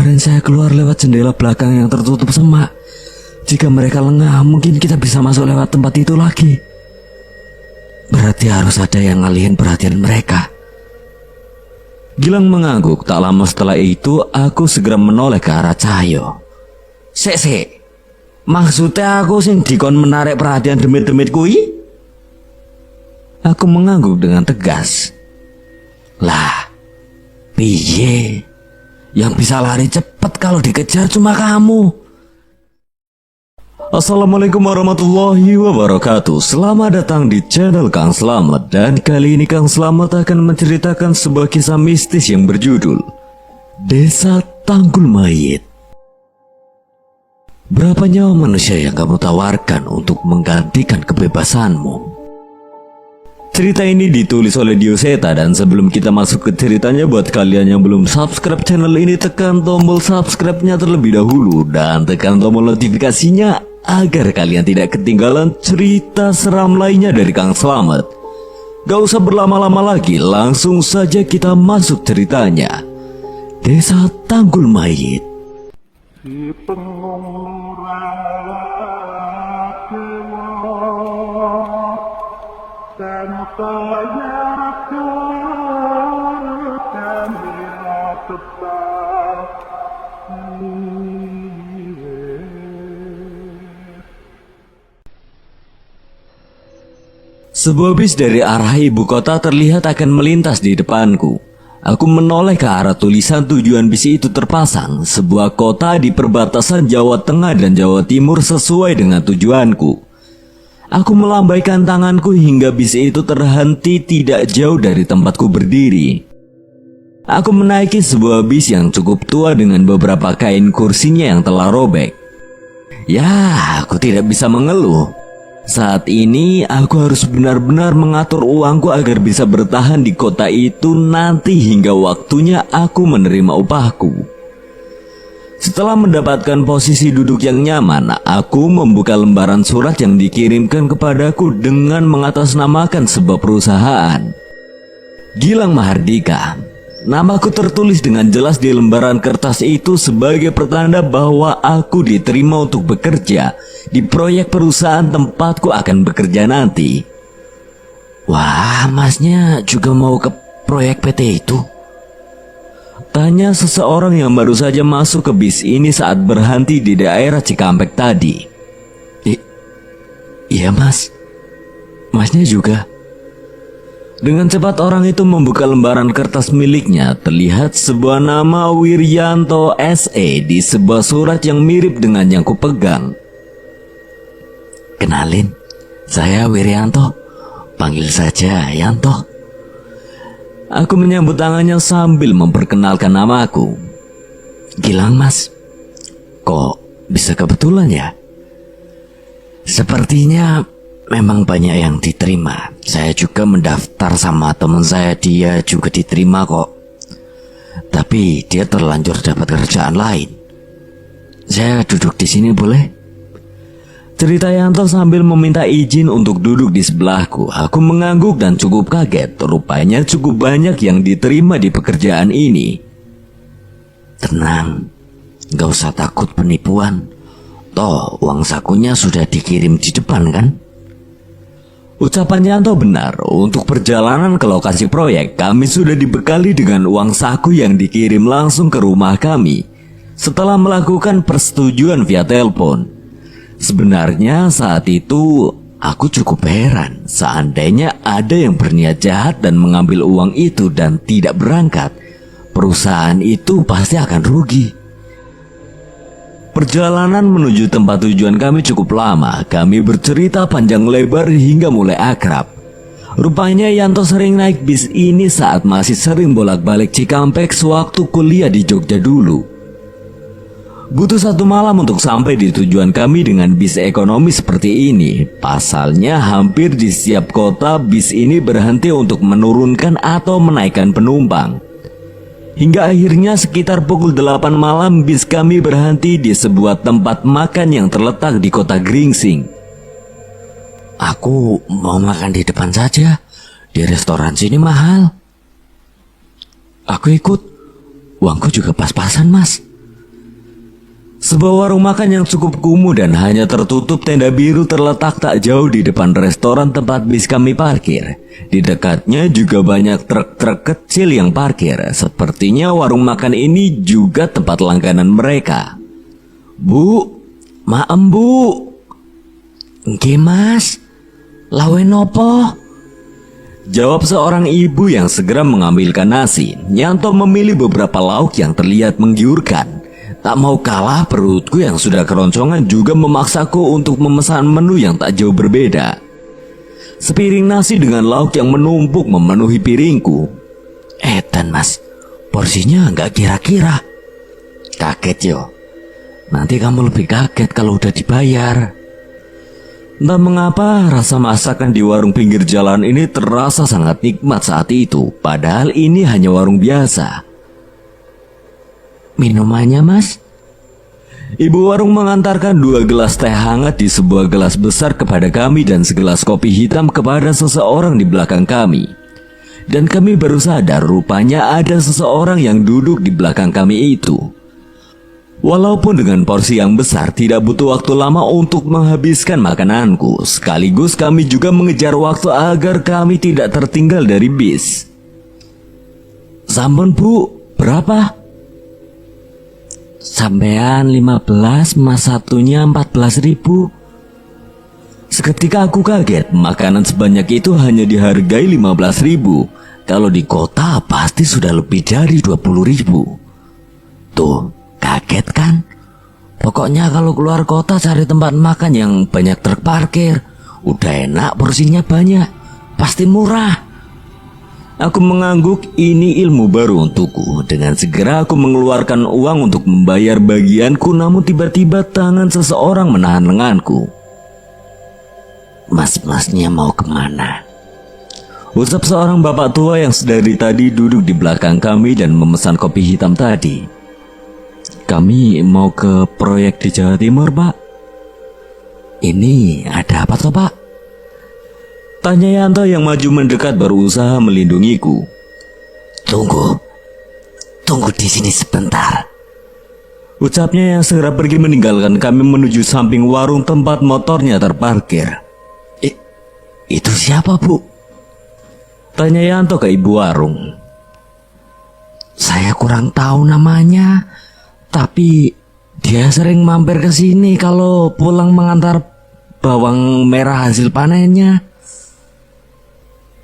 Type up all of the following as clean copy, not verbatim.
Kemarin saya keluar lewat jendela belakang yang tertutup semak. Jika mereka lengah, mungkin kita bisa masuk lewat tempat itu lagi. Berarti harus ada yang ngalihin perhatian mereka. Gilang mengangguk. Tak lama setelah itu, aku segera menoleh ke arah Cahyo. Sek, maksudnya aku sing dikon menarik perhatian demit-demit kui? Aku mengangguk dengan tegas. Lah, piye? Yang bisa lari cepat kalau dikejar cuma kamu. Assalamualaikum warahmatullahi wabarakatuh. Selamat datang di channel Kang Slamet. Dan kali ini Kang Slamet akan menceritakan sebuah kisah mistis yang berjudul Desa Tanggul Mayit. Berapa nyawa manusia yang kamu tawarkan untuk menggantikan kebebasanmu? Cerita ini ditulis oleh Dioseta, dan sebelum kita masuk ke ceritanya, buat kalian yang belum subscribe channel ini, tekan tombol subscribe-nya terlebih dahulu dan tekan tombol notifikasinya agar kalian tidak ketinggalan cerita seram lainnya dari Kang Slamet. Gak usah berlama-lama lagi, langsung saja kita masuk ceritanya. Desa Tanggul Mayit. Si Sebuah bis dari arah ibu kota terlihat akan melintas di depanku. Aku menoleh ke arah tulisan tujuan bis itu terpasang, sebuah kota di perbatasan Jawa Tengah dan Jawa Timur sesuai dengan tujuanku. Aku melambaikan tanganku hingga bis itu terhenti tidak jauh dari tempatku berdiri. Aku menaiki sebuah bis yang cukup tua dengan beberapa kain kursinya yang telah robek. Ya, aku tidak bisa mengeluh. Saat ini aku harus benar-benar mengatur uangku agar bisa bertahan di kota itu nanti hingga waktunya aku menerima upahku. Setelah mendapatkan posisi duduk yang nyaman, aku membuka lembaran surat yang dikirimkan kepadaku dengan mengatasnamakan sebuah perusahaan. Gilang Mahardika. Namaku tertulis dengan jelas di lembaran kertas itu sebagai pertanda bahwa aku diterima untuk bekerja di proyek perusahaan tempatku akan bekerja nanti. Wah, masnya juga mau ke proyek PT itu? Tanya seseorang yang baru saja masuk ke bis ini saat berhenti di daerah Cikampek tadi. Iya mas, masnya juga. Dengan cepat orang itu membuka lembaran kertas miliknya. Terlihat sebuah nama Wiryanto SE di sebuah surat yang mirip dengan yang kupegang. Kenalin, saya Wiryanto. Panggil saja Yanto. Aku menyambut tangannya sambil memperkenalkan namaku. Gilang mas, kok bisa kebetulan ya? Sepertinya memang banyak yang diterima. Saya juga mendaftar sama teman saya, dia juga diterima kok. Tapi dia terlanjur dapat kerjaan lain. Saya duduk di sini boleh? Cerita Yanto sambil meminta izin untuk duduk di sebelahku. Aku mengangguk dan cukup kaget. Rupanya cukup banyak yang diterima di pekerjaan ini. Tenang, gak usah takut penipuan. Toh uang sakunya sudah dikirim di depan kan? Ucapan Yanto benar. Untuk perjalanan ke lokasi proyek, kami sudah dibekali dengan uang saku yang dikirim langsung ke rumah kami setelah melakukan persetujuan via telepon. Sebenarnya saat itu aku cukup heran. Seandainya ada yang berniat jahat dan mengambil uang itu dan tidak berangkat, perusahaan itu pasti akan rugi. Perjalanan menuju tempat tujuan kami cukup lama. Kami bercerita panjang lebar hingga mulai akrab. Rupanya Yanto sering naik bis ini saat masih sering bolak-balik Cikampek sewaktu kuliah di Jogja dulu. Butuh 1 malam untuk sampai di tujuan kami dengan bis ekonomi seperti ini. Pasalnya hampir di setiap kota bis ini berhenti untuk menurunkan atau menaikkan penumpang. Hingga akhirnya sekitar pukul 8 malam bis kami berhenti di sebuah tempat makan yang terletak di kota Gringsing. Aku mau makan di depan saja. Di restoran sini mahal. Aku ikut. Uangku juga pas-pasan mas. Sebuah warung makan yang cukup kumuh dan hanya tertutup tenda biru terletak tak jauh di depan restoran tempat bis kami parkir. Di dekatnya juga banyak truk-truk kecil yang parkir. Sepertinya warung makan ini juga tempat langganan mereka. "Bu, maem bu." "Nggih mas, lawe nopo?" jawab seorang ibu yang segera mengambilkan nasi. Yanto memilih beberapa lauk yang terlihat menggiurkan. Tak mau kalah, perutku yang sudah keroncongan juga memaksaku untuk memesan menu yang tak jauh berbeda. Sepiring nasi dengan lauk yang menumpuk memenuhi piringku. "Edan mas, porsinya nggak kira-kira." "Kaget yo. Nanti kamu lebih kaget kalau udah dibayar." Entah mengapa rasa masakan di warung pinggir jalan ini terasa sangat nikmat saat itu. Padahal ini hanya warung biasa. "Minumannya mas?" Ibu warung mengantarkan 2 gelas teh hangat di sebuah gelas besar kepada kami dan segelas kopi hitam kepada seseorang di belakang kami. Dan kami baru sadar rupanya ada seseorang yang duduk di belakang kami itu. Walaupun dengan porsi yang besar, tidak butuh waktu lama untuk menghabiskan makananku. Sekaligus kami juga mengejar waktu agar kami tidak tertinggal dari bis. "Sampun bu, berapa?" "Sampean 15, mas satunya 14.000. Seketika aku kaget, makanan sebanyak itu hanya dihargai 15.000. Kalau di kota pasti sudah lebih dari 20.000. Tuh, kaget kan? Pokoknya kalau keluar kota cari tempat makan yang banyak truk parkir. Udah enak, porsinya banyak, pasti murah. Aku mengangguk, ini ilmu baru untukku. Dengan segera aku mengeluarkan uang untuk membayar bagianku, namun tiba-tiba tangan seseorang menahan lenganku. "Mas-masnya mau kemana?" ucap seorang bapak tua yang sedari tadi duduk di belakang kami dan memesan kopi hitam tadi. "Kami mau ke proyek di Jawa Timur, Pak." "Ini ada apa toh, Pak?" tanya Yanto yang maju mendekat berusaha melindungiku. Tunggu di sini sebentar," ucapnya yang segera pergi meninggalkan kami menuju samping warung tempat motornya terparkir. Itu siapa bu?" tanya Yanto ke ibu warung. "Saya kurang tahu namanya, tapi dia sering mampir ke sini kalau pulang mengantar bawang merah hasil panennya."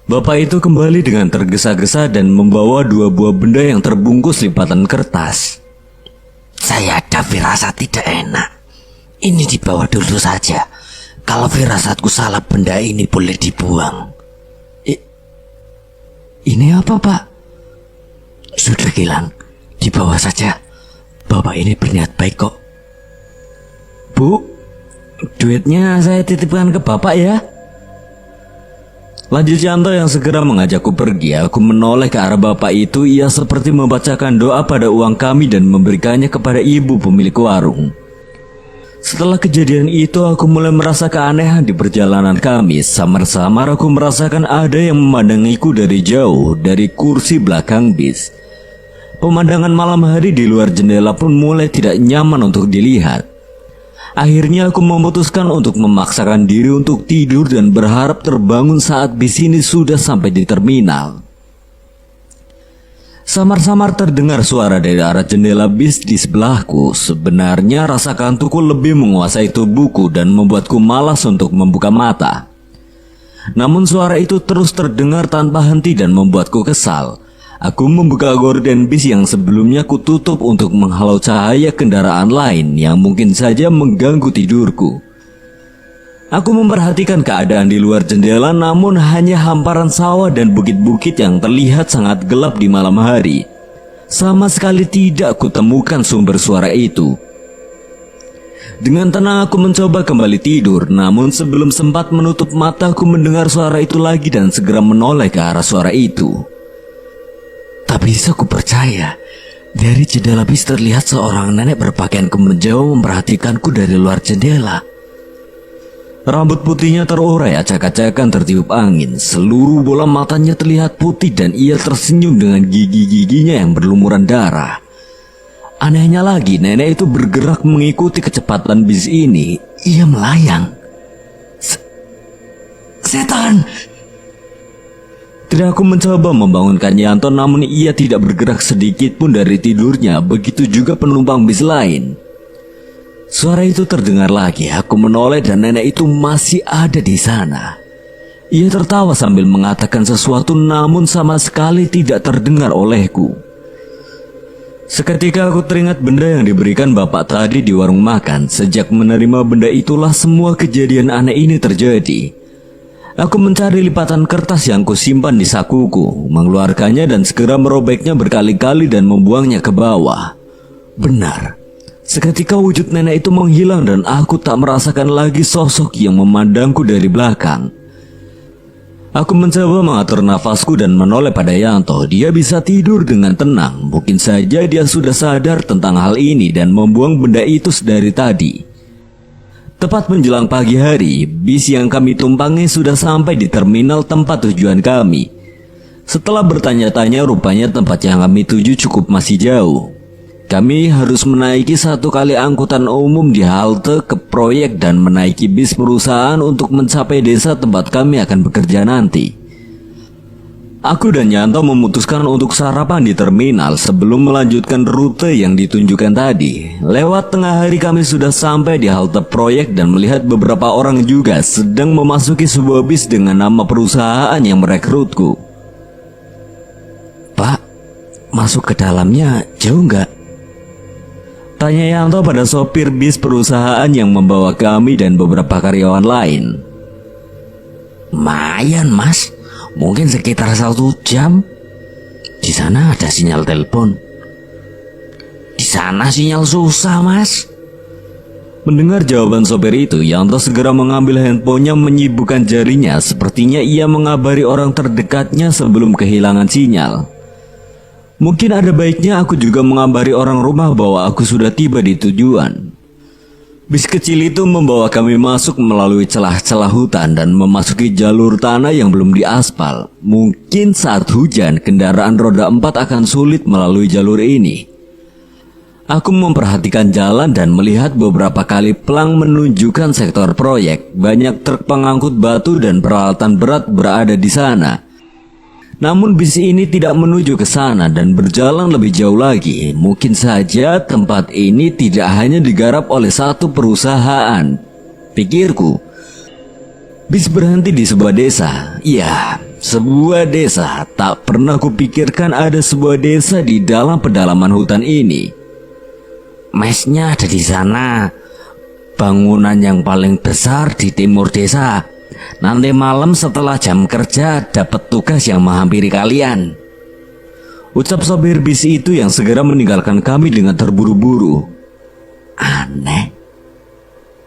Bapak itu kembali dengan tergesa-gesa dan membawa 2 buah benda yang terbungkus lipatan kertas. "Saya ada firasat tidak enak. Ini dibawa dulu saja. Kalau firasatku salah, benda ini boleh dibuang." "Ini apa pak?" "Sudah hilang, dibawa saja. Bapak ini berniat baik kok." "Bu, duitnya saya titipkan ke bapak ya." lanjut Yanto yang segera mengajakku pergi. Aku menoleh ke arah bapak itu. Ia seperti membacakan doa pada uang kami dan memberikannya kepada ibu pemilik warung. Setelah kejadian itu, aku mulai merasa keanehan di perjalanan kami. Samar-samar aku merasakan ada yang memandangiku dari jauh, dari kursi belakang bis. Pemandangan malam hari di luar jendela pun mulai tidak nyaman untuk dilihat. Akhirnya aku memutuskan untuk memaksakan diri untuk tidur dan berharap terbangun saat bis ini sudah sampai di terminal. Samar-samar terdengar suara dari arah jendela bis di sebelahku. Sebenarnya rasa kantukku lebih menguasai tubuhku dan membuatku malas untuk membuka mata. Namun suara itu terus terdengar tanpa henti dan membuatku kesal. Aku membuka gorden bis yang sebelumnya kututup untuk menghalau cahaya kendaraan lain yang mungkin saja mengganggu tidurku. Aku memperhatikan keadaan di luar jendela, namun hanya hamparan sawah dan bukit-bukit yang terlihat sangat gelap di malam hari. Sama sekali tidak kutemukan sumber suara itu. Dengan tenang aku mencoba kembali tidur, namun sebelum sempat menutup mata aku mendengar suara itu lagi dan segera menoleh ke arah suara itu. Tak bisa ku percaya, dari jendela bis terlihat seorang nenek berpakaian kemeja memperhatikanku dari luar jendela. Rambut putihnya terurai acak-acakan tertiup angin. Seluruh bola matanya terlihat putih dan ia tersenyum dengan gigi-giginya yang berlumuran darah. Anehnya lagi, nenek itu bergerak mengikuti kecepatan bis ini. Ia melayang. Setan! Tidak, aku mencoba membangunkan Yanto, namun ia tidak bergerak sedikit pun dari tidurnya. Begitu juga penumpang bis lain. Suara itu terdengar lagi. Aku menoleh dan nenek itu masih ada di sana. Ia tertawa sambil mengatakan sesuatu, namun sama sekali tidak terdengar olehku. Seketika aku teringat benda yang diberikan bapak tadi di warung makan. Sejak menerima benda itulah semua kejadian aneh ini terjadi. Aku mencari lipatan kertas yang kusimpan di sakuku, mengeluarkannya dan segera merobeknya berkali-kali dan membuangnya ke bawah. Benar, seketika wujud nenek itu menghilang dan aku tak merasakan lagi sosok yang memandangku dari belakang. Aku mencoba mengatur nafasku dan menoleh pada Yanto. Dia bisa tidur dengan tenang. Mungkin saja dia sudah sadar tentang hal ini dan membuang benda itu sedari tadi. Tepat menjelang pagi hari, bis yang kami tumpangi sudah sampai di terminal tempat tujuan kami. Setelah bertanya-tanya, rupanya tempat yang kami tuju cukup masih jauh. Kami harus menaiki satu kali angkutan umum di halte ke proyek dan menaiki bis perusahaan untuk mencapai desa tempat kami akan bekerja nanti. Aku dan Yanto memutuskan untuk sarapan di terminal sebelum melanjutkan rute yang ditunjukkan tadi. Lewat tengah hari kami sudah sampai di halte proyek dan melihat beberapa orang juga sedang memasuki sebuah bis dengan nama perusahaan yang merekrutku. Pak, masuk ke dalamnya jauh nggak? Tanya Yanto pada sopir bis perusahaan yang membawa kami dan beberapa karyawan lain. Lumayan mas, mungkin sekitar 1 jam. Di sana ada sinyal telepon. Di sana sinyal susah mas. Mendengar jawaban sopir itu, Yanto segera mengambil handphonenya menyibukkan jarinya. Sepertinya ia mengabari orang terdekatnya sebelum kehilangan sinyal. Mungkin ada baiknya aku juga mengabari orang rumah bahwa aku sudah tiba di tujuan. Bis kecil itu membawa kami masuk melalui celah-celah hutan dan memasuki jalur tanah yang belum diaspal. Mungkin saat hujan, kendaraan roda 4 akan sulit melalui jalur ini. Aku memperhatikan jalan dan melihat beberapa kali pelang menunjukkan sektor proyek. Banyak truk pengangkut batu dan peralatan berat berada di sana. Namun bis ini tidak menuju ke sana dan berjalan lebih jauh lagi. Mungkin saja tempat ini tidak hanya digarap oleh satu perusahaan, pikirku. Bis berhenti di sebuah desa. Ya, sebuah desa. Tak pernah kupikirkan ada sebuah desa di dalam pedalaman hutan ini. Mesnya ada di sana. Bangunan yang paling besar di timur desa. Nanti malam setelah jam kerja dapat tugas yang menghampiri kalian, ucap sopir bis itu yang segera meninggalkan kami dengan terburu-buru. Aneh,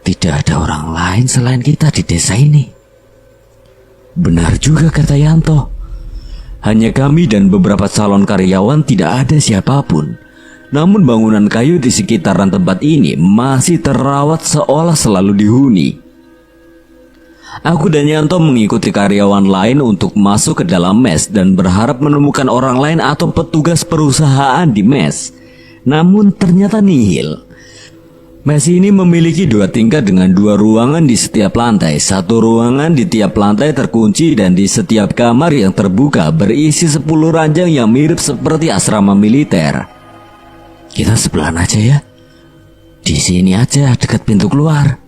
tidak ada orang lain selain kita di desa ini. Benar juga kata Yanto. Hanya kami dan beberapa calon karyawan, tidak ada siapapun. Namun bangunan kayu di sekitaran tempat ini masih terawat seolah selalu dihuni. Aku dan Yanto mengikuti karyawan lain untuk masuk ke dalam mes dan berharap menemukan orang lain atau petugas perusahaan di mes. Namun ternyata nihil. Mes ini memiliki 2 tingkat dengan 2 ruangan di setiap lantai. 1 ruangan di tiap lantai terkunci dan di setiap kamar yang terbuka berisi 10 ranjang yang mirip seperti asrama militer. Kita sebelahan aja ya. Di sini aja dekat pintu keluar,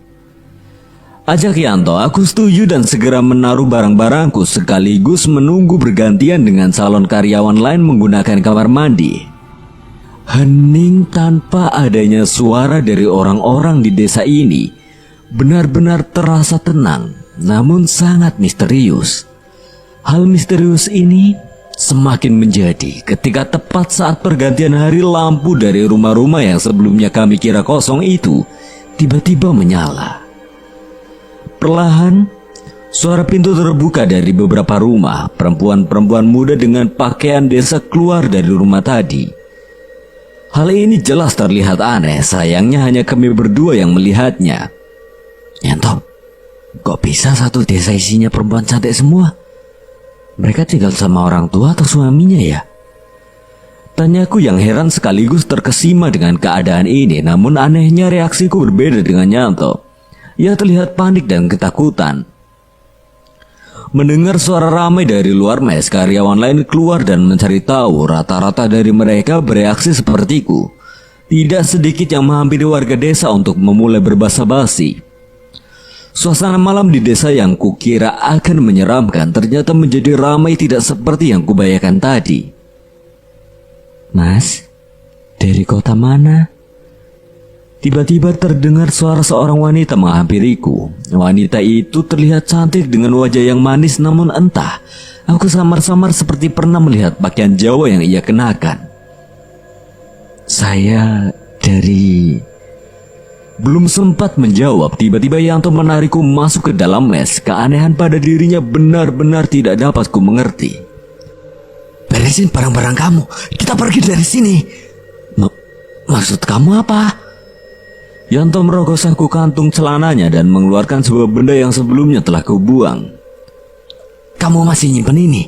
ajak Yanto. Aku setuju dan segera menaruh barang-barangku sekaligus menunggu bergantian dengan calon karyawan lain menggunakan kamar mandi. Hening tanpa adanya suara dari orang-orang di desa ini. Benar-benar terasa tenang, namun sangat misterius. Hal misterius ini semakin menjadi ketika tepat saat pergantian hari, lampu dari rumah-rumah yang sebelumnya kami kira kosong itu tiba-tiba menyala. Perlahan, suara pintu terbuka dari beberapa rumah. Perempuan-perempuan muda dengan pakaian desa keluar dari rumah tadi. Hal ini jelas terlihat aneh. Sayangnya hanya kami berdua yang melihatnya. Yanto, kok bisa satu desa isinya perempuan cantik semua? Mereka tinggal sama orang tua atau suaminya ya? Tanyaku yang heran sekaligus terkesima dengan keadaan ini, namun anehnya reaksiku berbeda dengan Yanto. Ia terlihat panik dan ketakutan. Mendengar suara ramai dari luar mes, karyawan lain keluar dan mencari tahu. Rata-rata dari mereka bereaksi sepertiku. Tidak sedikit yang menghampiri warga desa untuk memulai berbasa-basi. Suasana malam di desa yang kukira akan menyeramkan ternyata menjadi ramai tidak seperti yang kubayangkan tadi. Mas, dari kota mana? Tiba-tiba terdengar suara seorang wanita menghampiriku. Wanita itu terlihat cantik dengan wajah yang manis, namun entah, aku samar-samar seperti pernah melihat pakaian Jawa yang ia kenakan. Saya dari... Belum sempat menjawab, tiba-tiba Yanto menarikku masuk ke dalam mes. Keanehan pada dirinya benar-benar tidak dapat ku mengerti. Beresin barang-barang kamu, kita pergi dari sini. Maksud kamu apa? Yanto merogoh saku kantung celananya dan mengeluarkan sebuah benda yang sebelumnya telah kubuang. Kamu masih nyimpen ini?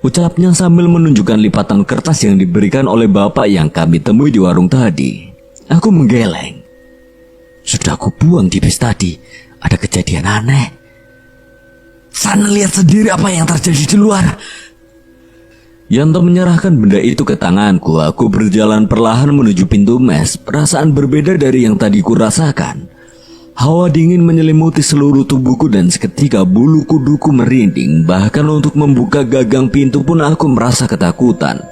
Ucapnya sambil menunjukkan lipatan kertas yang diberikan oleh bapak yang kami temui di warung tadi. Aku menggeleng. Sudah aku buang di bis tadi. Ada kejadian aneh. Sana lihat sendiri apa yang terjadi di luar. Yanto menyerahkan benda itu ke tanganku. Aku berjalan perlahan menuju pintu mes. Perasaan berbeda dari yang tadi kurasakan. Hawa dingin menyelimuti seluruh tubuhku dan seketika bulu kuduku merinding. Bahkan untuk membuka gagang pintu pun aku merasa ketakutan.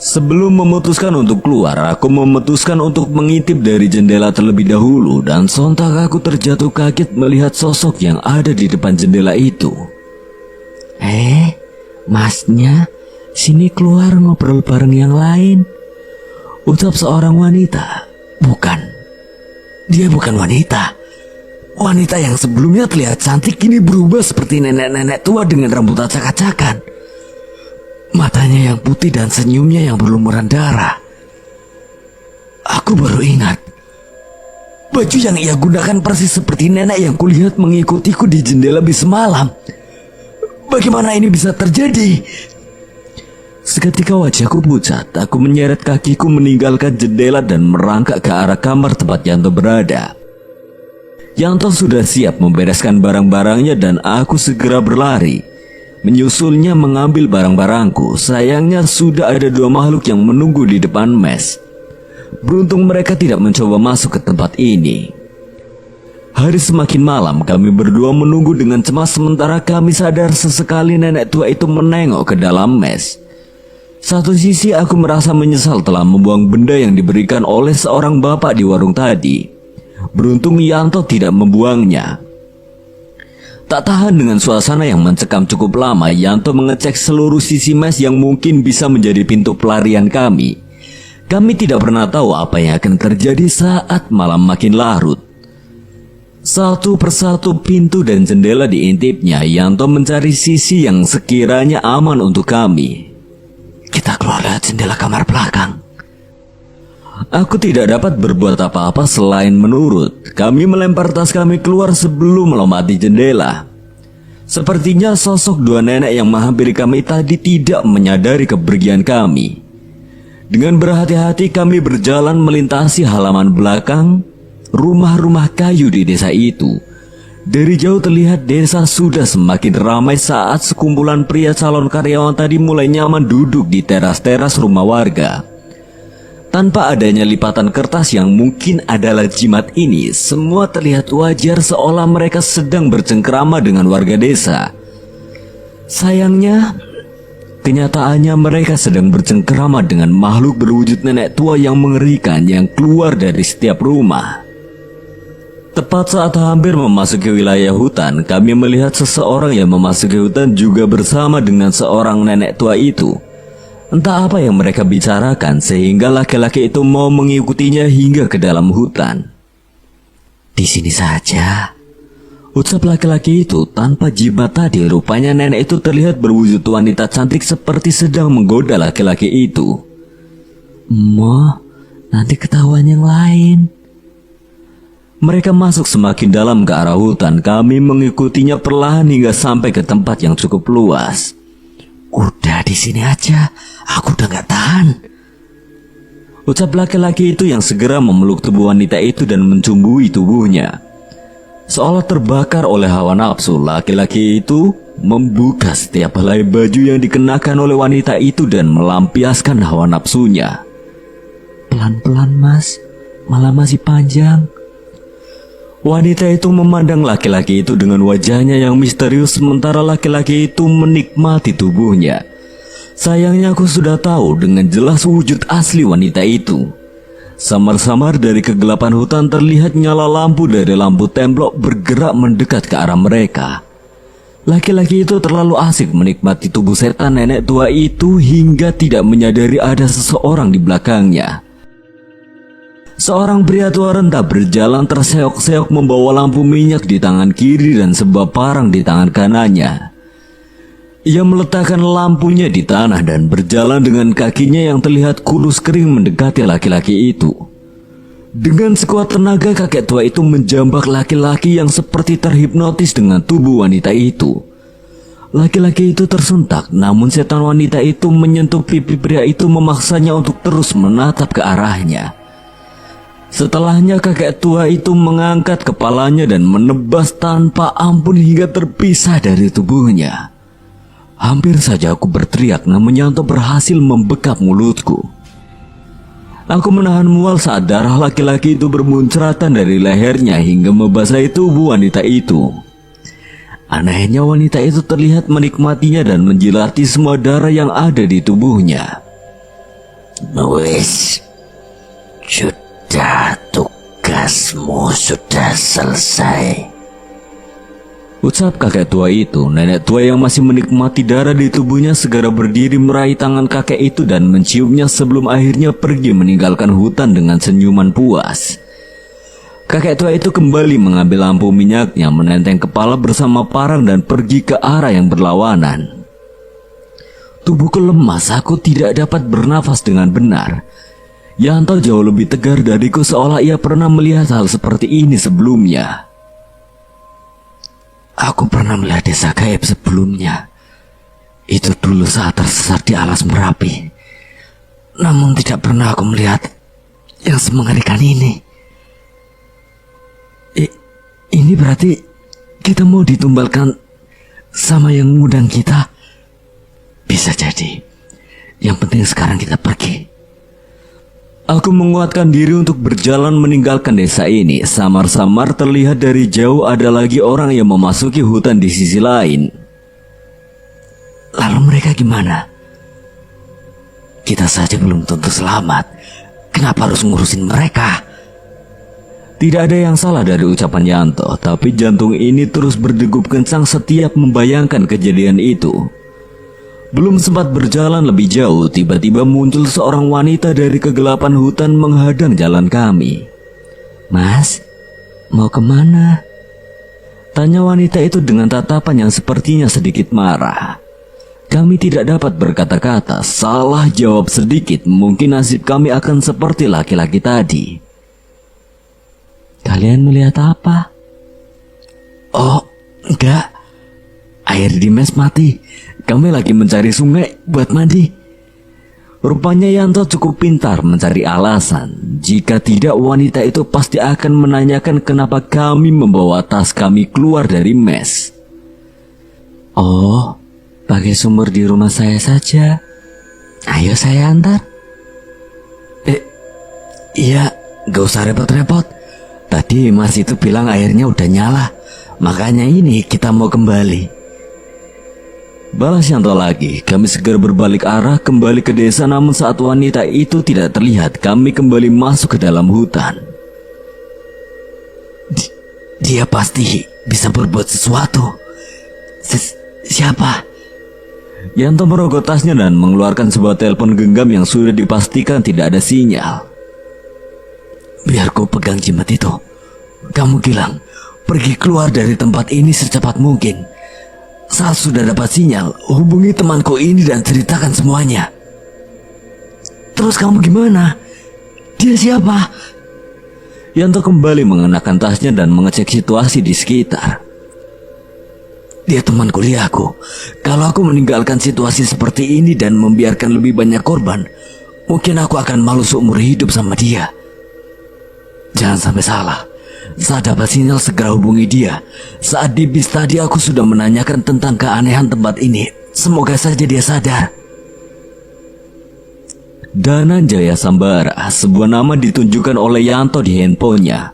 Sebelum memutuskan untuk keluar, aku memutuskan untuk mengintip dari jendela terlebih dahulu. Dan sontak aku terjatuh kaget melihat sosok yang ada di depan jendela itu. Masnya, sini keluar ngobrol bareng yang lain. Ucap seorang wanita. Bukan. Dia bukan wanita. Wanita yang sebelumnya terlihat cantik kini berubah seperti nenek-nenek tua dengan rambut acak-acakan. Matanya yang putih dan senyumnya yang berlumuran darah. Aku baru ingat. Baju yang ia gunakan persis seperti nenek yang kulihat mengikutiku di jendela bis semalam. Bagaimana ini bisa terjadi? Seketika wajahku pucat, aku menyeret kakiku meninggalkan jendela dan merangkak ke arah kamar tempat Yanto berada. Yanto sudah siap membereskan barang-barangnya dan aku segera berlari. Menyusulnya mengambil barang-barangku. Sayangnya sudah ada dua makhluk yang menunggu di depan mes. Beruntung mereka tidak mencoba masuk ke tempat ini. Hari semakin malam, kami berdua menunggu dengan cemas sementara kami sadar sesekali nenek tua itu menengok ke dalam mes. Satu sisi aku merasa menyesal telah membuang benda yang diberikan oleh seorang bapak di warung tadi. Beruntung Yanto tidak membuangnya. Tak tahan dengan suasana yang mencekam cukup lama, Yanto mengecek seluruh sisi mes yang mungkin bisa menjadi pintu pelarian kami. Kami tidak pernah tahu apa yang akan terjadi saat malam makin larut. Satu persatu pintu dan jendela diintipnya. Yanto mencari sisi yang sekiranya aman untuk kami. Kita keluar lewat jendela kamar belakang. Aku tidak dapat berbuat apa-apa selain menurut. Kami melempar tas kami keluar sebelum melompati jendela. Sepertinya sosok dua nenek yang menghampiri kami tadi tidak menyadari kepergian kami. Dengan berhati-hati kami berjalan melintasi halaman belakang rumah-rumah kayu di desa itu. Dari jauh terlihat desa sudah semakin ramai saat sekumpulan pria calon karyawan tadi mulai nyaman duduk di teras-teras rumah warga. Tanpa adanya lipatan kertas yang mungkin adalah jimat ini, semua terlihat wajar seolah mereka sedang bercengkrama dengan warga desa. Sayangnya, kenyataannya mereka sedang bercengkrama dengan makhluk berwujud nenek tua yang mengerikan yang keluar dari setiap rumah. Tepat saat hampir memasuki wilayah hutan, kami melihat seseorang yang memasuki hutan juga bersama dengan seorang nenek tua itu. Entah apa yang mereka bicarakan sehingga laki-laki itu mau mengikutinya hingga ke dalam hutan. Di sini saja, ucap laki-laki itu tanpa jimat tadi. Rupanya nenek itu terlihat berwujud wanita cantik seperti sedang menggoda laki-laki itu. Nanti ketahuan yang lain. Mereka masuk semakin dalam ke arah hutan. Kami mengikutinya perlahan hingga sampai ke tempat yang cukup luas. Udah di sini aja, aku udah gak tahan. Ucap laki-laki itu yang segera memeluk tubuh wanita itu dan mencumbui tubuhnya. Seolah terbakar oleh hawa nafsu, laki-laki itu membuka setiap helai baju yang dikenakan oleh wanita itu dan melampiaskan hawa nafsunya. Pelan-pelan mas, malah masih panjang. Wanita itu memandang laki-laki itu dengan wajahnya yang misterius sementara laki-laki itu menikmati tubuhnya. Sayangnya aku sudah tahu dengan jelas wujud asli wanita itu. Samar-samar dari kegelapan hutan terlihat nyala lampu dari lampu templok bergerak mendekat ke arah mereka. Laki-laki itu terlalu asik menikmati tubuh setan nenek tua itu hingga tidak menyadari ada seseorang di belakangnya. Seorang pria tua renta berjalan terseok-seok membawa lampu minyak di tangan kiri dan sebuah parang di tangan kanannya. Ia meletakkan lampunya di tanah dan berjalan dengan kakinya yang terlihat kurus kering mendekati laki-laki itu. Dengan sekuat tenaga kakek tua itu menjambak laki-laki yang seperti terhipnotis dengan tubuh wanita itu. Laki-laki itu tersentak, namun setan wanita itu menyentuh pipi pria itu memaksanya untuk terus menatap ke arahnya. Setelahnya kakek tua itu mengangkat kepalanya dan menebas tanpa ampun hingga terpisah dari tubuhnya. Hampir saja aku berteriak, namun Yanto berhasil membekap mulutku. Aku menahan mual saat darah laki-laki itu bermuncratan dari lehernya hingga membasahi tubuh wanita itu. Anehnya wanita itu terlihat menikmatinya dan menjilati semua darah yang ada di tubuhnya. Wes, sudah, tugasmu sudah selesai. Ucap kakek tua itu. Nenek tua yang masih menikmati darah di tubuhnya segera berdiri meraih tangan kakek itu dan menciumnya sebelum akhirnya pergi meninggalkan hutan dengan senyuman puas. Kakek tua itu kembali mengambil lampu minyaknya, menenteng kepala bersama parang dan pergi ke arah yang berlawanan. Tubuhku lemas, aku tidak dapat bernafas dengan benar. Yanto jauh lebih tegar dariku seolah ia pernah melihat hal seperti ini sebelumnya. Aku pernah melihat desa gaib sebelumnya. Itu dulu saat tersesat di alas Merapi. Namun tidak pernah aku melihat yang semengerikan ini. Ini berarti kita mau ditumbalkan sama yang ngundang kita? Bisa jadi. Yang penting sekarang kita pergi. Aku menguatkan diri untuk berjalan meninggalkan desa ini. Samar-samar terlihat dari jauh ada lagi orang yang memasuki hutan di sisi lain. Lalu mereka gimana? Kita saja belum tentu selamat. Kenapa harus ngurusin mereka? Tidak ada yang salah dari ucapan Yanto, tapi jantung ini terus berdegup kencang setiap membayangkan kejadian itu. Belum sempat berjalan lebih jauh, tiba-tiba muncul seorang wanita dari kegelapan hutan menghadang jalan kami. Mas, mau kemana? Tanya wanita itu dengan tatapan yang sepertinya sedikit marah. Kami tidak dapat berkata-kata, salah jawab sedikit, mungkin nasib kami akan seperti laki-laki tadi. Kalian melihat apa? Oh, enggak. Air di mes mati. Kami lagi mencari sungai buat mandi. Rupanya Yanto cukup pintar mencari alasan. Jika tidak, wanita itu pasti akan menanyakan kenapa kami membawa tas kami keluar dari mes. Oh, pakai sumur di rumah saya saja. Ayo saya antar. Iya, gak usah repot-repot. Tadi mas itu bilang airnya udah nyala. Makanya ini kita mau kembali. Balas Yanto lagi. Kami segera berbalik arah kembali ke desa, namun saat wanita itu tidak terlihat, kami kembali masuk ke dalam hutan. Dia pasti bisa berbuat sesuatu. Siapa? Yanto merogoh tasnya dan mengeluarkan sebuah telepon genggam yang sudah dipastikan tidak ada sinyal. Biar kau pegang jimat itu. Kamu Gilang, pergi keluar dari tempat ini secepat mungkin. Saat sudah dapat sinyal, hubungi temanku ini dan ceritakan semuanya. Terus kamu gimana? Dia siapa? Yanto kembali mengenakan tasnya dan mengecek situasi di sekitar. Dia teman kuliahku. Kalau aku meninggalkan situasi seperti ini dan membiarkan lebih banyak korban, mungkin aku akan malu seumur hidup sama dia. Jangan sampai salah. Saat dapat sinyal segera hubungi dia. Saat di bis tadi aku sudah menanyakan tentang keanehan tempat ini. Semoga saja dia sadar. Dananjaya Sambara, sebuah nama ditunjukkan oleh Yanto di handphonenya.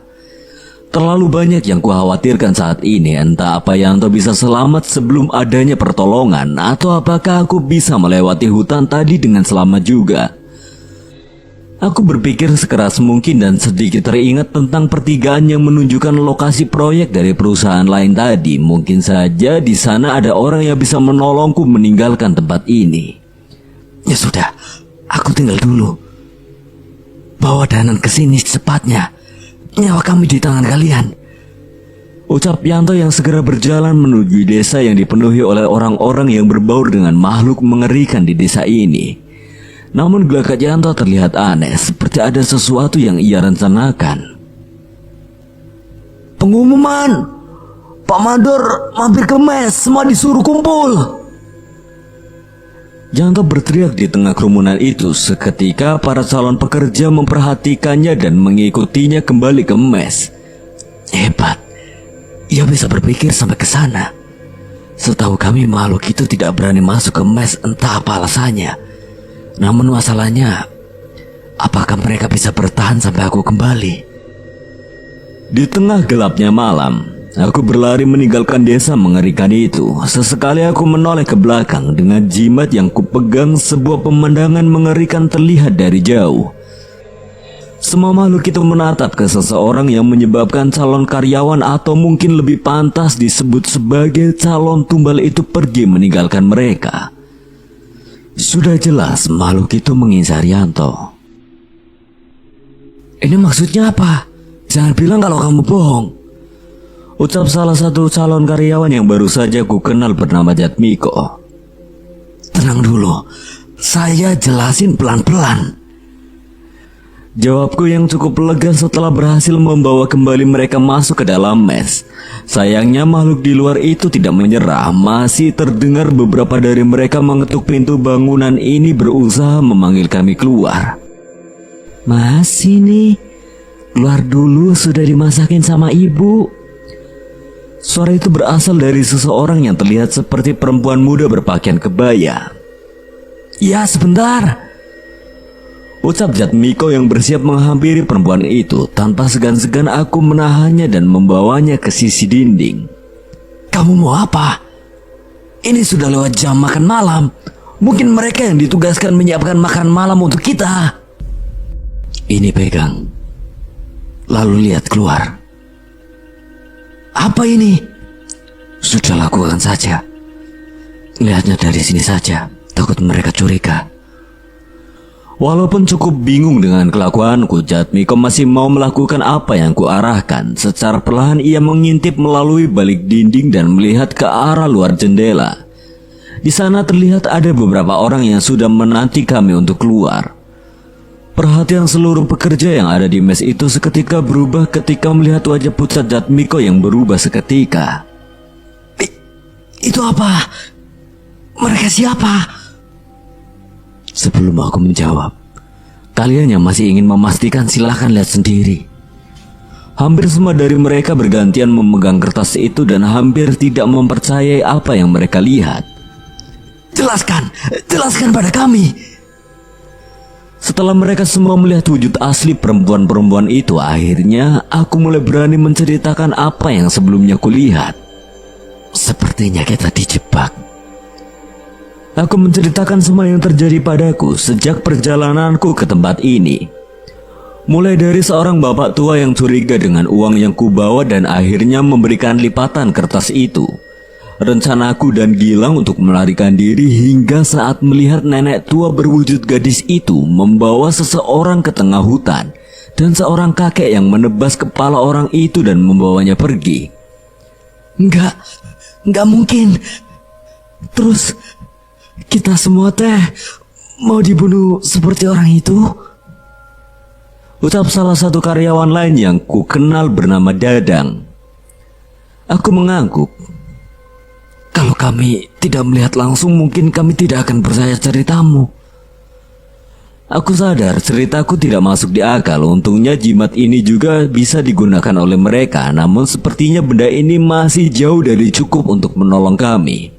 Terlalu banyak yang kukhawatirkan saat ini, entah apa Yanto bisa selamat sebelum adanya pertolongan, atau apakah aku bisa melewati hutan tadi dengan selamat juga. Aku berpikir sekeras mungkin dan sedikit teringat tentang pertigaan yang menunjukkan lokasi proyek dari perusahaan lain tadi. Mungkin saja di sana ada orang yang bisa menolongku meninggalkan tempat ini. Ya sudah, aku tinggal dulu. Bawa Danan ke sini secepatnya. Nyawa kami di tangan kalian, ucap Yanto yang segera berjalan menuju desa yang dipenuhi oleh orang-orang yang berbaur dengan makhluk mengerikan di desa ini. Namun gelagat Yanto terlihat aneh, seperti ada sesuatu yang ia rencanakan. Pengumuman, Pak Mandor mampir ke mes, semua disuruh kumpul. Yanto berteriak di tengah kerumunan itu. Seketika para calon pekerja memperhatikannya dan mengikutinya kembali ke mes. Hebat, ia bisa berpikir sampai ke sana. Setahu kami makhluk itu tidak berani masuk ke mes, entah apa alasannya. Namun masalahnya, apakah mereka bisa bertahan sampai aku kembali? Di tengah gelapnya malam, aku berlari meninggalkan desa mengerikan itu. Sesekali aku menoleh ke belakang dengan jimat yang kupegang. Sebuah pemandangan mengerikan terlihat dari jauh. Semua makhluk itu menatap ke seseorang yang menyebabkan calon karyawan atau mungkin lebih pantas disebut sebagai calon tumbal itu pergi meninggalkan mereka. Sudah jelas makhluk itu mengincar Yanto. Ini maksudnya apa? Jangan bilang kalau kamu bohong, ucap salah satu calon karyawan yang baru saja ku kenal bernama Jatmiko. Tenang dulu, saya jelasin pelan-pelan, jawabku yang cukup lega setelah berhasil membawa kembali mereka masuk ke dalam mes. Sayangnya makhluk di luar itu tidak menyerah. Masih terdengar beberapa dari mereka mengetuk pintu bangunan ini berusaha memanggil kami keluar. Masih nih, keluar dulu, sudah dimasakin sama ibu. Suara itu berasal dari seseorang yang terlihat seperti perempuan muda berpakaian kebaya. Ya, sebentar, ucap Jatmiko yang bersiap menghampiri perempuan itu. Tanpa segan-segan aku menahannya dan membawanya ke sisi dinding. Kamu mau apa? Ini sudah lewat jam makan malam. Mungkin mereka yang ditugaskan menyiapkan makan malam untuk kita. Ini pegang, lalu lihat keluar. Apa ini? Sudah, lakukan saja. Lihatnya dari sini saja, takut mereka curiga. Walaupun cukup bingung dengan kelakuanku, Jatmiko masih mau melakukan apa yang kuarahkan. Secara perlahan ia mengintip melalui balik dinding dan melihat ke arah luar jendela. Di sana terlihat ada beberapa orang yang sudah menanti kami untuk keluar. Perhatian seluruh pekerja yang ada di mes itu seketika berubah ketika melihat wajah pucat Jatmiko yang berubah seketika. Itu apa? Mereka siapa? Sebelum aku menjawab, kalian yang masih ingin memastikan silahkan lihat sendiri. Hampir semua dari mereka bergantian memegang kertas itu dan hampir tidak mempercayai apa yang mereka lihat. Jelaskan pada kami. Setelah mereka semua melihat wujud asli perempuan-perempuan itu, akhirnya aku mulai berani menceritakan apa yang sebelumnya kulihat. Sepertinya kita dijebak. Aku menceritakan semua yang terjadi padaku sejak perjalananku ke tempat ini. Mulai dari seorang bapak tua yang curiga dengan uang yang kubawa dan akhirnya memberikan lipatan kertas itu. Rencanaku dan Gilang untuk melarikan diri hingga saat melihat nenek tua berwujud gadis itu membawa seseorang ke tengah hutan dan seorang kakek yang menebas kepala orang itu dan membawanya pergi. Enggak mungkin. Terus kita semua mau dibunuh seperti orang itu? Ucap salah satu karyawan lain yang ku kenal bernama Dadang. Aku mengangguk. Kalau kami tidak melihat langsung, mungkin kami tidak akan percaya ceritamu. Aku sadar ceritaku tidak masuk di akal. Untungnya jimat ini juga bisa digunakan oleh mereka. Namun sepertinya benda ini masih jauh dari cukup untuk menolong kami.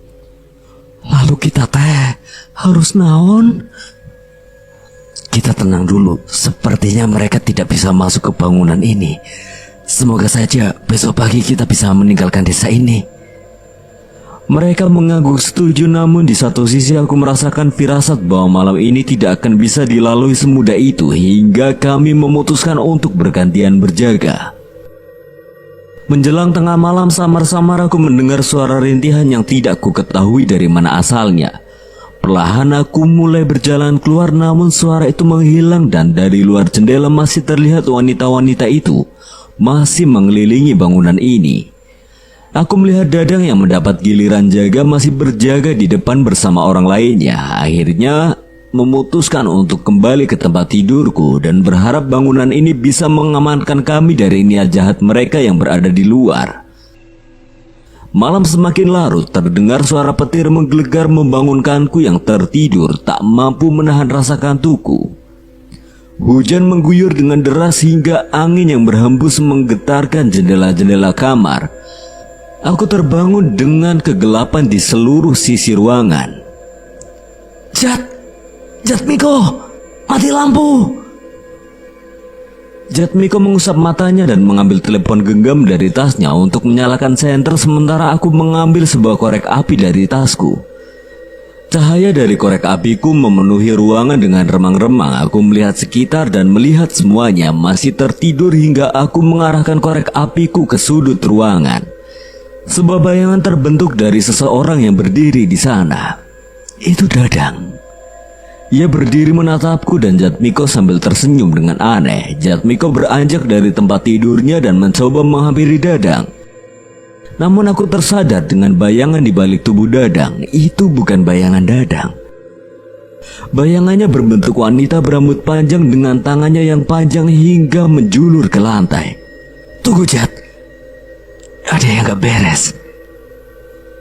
Lalu kita harus naon? Kita tenang dulu. Sepertinya mereka tidak bisa masuk ke bangunan ini. Semoga saja besok pagi kita bisa meninggalkan desa ini. Mereka mengangguk setuju, namun di satu sisi aku merasakan firasat bahwa malam ini tidak akan bisa dilalui semudah itu, hingga kami memutuskan untuk bergantian berjaga. Menjelang tengah malam, samar-samar aku mendengar suara rintihan yang tidak ku ketahui dari mana asalnya. Perlahan aku mulai berjalan keluar, namun suara itu menghilang dan dari luar jendela masih terlihat wanita-wanita itu masih mengelilingi bangunan ini. Aku melihat Dadang yang mendapat giliran jaga masih berjaga di depan bersama orang lainnya. Akhirnya memutuskan untuk kembali ke tempat tidurku dan berharap bangunan ini bisa mengamankan kami dari niat jahat mereka yang berada di luar. Malam semakin larut, terdengar suara petir menggelegar membangunkanku yang tertidur tak mampu menahan rasa kantukku. Hujan mengguyur dengan deras hingga angin yang berhembus menggetarkan jendela-jendela kamar. Aku terbangun dengan kegelapan di seluruh sisi ruangan. Jatmiko, mati lampu. Jatmiko mengusap matanya dan mengambil telepon genggam dari tasnya untuk menyalakan senter, sementara aku mengambil sebuah korek api dari tasku. Cahaya dari korek apiku memenuhi ruangan dengan remang-remang. Aku melihat sekitar dan melihat semuanya masih tertidur hingga aku mengarahkan korek apiku ke sudut ruangan. Sebuah bayangan terbentuk dari seseorang yang berdiri di sana. Itu Dadang. Ia berdiri menatapku dan Jatmiko sambil tersenyum dengan aneh. Jatmiko beranjak dari tempat tidurnya dan mencoba menghampiri Dadang. Namun aku tersadar dengan bayangan di balik tubuh Dadang. Itu bukan bayangan Dadang. Bayangannya berbentuk wanita berambut panjang dengan tangannya yang panjang hingga menjulur ke lantai. Tunggu, Jat. Ada yang gak beres.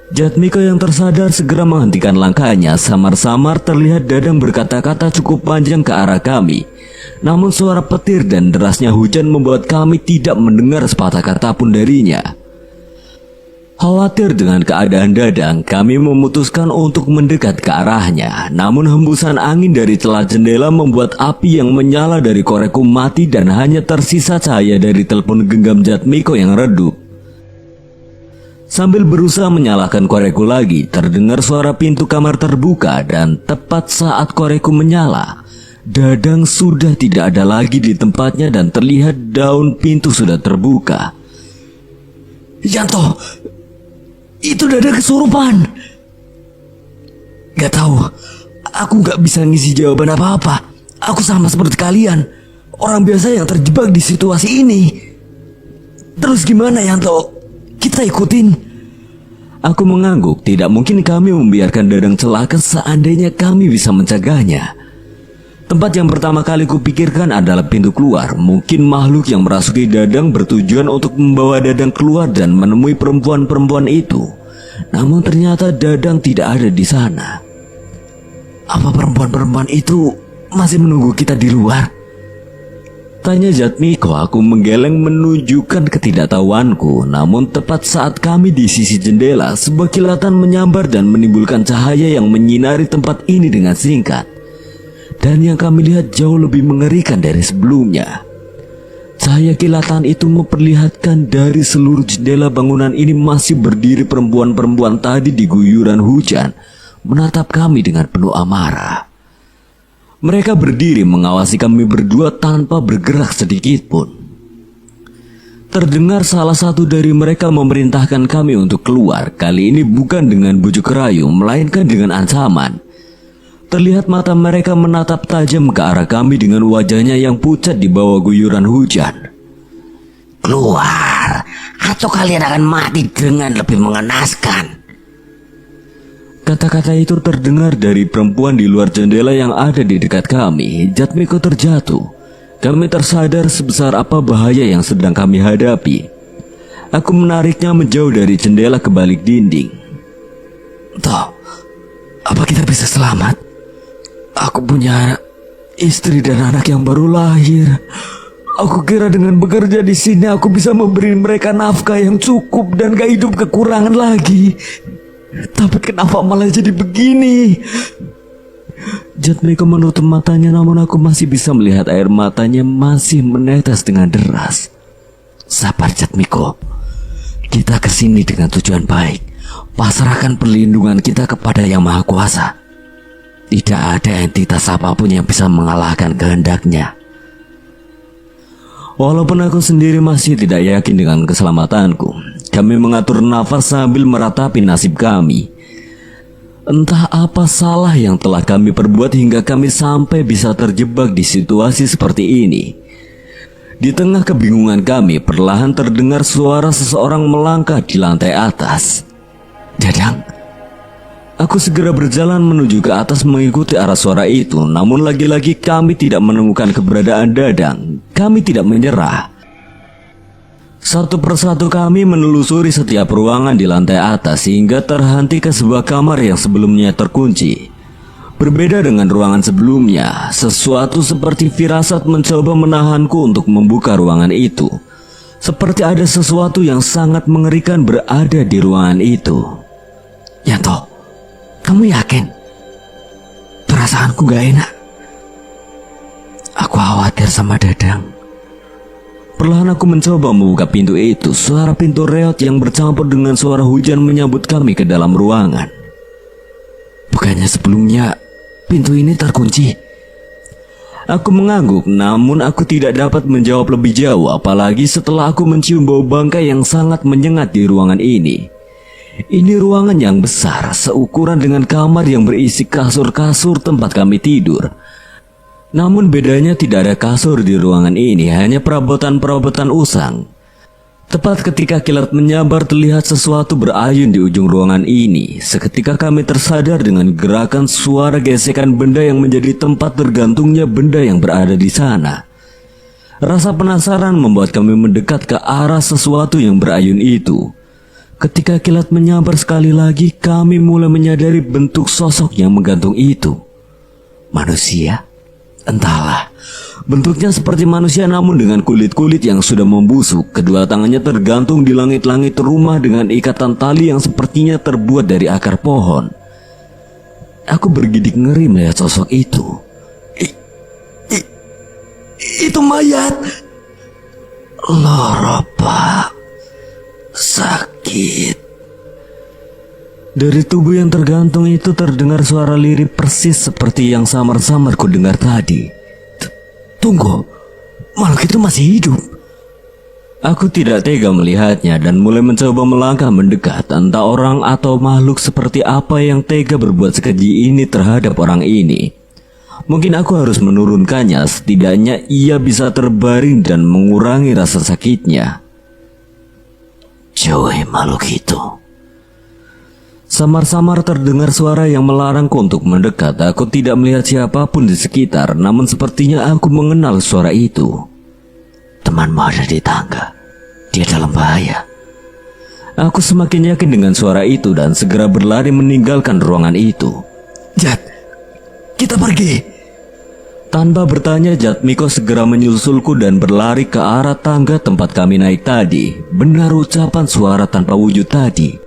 Jatmiko yang tersadar segera menghentikan langkahnya. Samar-samar terlihat Dadang berkata-kata cukup panjang ke arah kami. Namun suara petir dan derasnya hujan membuat kami tidak mendengar sepatah kata pun darinya. Khawatir dengan keadaan Dadang, kami memutuskan untuk mendekat ke arahnya. Namun hembusan angin dari celah jendela membuat api yang menyala dari korekku mati dan hanya tersisa cahaya dari telepon genggam Jatmiko yang redup. Sambil berusaha menyalakan korekku lagi, terdengar suara pintu kamar terbuka dan tepat saat korekku menyala, Dadang sudah tidak ada lagi di tempatnya dan terlihat daun pintu sudah terbuka. Yanto, itu Dadang kesurupan. Gak tahu, aku gak bisa ngisi jawaban apa-apa. Aku sama seperti kalian, orang biasa yang terjebak di situasi ini. Terus gimana, Yanto? Kita ikutin. Aku mengangguk. Tidak mungkin kami membiarkan Dadang celaka seandainya kami bisa mencegahnya. Tempat yang pertama kali kupikirkan adalah pintu keluar. Mungkin makhluk yang merasuki Dadang bertujuan untuk membawa Dadang keluar dan menemui perempuan-perempuan itu. Namun ternyata Dadang tidak ada di sana. Apa perempuan-perempuan itu masih menunggu kita di luar? Tanya Jatmiko. Aku menggeleng menunjukkan ketidaktahuanku. Namun tepat saat kami di sisi jendela, sebuah kilatan menyambar dan menimbulkan cahaya yang menyinari tempat ini dengan singkat. Dan yang kami lihat jauh lebih mengerikan dari sebelumnya. Cahaya kilatan itu memperlihatkan dari seluruh jendela bangunan ini masih berdiri perempuan-perempuan tadi di guyuran hujan, menatap kami dengan penuh amarah. Mereka berdiri mengawasi kami berdua tanpa bergerak sedikit pun. Terdengar salah satu dari mereka memerintahkan kami untuk keluar. Kali ini bukan dengan bujuk rayu, melainkan dengan ancaman. Terlihat mata mereka menatap tajam ke arah kami dengan wajahnya yang pucat di bawah guyuran hujan. Keluar, atau kalian akan mati dengan lebih mengenaskan. Kata-kata itu terdengar dari perempuan di luar jendela yang ada di dekat kami. Jatmiko terjatuh. Kami tersadar sebesar apa bahaya yang sedang kami hadapi. Aku menariknya menjauh dari jendela ke balik dinding. Toh, apa kita bisa selamat? Aku punya istri dan anak yang baru lahir. Aku kira dengan bekerja di sini aku bisa memberi mereka nafkah yang cukup dan gak hidup kekurangan lagi. Tapi kenapa malah jadi begini? Jatmiko menutup matanya, namun aku masih bisa melihat air matanya masih menetes dengan deras. Sabar Jatmiko, kita kesini dengan tujuan baik. Pasrahkan perlindungan kita kepada Yang Maha Kuasa. Tidak ada entitas apapun yang bisa mengalahkan kehendaknya. Walaupun aku sendiri masih tidak yakin dengan keselamatanku, kami mengatur nafas sambil meratapi nasib kami. Entah apa salah yang telah kami perbuat hingga kami sampai bisa terjebak di situasi seperti ini. Di tengah kebingungan kami, perlahan terdengar suara seseorang melangkah di lantai atas. Dadang. Aku segera berjalan menuju ke atas mengikuti arah suara itu, namun lagi-lagi kami tidak menemukan keberadaan Dadang. Kami tidak menyerah. Satu persatu kami menelusuri setiap ruangan di lantai atas hingga terhenti ke sebuah kamar yang sebelumnya terkunci. Berbeda dengan ruangan sebelumnya, sesuatu seperti firasat mencoba menahanku untuk membuka ruangan itu. Seperti ada sesuatu yang sangat mengerikan berada di ruangan itu. Yanto, kamu yakin? Perasaanku gak enak. Aku khawatir sama Dadang. Perlahan aku mencoba membuka pintu itu. Suara pintu reot yang bercampur dengan suara hujan menyambut kami ke dalam ruangan. Bukannya sebelumnya pintu ini terkunci? Aku mengangguk, namun aku tidak dapat menjawab lebih jauh, apalagi setelah aku mencium bau bangkai yang sangat menyengat di ruangan ini. Ini ruangan yang besar, seukuran dengan kamar yang berisi kasur-kasur tempat kami tidur. Namun bedanya tidak ada kasur di ruangan ini, hanya perabotan-perabotan usang. Tepat ketika kilat menyambar terlihat sesuatu berayun di ujung ruangan ini. Seketika kami tersadar dengan gerakan suara gesekan benda yang menjadi tempat tergantungnya benda yang berada di sana. Rasa penasaran membuat kami mendekat ke arah sesuatu yang berayun itu. Ketika kilat menyambar sekali lagi, kami mulai menyadari bentuk sosok yang menggantung itu. Manusia? Entahlah, bentuknya seperti manusia namun dengan kulit-kulit yang sudah membusuk. Kedua tangannya tergantung di langit-langit rumah dengan ikatan tali yang sepertinya terbuat dari akar pohon. Aku bergidik ngeri melihat sosok itu. Itu mayat. Lara, Pak. Sakit. Dari tubuh yang tergantung itu terdengar suara lirih persis seperti yang samar-samar ku dengar tadi. Tunggu, makhluk itu masih hidup. Aku tidak tega melihatnya dan mulai mencoba melangkah mendekat. Entah orang atau makhluk seperti apa yang tega berbuat sekeji ini terhadap orang ini. Mungkin aku harus menurunkannya, setidaknya ia bisa terbaring dan mengurangi rasa sakitnya. Jauhi makhluk itu. Samar-samar terdengar suara yang melarangku untuk mendekat. Aku tidak melihat siapapun di sekitar, namun sepertinya aku mengenal suara itu. Temanmu ada di tangga. Dia dalam bahaya. Aku semakin yakin dengan suara itu dan segera berlari meninggalkan ruangan itu. Jat, kita pergi. Tanpa bertanya, Jatmiko segera menyusulku dan berlari ke arah tangga tempat kami naik tadi. Benar ucapan suara tanpa wujud tadi.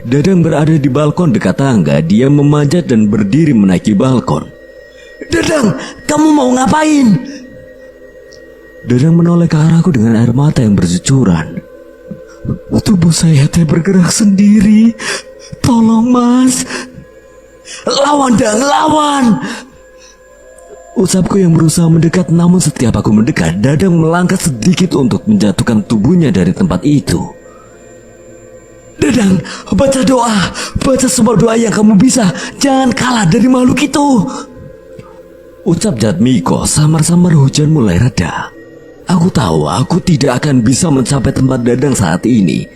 Dadang berada di balkon dekat tangga. Dia memanjat dan berdiri menaiki balkon. Dadang, kamu mau ngapain? Dadang menoleh ke arahku dengan air mata yang bercucuran. Tubuh saya bergerak sendiri. Tolong, Mas. Lawan, Dang, lawan. Ucapku yang berusaha mendekat, namun setiap aku mendekat, Dadang melangkah sedikit untuk menjatuhkan tubuhnya dari tempat itu. Dadang, baca doa. Baca semua doa yang kamu bisa. Jangan kalah dari makhluk itu. Ucap Jatmiko. Samar-samar hujan mulai reda. Aku tahu aku tidak akan bisa mencapai tempat Dadang saat ini.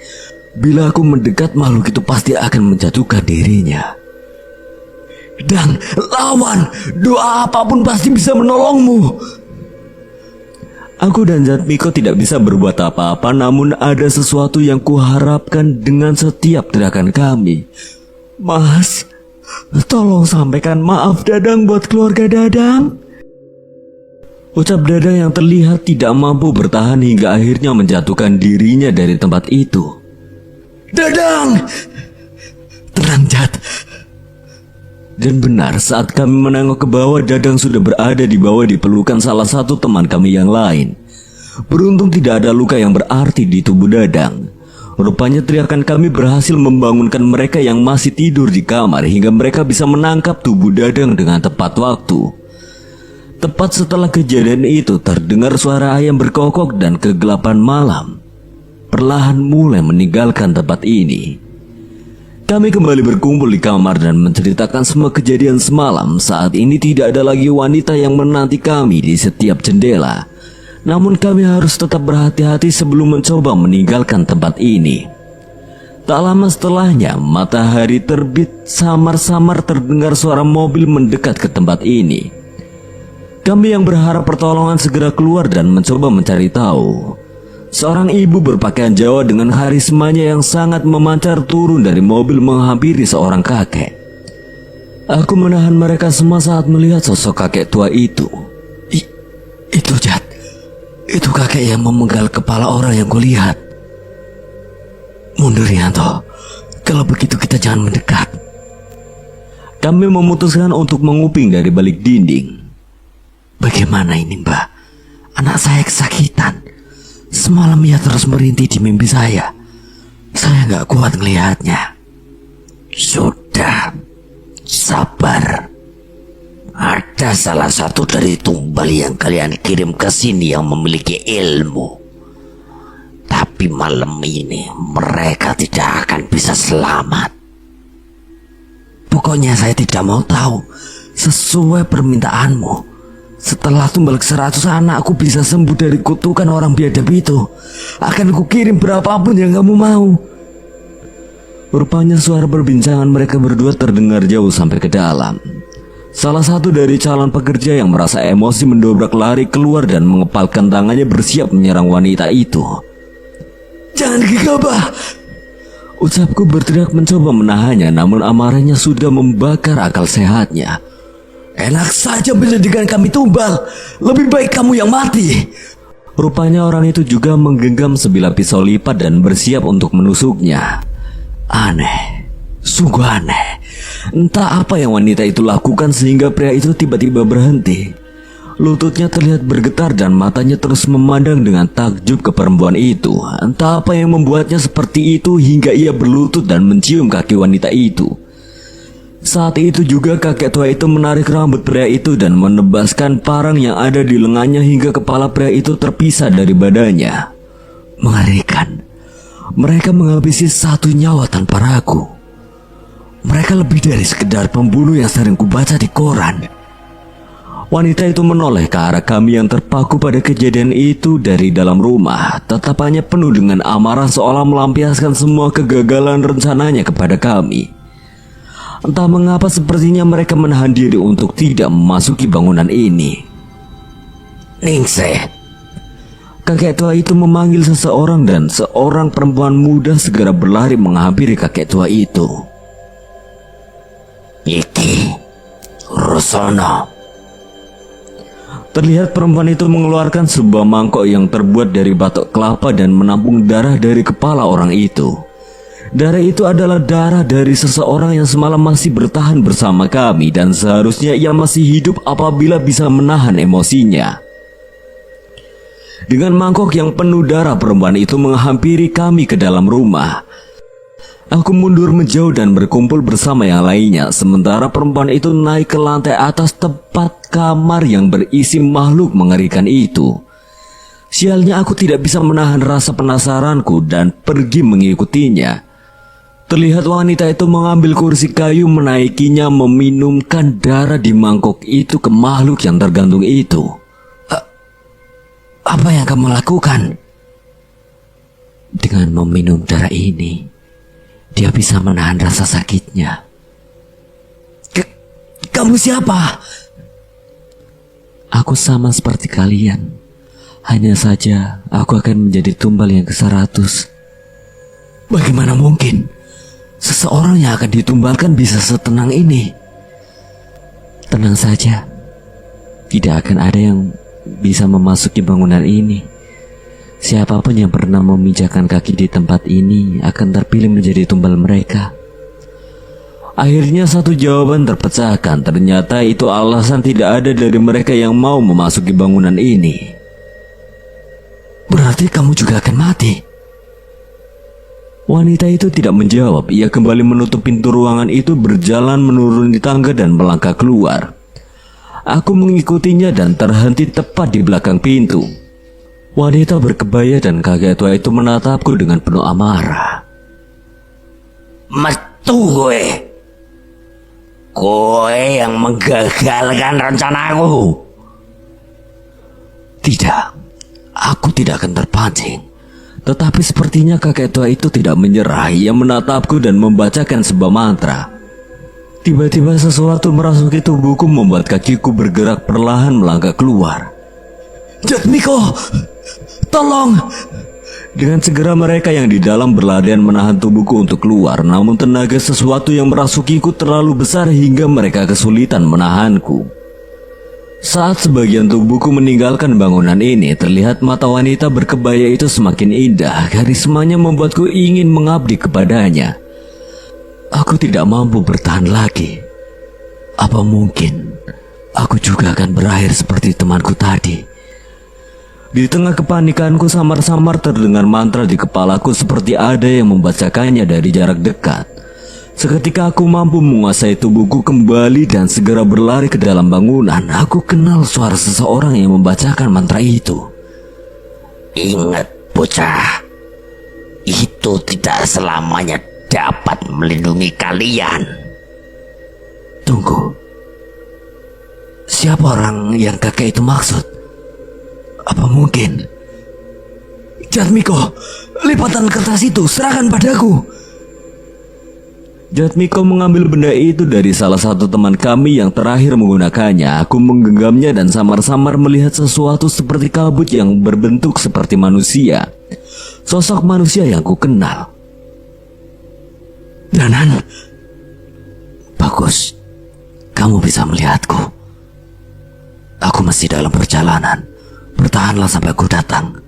Bila aku mendekat, makhluk itu pasti akan menjatuhkan dirinya. Dang, lawan. Doa apapun pasti bisa menolongmu. Aku dan Jatmiko tidak bisa berbuat apa-apa, namun ada sesuatu yang kuharapkan dengan setiap gerakan kami. Mas, tolong sampaikan maaf Dadang buat keluarga Dadang. Ucap Dadang yang terlihat tidak mampu bertahan hingga akhirnya menjatuhkan dirinya dari tempat itu. Dadang! Tenang, Jat. Dan benar, saat kami menengok ke bawah, Dadang sudah berada di bawah di pelukan salah satu teman kami yang lain. Beruntung tidak ada luka yang berarti di tubuh Dadang. Rupanya teriakan kami berhasil membangunkan mereka yang masih tidur di kamar hingga mereka bisa menangkap tubuh Dadang dengan tepat waktu. Tepat setelah kejadian itu terdengar suara ayam berkokok dan kegelapan malam perlahan mulai meninggalkan tempat ini. Kami kembali berkumpul di kamar dan menceritakan semua kejadian semalam. Saat ini tidak ada lagi wanita yang menanti kami di setiap jendela. Namun kami harus tetap berhati-hati sebelum mencoba meninggalkan tempat ini. Tak lama setelahnya, matahari terbit, samar-samar terdengar suara mobil mendekat ke tempat ini. Kami yang berharap pertolongan segera keluar dan mencoba mencari tahu. Seorang ibu berpakaian Jawa dengan karismanya yang sangat memancar turun dari mobil menghampiri seorang kakek. Aku menahan mereka semua saat melihat sosok kakek tua itu. Itu Jat. Itu kakek yang memenggal kepala orang yang kulihat. Mundur Yanto. Kalau begitu kita jangan mendekat. Kami memutuskan untuk menguping dari balik dinding. Bagaimana ini, Mbak? Anak saya kesakitan. Semalam ia terus merintih di mimpi saya. Saya gak kuat melihatnya. Sudah, sabar. Ada salah satu dari tumbal yang kalian kirim ke sini yang memiliki ilmu. Tapi malam ini mereka tidak akan bisa selamat. Pokoknya saya tidak mau tahu. Sesuai permintaanmu, setelah tumbal ke-100 anak aku bisa sembuh dari kutukan orang biadab itu, akan kukirim berapapun yang kamu mau. Rupanya suara perbincangan mereka berdua terdengar jauh sampai ke dalam. Salah satu dari calon pekerja yang merasa emosi mendobrak lari keluar dan mengepalkan tangannya bersiap menyerang wanita itu. Jangan gegabah! Ucapku berteriak mencoba menahannya, namun amarahnya sudah membakar akal sehatnya. Enak saja menjadikan kami tumbal. Lebih baik kamu yang mati. Rupanya orang itu juga menggenggam sebilah pisau lipat dan bersiap untuk menusuknya. Aneh, sungguh aneh. Entah apa yang wanita itu lakukan sehingga pria itu tiba-tiba berhenti. Lututnya terlihat bergetar dan matanya terus memandang dengan takjub ke perempuan itu. Entah apa yang membuatnya seperti itu hingga ia berlutut dan mencium kaki wanita itu. Saat itu juga kakek tua itu menarik rambut pria itu dan menebaskan parang yang ada di lengannya hingga kepala pria itu terpisah dari badannya. Mengerikan. Mereka menghabisi satu nyawa tanpa ragu. Mereka lebih dari sekedar pembunuh yang sering kubaca di koran. Wanita itu menoleh ke arah kami yang terpaku pada kejadian itu dari dalam rumah. Tatapannya penuh dengan amarah seolah melampiaskan semua kegagalan rencananya kepada kami. Entah mengapa sepertinya mereka menahan diri untuk tidak memasuki bangunan ini. Ningsih. Kakek tua itu memanggil seseorang dan seorang perempuan muda segera berlari menghampiri kakek tua itu. Iki, Rosono. Terlihat perempuan itu mengeluarkan sebuah mangkok yang terbuat dari batok kelapa dan menampung darah dari kepala orang itu. Darah itu adalah darah dari seseorang yang semalam masih bertahan bersama kami dan seharusnya ia masih hidup apabila bisa menahan emosinya. Dengan mangkok yang penuh darah, perempuan itu menghampiri kami ke dalam rumah. Aku mundur menjauh dan berkumpul bersama yang lainnya, sementara perempuan itu naik ke lantai atas tepat kamar yang berisi makhluk mengerikan itu. Sialnya aku tidak bisa menahan rasa penasaranku dan pergi mengikutinya. Terlihat wanita itu mengambil kursi kayu, menaikinya, meminumkan darah di mangkok itu ke makhluk yang tergantung itu. Apa yang kamu lakukan? Dengan meminum darah ini, dia bisa menahan rasa sakitnya. Kamu siapa? Aku sama seperti kalian. Hanya saja aku akan menjadi tumbal yang ke-100. Bagaimana mungkin? seseorang yang akan ditumbalkan bisa setenang ini. Tenang saja, tidak akan ada yang bisa memasuki bangunan ini. Siapapun yang pernah memijakkan kaki di tempat ini akan terpilih menjadi tumbal mereka. Akhirnya satu jawaban terpecahkan. Ternyata itu alasan tidak ada dari mereka yang mau memasuki bangunan ini. Berarti kamu juga akan mati. Wanita itu tidak menjawab. Ia kembali menutup pintu ruangan itu, berjalan menuruni tangga dan melangkah keluar. Aku mengikutinya dan terhenti tepat di belakang pintu. Wanita berkebaya dan kakek tua itu menatapku dengan penuh amarah. Metu gue. Kowe yang menggagalkan rencanaku. Tidak, aku tidak akan terpancing. Tetapi sepertinya kakek tua itu tidak menyerah. Ia menatapku dan membacakan sebuah mantra. Tiba-tiba sesuatu merasuki tubuhku membuat kakiku bergerak perlahan melangkah keluar. Jatmiko, tolong! Dengan segera mereka yang di dalam berlarian menahan tubuhku untuk keluar. Namun tenaga sesuatu yang merasukiku terlalu besar hingga mereka kesulitan menahanku. Saat sebagian tubuhku meninggalkan bangunan ini, terlihat mata wanita berkebaya itu semakin indah. Karismanya membuatku ingin mengabdi kepadanya. Aku tidak mampu bertahan lagi. Apa mungkin aku juga akan berakhir seperti temanku tadi? Di tengah kepanikanku, samar-samar terdengar mantra di kepalaku seperti ada yang membacakannya dari jarak dekat. Seketika aku mampu menguasai tubuhku kembali dan segera berlari ke dalam bangunan. Aku kenal suara seseorang yang membacakan mantra itu. Ingat bocah, itu tidak selamanya dapat melindungi kalian. Tunggu, siapa orang yang kakek itu maksud? Apa mungkin? Jatmiko, lipatan kertas itu serahkan padaku. Jatmiko mengambil benda itu dari salah satu teman kami yang terakhir menggunakannya. Aku menggenggamnya dan samar-samar melihat sesuatu seperti kabut yang berbentuk seperti manusia. Sosok manusia yang ku kenal. Danan, bagus, kamu bisa melihatku. Aku masih dalam perjalanan. Bertahanlah sampai aku datang.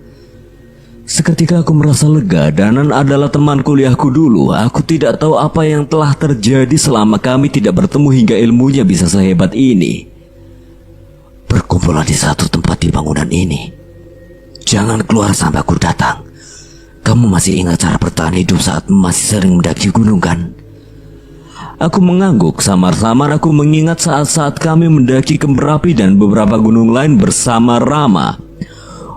Seketika aku merasa lega. Danan adalah teman kuliahku dulu. Aku tidak tahu apa yang telah terjadi selama kami tidak bertemu hingga ilmunya bisa sehebat ini. Berkumpullah di satu tempat di bangunan ini. Jangan keluar sampai aku datang. Kamu masih ingat cara bertahan hidup saat masih sering mendaki gunung kan? Aku mengangguk. Samar-samar aku mengingat saat-saat kami mendaki ke Merapi dan beberapa gunung lain bersama Rama.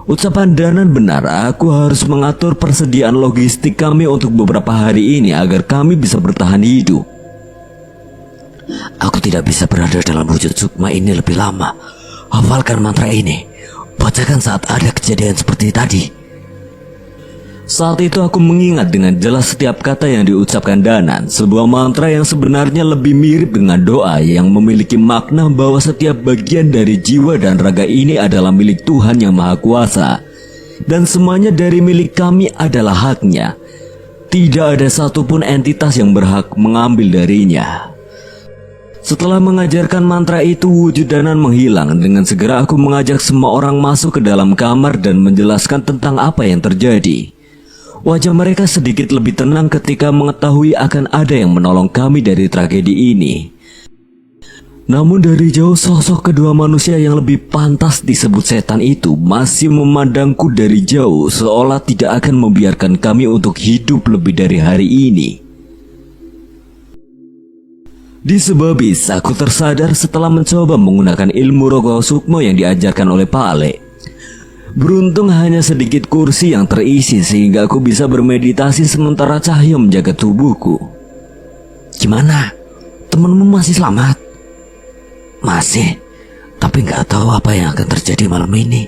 Ucapan Danan benar. Aku harus mengatur persediaan logistik kami untuk beberapa hari ini agar kami bisa bertahan hidup. Aku tidak bisa berada dalam wujud sukma ini lebih lama. Hafalkan mantra ini. Bacakan saat ada kejadian seperti tadi. Saat itu aku mengingat dengan jelas setiap kata yang diucapkan Danan. Sebuah mantra yang sebenarnya lebih mirip dengan doa yang memiliki makna bahwa setiap bagian dari jiwa dan raga ini adalah milik Tuhan yang Maha Kuasa. Dan semuanya dari milik kami adalah haknya. Tidak ada satupun entitas yang berhak mengambil darinya. Setelah mengajarkan mantra itu, wujud Danan menghilang. Dengan segera aku mengajak semua orang masuk ke dalam kamar dan menjelaskan tentang apa yang terjadi. Wajah mereka sedikit lebih tenang ketika mengetahui akan ada yang menolong kami dari tragedi ini. Namun dari jauh sosok kedua manusia yang lebih pantas disebut setan itu masih memandangku dari jauh, seolah tidak akan membiarkan kami untuk hidup lebih dari hari ini. Di sebabis aku tersadar setelah mencoba menggunakan ilmu Rogo Sukmo yang diajarkan oleh Pak Ale. Beruntung hanya sedikit kursi yang terisi sehingga aku bisa bermeditasi sementara cahaya menjaga tubuhku. Gimana? Temanmu masih selamat? Masih, tapi nggak tahu apa yang akan terjadi malam ini.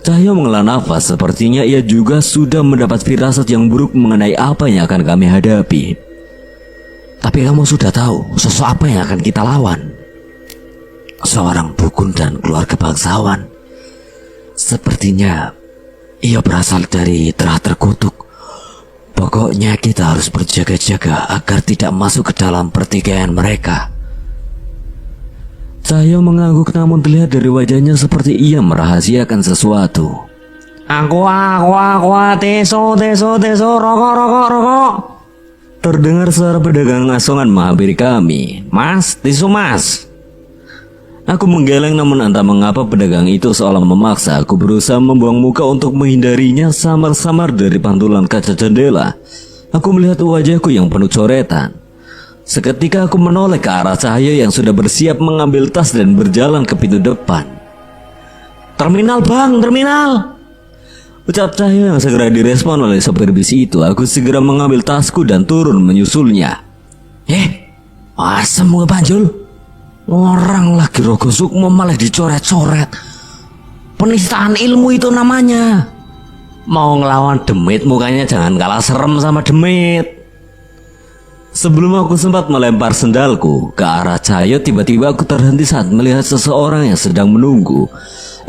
Cahaya menghela nafas, sepertinya ia juga sudah mendapat firasat yang buruk mengenai apa yang akan kami hadapi. Tapi kamu sudah tahu sosok apa yang akan kita lawan? Seorang dukun dan keluarga bangsawan. Sepertinya ia berasal dari Terah Terkutuk. Pokoknya kita harus berjaga-jaga agar tidak masuk ke dalam pertikaian mereka. Cahyo mengangguk namun terlihat dari wajahnya seperti ia merahasiakan sesuatu. Aku, teso, rokok. Terdengar suara pedagang asongan menghampiri kami. Mas, tisu mas. Aku menggeleng namun entah mengapa pedagang itu seolah memaksa. Aku berusaha membuang muka untuk menghindarinya samar-samar dari pantulan kaca jendela. Aku melihat wajahku yang penuh coretan. Seketika aku menoleh ke arah Cahyo yang sudah bersiap mengambil tas dan berjalan ke pintu depan. Terminal bang, terminal. Ucap Cahyo yang segera direspon oleh sopir bis itu. Aku segera mengambil tasku dan turun menyusulnya. Asem gue Panjul. Orang lagi rogo sukmo malah dicoret-coret. Penistaan ilmu itu namanya. Mau ngelawan demit mukanya jangan kalah serem sama demit. Sebelum aku sempat melempar sendalku ke arah Cahyo, tiba-tiba aku terhenti saat melihat seseorang yang sedang menunggu.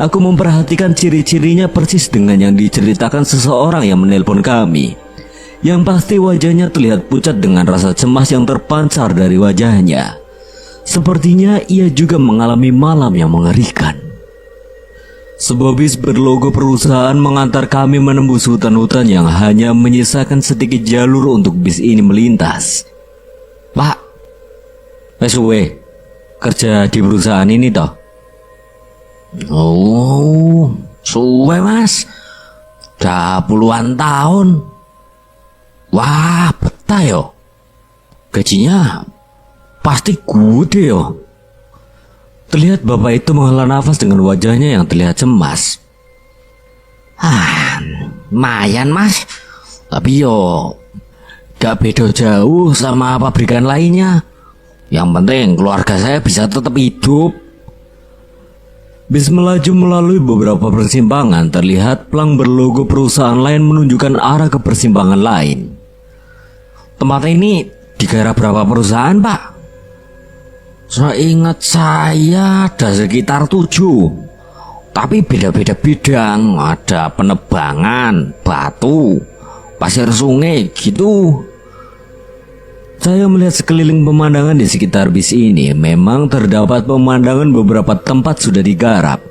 Aku memperhatikan ciri-cirinya persis dengan yang diceritakan seseorang yang menelpon kami. Yang pasti wajahnya terlihat pucat dengan rasa cemas yang terpancar dari wajahnya. Sepertinya ia juga mengalami malam yang mengerikan. Sebuah bis berlogo perusahaan mengantar kami menembus hutan-hutan yang hanya menyisakan sedikit jalur untuk bis ini melintas. Pak, suwe kerja di perusahaan ini toh? Oh, suwe mas, udah puluhan tahun. Wah, betah yo. Gajinya pasti gede yo. Terlihat bapak itu menghela nafas dengan wajahnya yang terlihat cemas. Lumayan mas, tapi yo gak beda jauh sama pabrikan lainnya. Yang penting keluarga saya bisa tetap hidup. Bis melaju melalui beberapa persimpangan. Terlihat plang berlogo perusahaan lain menunjukkan arah ke persimpangan lain. Tempat ini digarap berapa perusahaan pak? Seingat saya ada sekitar 7, tapi beda-beda bidang. Ada penebangan, batu, pasir sungai gitu. Saya melihat sekeliling pemandangan di sekitar bis ini. Memang terdapat pemandangan beberapa tempat sudah digarap.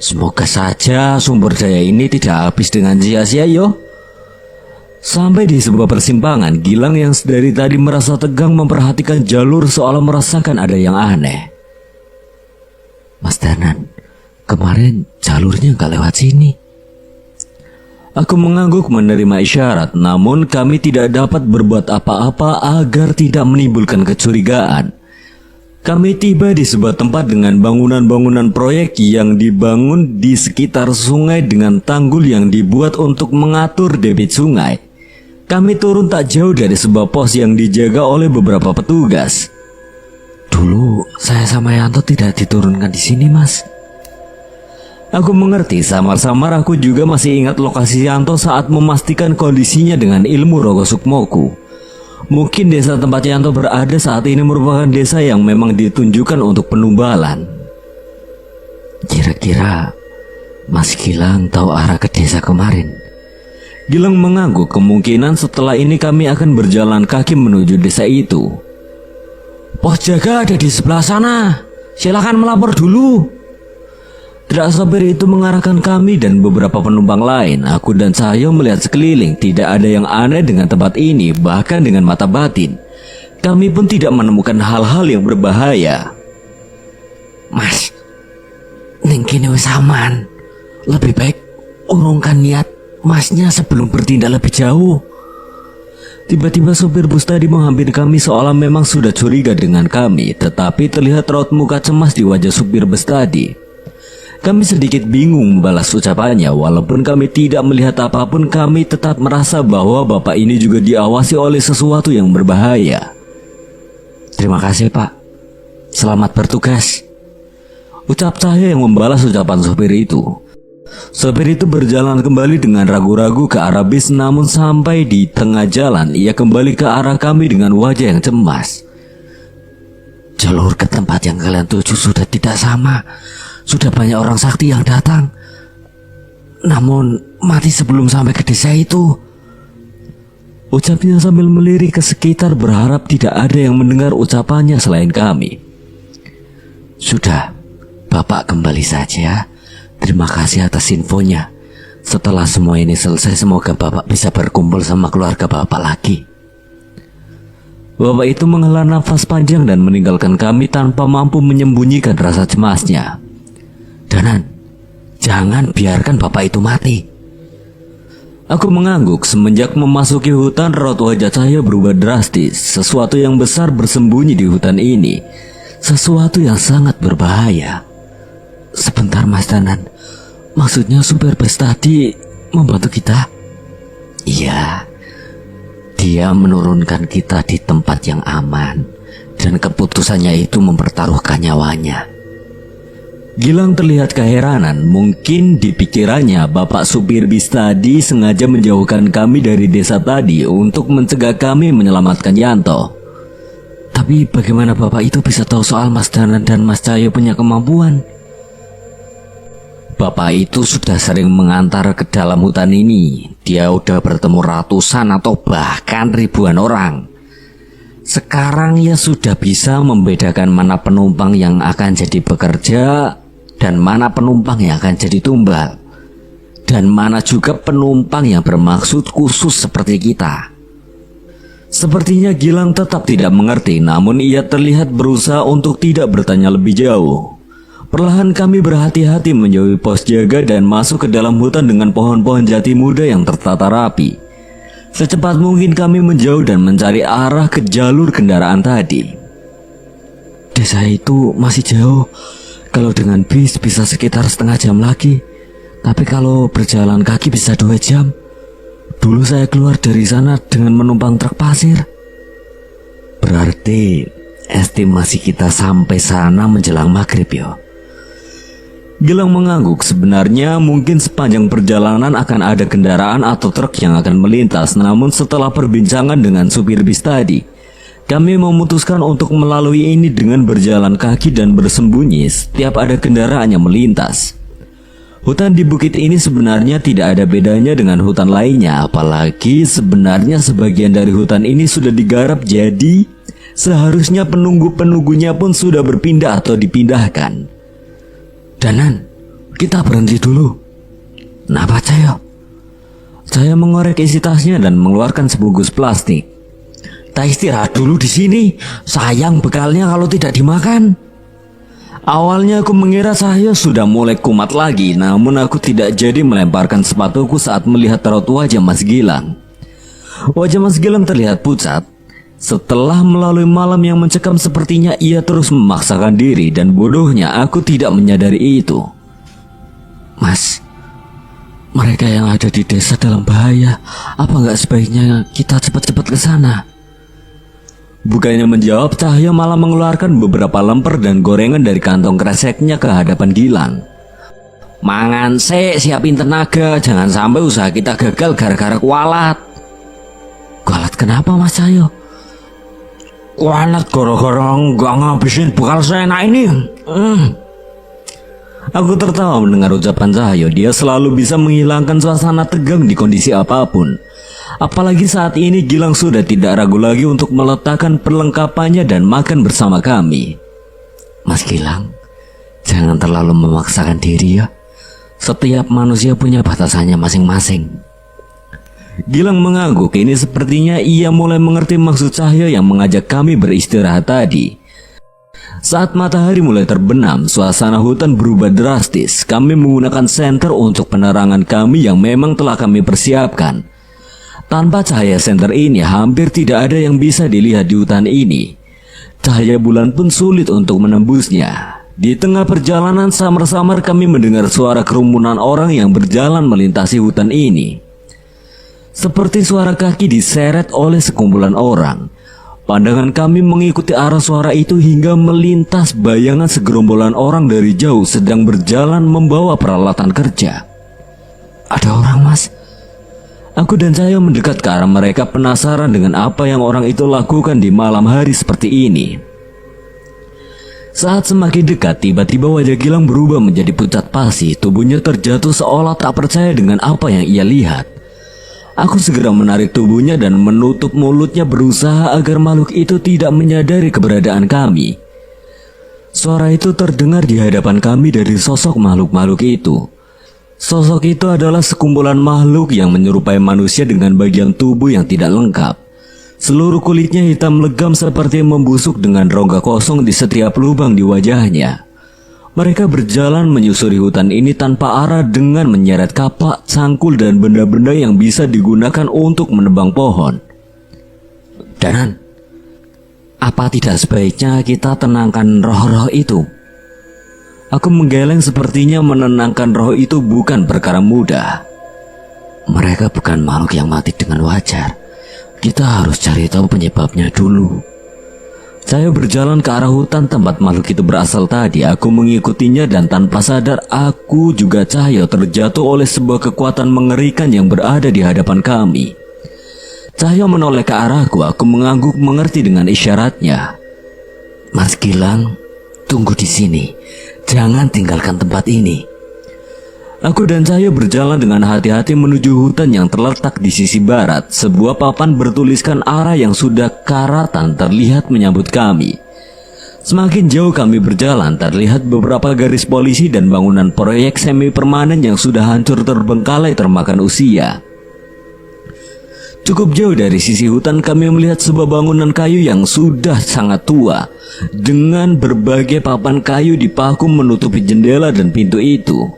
Semoga saja sumber daya ini tidak habis dengan sia-sia yo. Sampai di sebuah persimpangan, Gilang yang dari tadi merasa tegang memperhatikan jalur seolah merasakan ada yang aneh. Mas Danan, kemarin jalurnya gak lewat sini. Aku mengangguk menerima isyarat, namun kami tidak dapat berbuat apa-apa agar tidak menimbulkan kecurigaan. Kami tiba di sebuah tempat dengan bangunan-bangunan proyek yang dibangun di sekitar sungai dengan tanggul yang dibuat untuk mengatur debit sungai. Kami turun tak jauh dari sebuah pos yang dijaga oleh beberapa petugas. Dulu saya sama Yanto tidak diturunkan di sini, Mas. Aku mengerti, samar-samar aku juga masih ingat lokasi Yanto saat memastikan kondisinya dengan ilmu Rogo Sukmoku. Mungkin desa tempat Yanto berada saat ini merupakan desa yang memang ditunjukkan untuk penumbalan. Kira-kira Mas Gilang tahu arah ke desa kemarin? Gilang mengangguk. Kemungkinan setelah ini kami akan berjalan kaki menuju desa itu. Pos jaga ada di sebelah sana. Silakan melapor dulu. Truk sopir itu mengarahkan kami dan beberapa penumpang lain. Aku dan Cahyo melihat sekeliling. Tidak ada yang aneh dengan tempat ini. Bahkan dengan mata batin, kami pun tidak menemukan hal-hal yang berbahaya. Mas, ning kene wis aman. Lebih baik urungkan niat Masnya sebelum bertindak lebih jauh. Tiba-tiba sopir bus tadi menghampiri kami seolah memang sudah curiga dengan kami. Tetapi terlihat raut muka cemas di wajah supir bus tadi. Kami sedikit bingung membalas ucapannya. Walaupun kami tidak melihat apapun, kami tetap merasa bahwa bapak ini juga diawasi oleh sesuatu yang berbahaya. Terima kasih pak, selamat bertugas, ucap Cahyo yang membalas ucapan sopir itu. Sopir itu berjalan kembali dengan ragu-ragu ke arah bis, namun sampai di tengah jalan ia kembali ke arah kami dengan wajah yang cemas. Jalur ke tempat yang kalian tuju sudah tidak sama. Sudah banyak orang sakti yang datang, namun mati sebelum sampai ke desa itu. Ucapnya sambil melirik ke sekitar berharap tidak ada yang mendengar ucapannya selain kami. Sudah, Bapak kembali saja. Terima kasih atas infonya. Setelah semua ini selesai, semoga Bapak bisa berkumpul sama keluarga Bapak lagi. Bapak itu menghela nafas panjang dan meninggalkan kami tanpa mampu menyembunyikan rasa cemasnya. Danan, jangan biarkan Bapak itu mati. Aku mengangguk. Semenjak memasuki hutan, raut wajah saya berubah drastis. Sesuatu yang besar bersembunyi di hutan ini. Sesuatu yang sangat berbahaya. Sebentar Mas Danan, maksudnya supir bus tadi membantu kita? Iya, dia menurunkan kita di tempat yang aman, dan keputusannya itu mempertaruhkan nyawanya. Gilang terlihat keheranan. Mungkin di pikirannya bapak supir bis tadi sengaja menjauhkan kami dari desa tadi untuk mencegah kami menyelamatkan Yanto. Tapi bagaimana bapak itu bisa tahu soal Mas Danan dan Mas Cahyo punya kemampuan? Bapak itu sudah sering mengantar ke dalam hutan ini. Dia udah bertemu ratusan atau bahkan ribuan orang. Sekarang ia sudah bisa membedakan mana penumpang yang akan jadi pekerja dan mana penumpang yang akan jadi tumbal. Dan mana juga penumpang yang bermaksud khusus seperti kita. Sepertinya Gilang tetap tidak mengerti, namun ia terlihat berusaha untuk tidak bertanya lebih jauh. Perlahan kami berhati-hati menjauhi pos jaga dan masuk ke dalam hutan dengan pohon-pohon jati muda yang tertata rapi. Secepat mungkin kami menjauh dan mencari arah ke jalur kendaraan tadi. Desa itu masih jauh. Kalau dengan bis bisa sekitar setengah jam lagi. Tapi kalau berjalan kaki bisa 2 jam. Dulu saya keluar dari sana dengan menumpang truk pasir. Berarti estimasi kita sampai sana menjelang maghrib ya. Gilang mengangguk. Sebenarnya mungkin sepanjang perjalanan akan ada kendaraan atau truk yang akan melintas. Namun setelah perbincangan dengan supir bis tadi, kami memutuskan untuk melalui ini dengan berjalan kaki dan bersembunyi setiap ada kendaraan yang melintas. Hutan di bukit ini sebenarnya tidak ada bedanya dengan hutan lainnya. Apalagi sebenarnya sebagian dari hutan ini sudah digarap, jadi seharusnya penunggu-penunggunya pun sudah berpindah atau dipindahkan. Danan, kita berhenti dulu. Kenapa Cahyo? Saya mengorek isi tasnya dan mengeluarkan sebungkus plastik. Kita istirahat dulu di sini. Sayang bekalnya kalau tidak dimakan. Awalnya aku mengira Cahyo sudah mulai kumat lagi, namun aku tidak jadi melemparkan sepatuku saat melihat raut wajah Mas Gilang. Wajah Mas Gilang terlihat pucat. Setelah melalui malam yang mencekam, sepertinya ia terus memaksakan diri, dan bodohnya aku tidak menyadari itu. Mas, mereka yang ada di desa dalam bahaya. Apa nggak sebaiknya kita cepat-cepat ke sana? Bukannya menjawab, Cahyo malah mengeluarkan beberapa lemper dan gorengan dari kantong kreseknya ke hadapan Gilang. Mangan siapin tenaga, jangan sampai usaha kita gagal gara-gara kualat. Kualat kenapa Mas Cahyo? Kualat gara-gara nggak ngabisin bekal seenak ini. Aku tertawa mendengar ucapan Cahyo. Dia selalu bisa menghilangkan suasana tegang di kondisi apapun. Apalagi saat ini Gilang sudah tidak ragu lagi untuk meletakkan perlengkapannya dan makan bersama kami. Mas Gilang, jangan terlalu memaksakan diri ya. Setiap manusia punya batasannya masing-masing. Gilang mengangguk. Ini sepertinya ia mulai mengerti maksud Cahyo yang mengajak kami beristirahat tadi. Saat matahari mulai terbenam, suasana hutan berubah drastis. Kami menggunakan senter untuk penerangan kami yang memang telah kami persiapkan. Tanpa cahaya senter ini, hampir tidak ada yang bisa dilihat di hutan ini. Cahaya bulan pun sulit untuk menembusnya. Di tengah perjalanan, samar-samar kami mendengar suara kerumunan orang yang berjalan melintasi hutan ini. Seperti suara kaki diseret oleh sekumpulan orang. Pandangan kami mengikuti arah suara itu hingga melintas bayangan segerombolan orang dari jauh sedang berjalan membawa peralatan kerja. Ada orang Mas. Aku dan Cahyo mendekat ke arah mereka, penasaran dengan apa yang orang itu lakukan di malam hari seperti ini. Saat semakin dekat, tiba-tiba wajah Gilang berubah menjadi pucat pasi. Tubuhnya terjatuh seolah tak percaya dengan apa yang ia lihat. Aku segera menarik tubuhnya dan menutup mulutnya berusaha agar makhluk itu tidak menyadari keberadaan kami. Suara itu terdengar di hadapan kami dari sosok makhluk-makhluk itu. Sosok itu adalah sekumpulan makhluk yang menyerupai manusia dengan bagian tubuh yang tidak lengkap. Seluruh kulitnya hitam legam seperti membusuk dengan rongga kosong di setiap lubang di wajahnya. Mereka berjalan menyusuri hutan ini tanpa arah dengan menyeret kapak, cangkul, dan benda-benda yang bisa digunakan untuk menebang pohon. Danan, apa tidak sebaiknya kita tenangkan roh-roh itu? Aku menggeleng, sepertinya menenangkan roh itu bukan perkara mudah. Mereka bukan makhluk yang mati dengan wajar. Kita harus cari tahu penyebabnya dulu. Saya berjalan ke arah hutan tempat makhluk itu berasal tadi. Aku mengikutinya dan tanpa sadar aku juga Cahyo terjatuh oleh sebuah kekuatan mengerikan yang berada di hadapan kami. Cahyo menoleh ke arahku. Aku mengangguk mengerti dengan isyaratnya. Mas Gilang, tunggu di sini. Jangan tinggalkan tempat ini. Aku dan Cahyo berjalan dengan hati-hati menuju hutan yang terletak di sisi barat. Sebuah papan bertuliskan arah yang sudah karatan terlihat menyambut kami. Semakin jauh kami berjalan, terlihat beberapa garis polisi dan bangunan proyek semi permanen yang sudah hancur terbengkalai termakan usia. Cukup jauh dari sisi hutan kami melihat sebuah bangunan kayu yang sudah sangat tua, dengan berbagai papan kayu dipaku menutupi jendela dan pintu itu.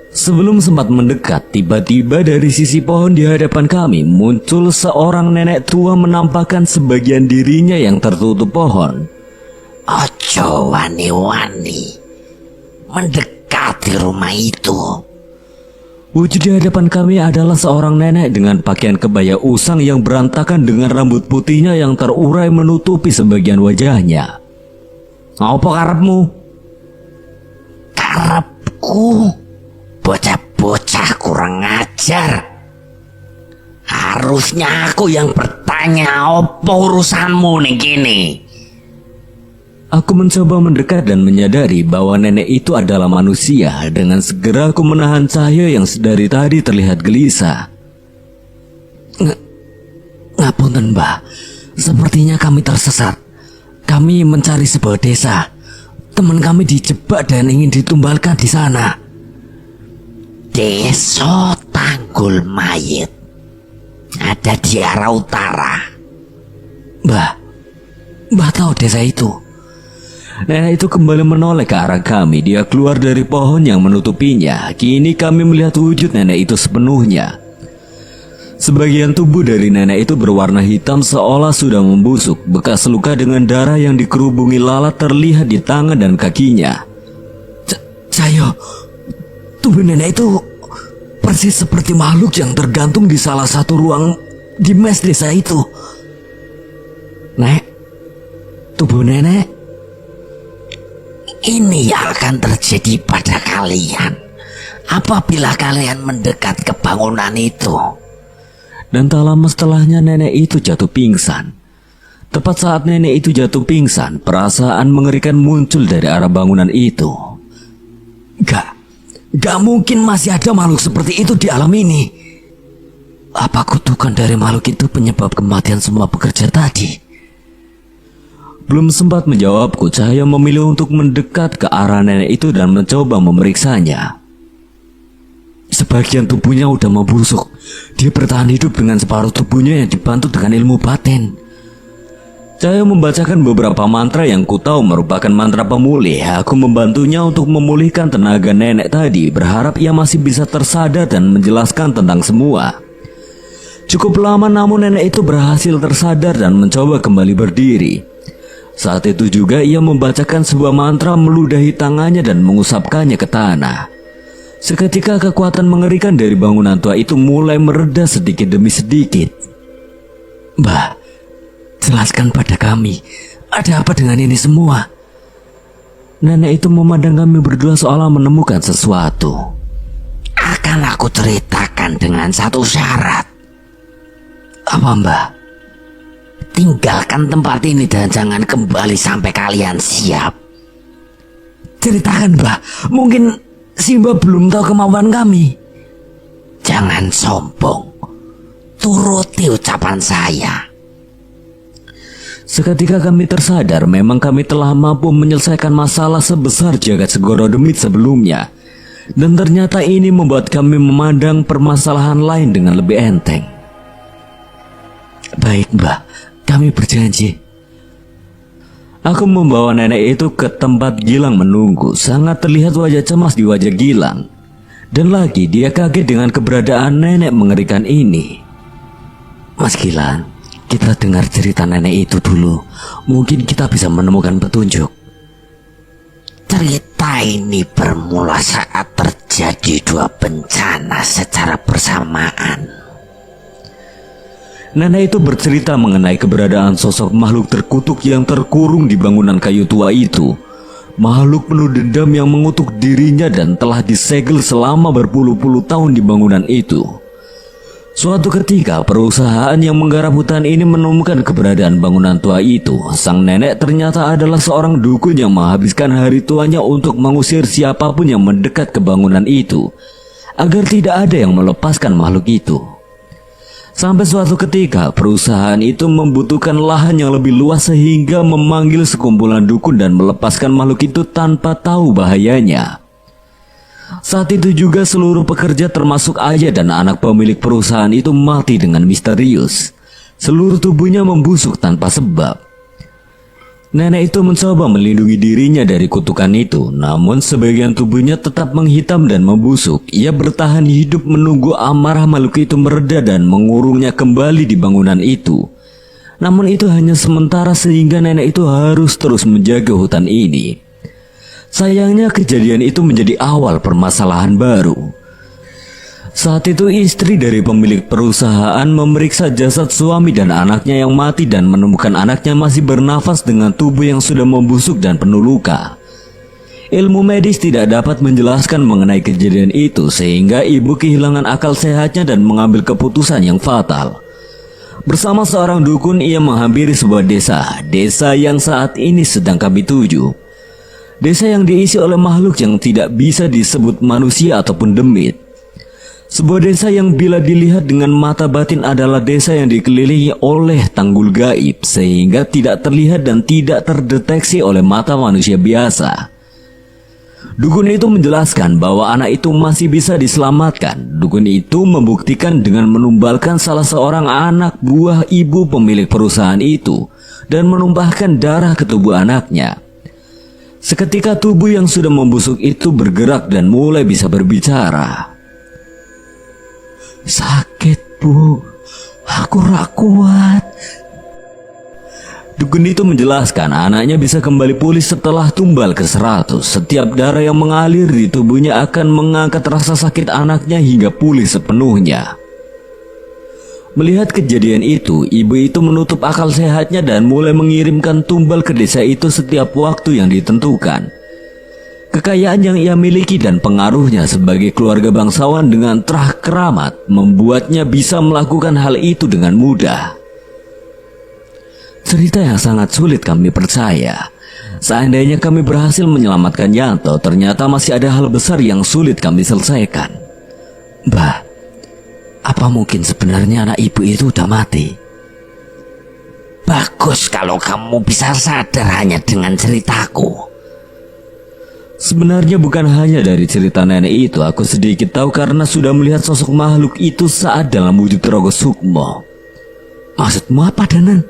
Sebelum sempat mendekat, tiba-tiba dari sisi pohon di hadapan kami muncul seorang nenek tua menampakkan sebagian dirinya yang tertutup pohon. Ojo wani-wani mendekati rumah itu. Wujud di hadapan kami adalah seorang nenek dengan pakaian kebaya usang yang berantakan dengan rambut putihnya yang terurai menutupi sebagian wajahnya. Apa karepmu? Karepku? Bocah-bocah kurang ajar. Harusnya aku yang bertanya, apa urusanmu nih gini? Aku mencoba mendekat dan menyadari bahwa nenek itu adalah manusia. Dengan segera aku menahan Cahyo yang dari tadi terlihat gelisah. Ngapunten Mbah, sepertinya kami tersesat. Kami mencari sebuah desa. Teman kami dijebak dan ingin ditumbalkan di sana. Desa Tanggul Mayit ada di arah utara. Mbah tahu desa itu. Nenek itu kembali menoleh ke arah kami. Dia keluar dari pohon yang menutupinya. Kini kami melihat wujud nenek itu sepenuhnya. Sebagian tubuh dari nenek itu berwarna hitam seolah sudah membusuk. Bekas luka dengan darah yang dikerubungi lalat terlihat di tangan dan kakinya. Cahyo, tubuh nenek itu persis seperti makhluk yang tergantung di salah satu ruang di mes desa itu. Nek, tubuh nenek. Ini yang akan terjadi pada kalian apabila kalian mendekat ke bangunan itu. Dan tak lama setelahnya nenek itu jatuh pingsan. Tepat saat nenek itu jatuh pingsan, perasaan mengerikan muncul dari arah bangunan itu. Gak mungkin masih ada makhluk seperti itu di alam ini. Apa kutukan dari makhluk itu penyebab kematian semua pekerja tadi? Belum sempat menjawabku, Cahyo memilih untuk mendekat ke arah nenek itu dan mencoba memeriksanya. Sebagian tubuhnya udah membusuk. Dia bertahan hidup dengan separuh tubuhnya yang dibantu dengan ilmu batin. Cahyo membacakan beberapa mantra yang ku tahu merupakan mantra pemulih. Aku membantunya untuk memulihkan tenaga nenek tadi, berharap ia masih bisa tersadar dan menjelaskan tentang semua. Cukup lama namun nenek itu berhasil tersadar dan mencoba kembali berdiri. Saat itu juga ia membacakan sebuah mantra meludahi tangannya dan mengusapkannya ke tanah. Seketika kekuatan mengerikan dari bangunan tua itu mulai mereda sedikit demi sedikit. Mbah, jelaskan pada kami, ada apa dengan ini semua? Nenek itu memandang kami berdua seolah menemukan sesuatu. Akan aku ceritakan dengan satu syarat. Apa, Mbah? Tinggalkan tempat ini dan jangan kembali sampai kalian siap. Ceritakan, Mbah. Mungkin Simba belum tahu kemampuan kami. Jangan sombong. turuti ucapan saya. Seketika kami tersadar memang kami telah mampu menyelesaikan masalah sebesar jagat segoro demit sebelumnya. Dan ternyata ini membuat kami memandang permasalahan lain dengan lebih enteng. Baik Mbah, kami berjanji. Aku membawa nenek itu ke tempat Gilang menunggu. Sangat terlihat wajah cemas di wajah Gilang. Dan lagi dia kaget dengan keberadaan nenek mengerikan ini. Mas Gilang, kita dengar cerita nenek itu dulu. Mungkin kita bisa menemukan petunjuk. Cerita ini bermula saat terjadi dua bencana secara bersamaan. Nenek itu bercerita mengenai keberadaan sosok makhluk terkutuk yang terkurung di bangunan kayu tua itu. Makhluk penuh dendam yang mengutuk dirinya dan telah disegel selama berpuluh-puluh tahun di bangunan itu. Suatu ketika perusahaan yang menggarap hutan ini menemukan keberadaan bangunan tua itu. Sang nenek ternyata adalah seorang dukun yang menghabiskan hari tuanya untuk mengusir siapapun yang mendekat ke bangunan itu, agar tidak ada yang melepaskan makhluk itu. Sampai suatu ketika perusahaan itu membutuhkan lahan yang lebih luas sehingga memanggil sekumpulan dukun dan melepaskan makhluk itu tanpa tahu bahayanya. Saat itu juga seluruh pekerja termasuk ayah dan anak pemilik perusahaan itu mati dengan misterius. Seluruh tubuhnya membusuk tanpa sebab. Nenek itu mencoba melindungi dirinya dari kutukan itu, namun sebagian tubuhnya tetap menghitam dan membusuk. Ia bertahan hidup menunggu amarah makhluk itu mereda dan mengurungnya kembali di bangunan itu. Namun itu hanya sementara sehingga nenek itu harus terus menjaga hutan ini. Sayangnya kejadian itu menjadi awal permasalahan baru. Saat itu istri dari pemilik perusahaan memeriksa jasad suami dan anaknya yang mati dan menemukan anaknya masih bernafas dengan tubuh yang sudah membusuk dan penuh luka. Ilmu medis tidak dapat menjelaskan mengenai kejadian itu sehingga ibu kehilangan akal sehatnya dan mengambil keputusan yang fatal. Bersama seorang dukun ia menghampiri sebuah desa yang saat ini sedang kami tuju. Desa yang diisi oleh makhluk yang tidak bisa disebut manusia ataupun demit. Sebuah desa yang bila dilihat dengan mata batin adalah desa yang dikelilingi oleh tanggul gaib sehingga tidak terlihat dan tidak terdeteksi oleh mata manusia biasa. Dukun itu menjelaskan bahwa anak itu masih bisa diselamatkan. Dukun itu membuktikan dengan menumbalkan salah seorang anak buah ibu pemilik perusahaan itu dan menumpahkan darah ke tubuh anaknya. Seketika tubuh yang sudah membusuk itu bergerak dan mulai bisa berbicara. Sakit Bu, aku rak kuat. Dukun itu menjelaskan anaknya bisa kembali pulih setelah tumbal ke 100. Setiap darah yang mengalir di tubuhnya akan mengangkat rasa sakit anaknya hingga pulih sepenuhnya. Melihat kejadian itu, ibu itu menutup akal sehatnya dan mulai mengirimkan tumbal ke desa itu setiap waktu yang ditentukan. Kekayaan yang ia miliki dan pengaruhnya sebagai keluarga bangsawan dengan terah keramat membuatnya bisa melakukan hal itu dengan mudah. Cerita yang sangat sulit kami percaya. Seandainya kami berhasil menyelamatkan Yanto, ternyata masih ada hal besar yang sulit kami selesaikan. Mbah, apa mungkin sebenarnya anak ibu itu udah mati? Bagus kalau kamu bisa sadar hanya dengan ceritaku. Sebenarnya bukan hanya dari cerita nenek itu, aku sedikit tahu karena sudah melihat sosok makhluk itu saat dalam wujud Rogo Sukmo. Maksudmu apa, Danan?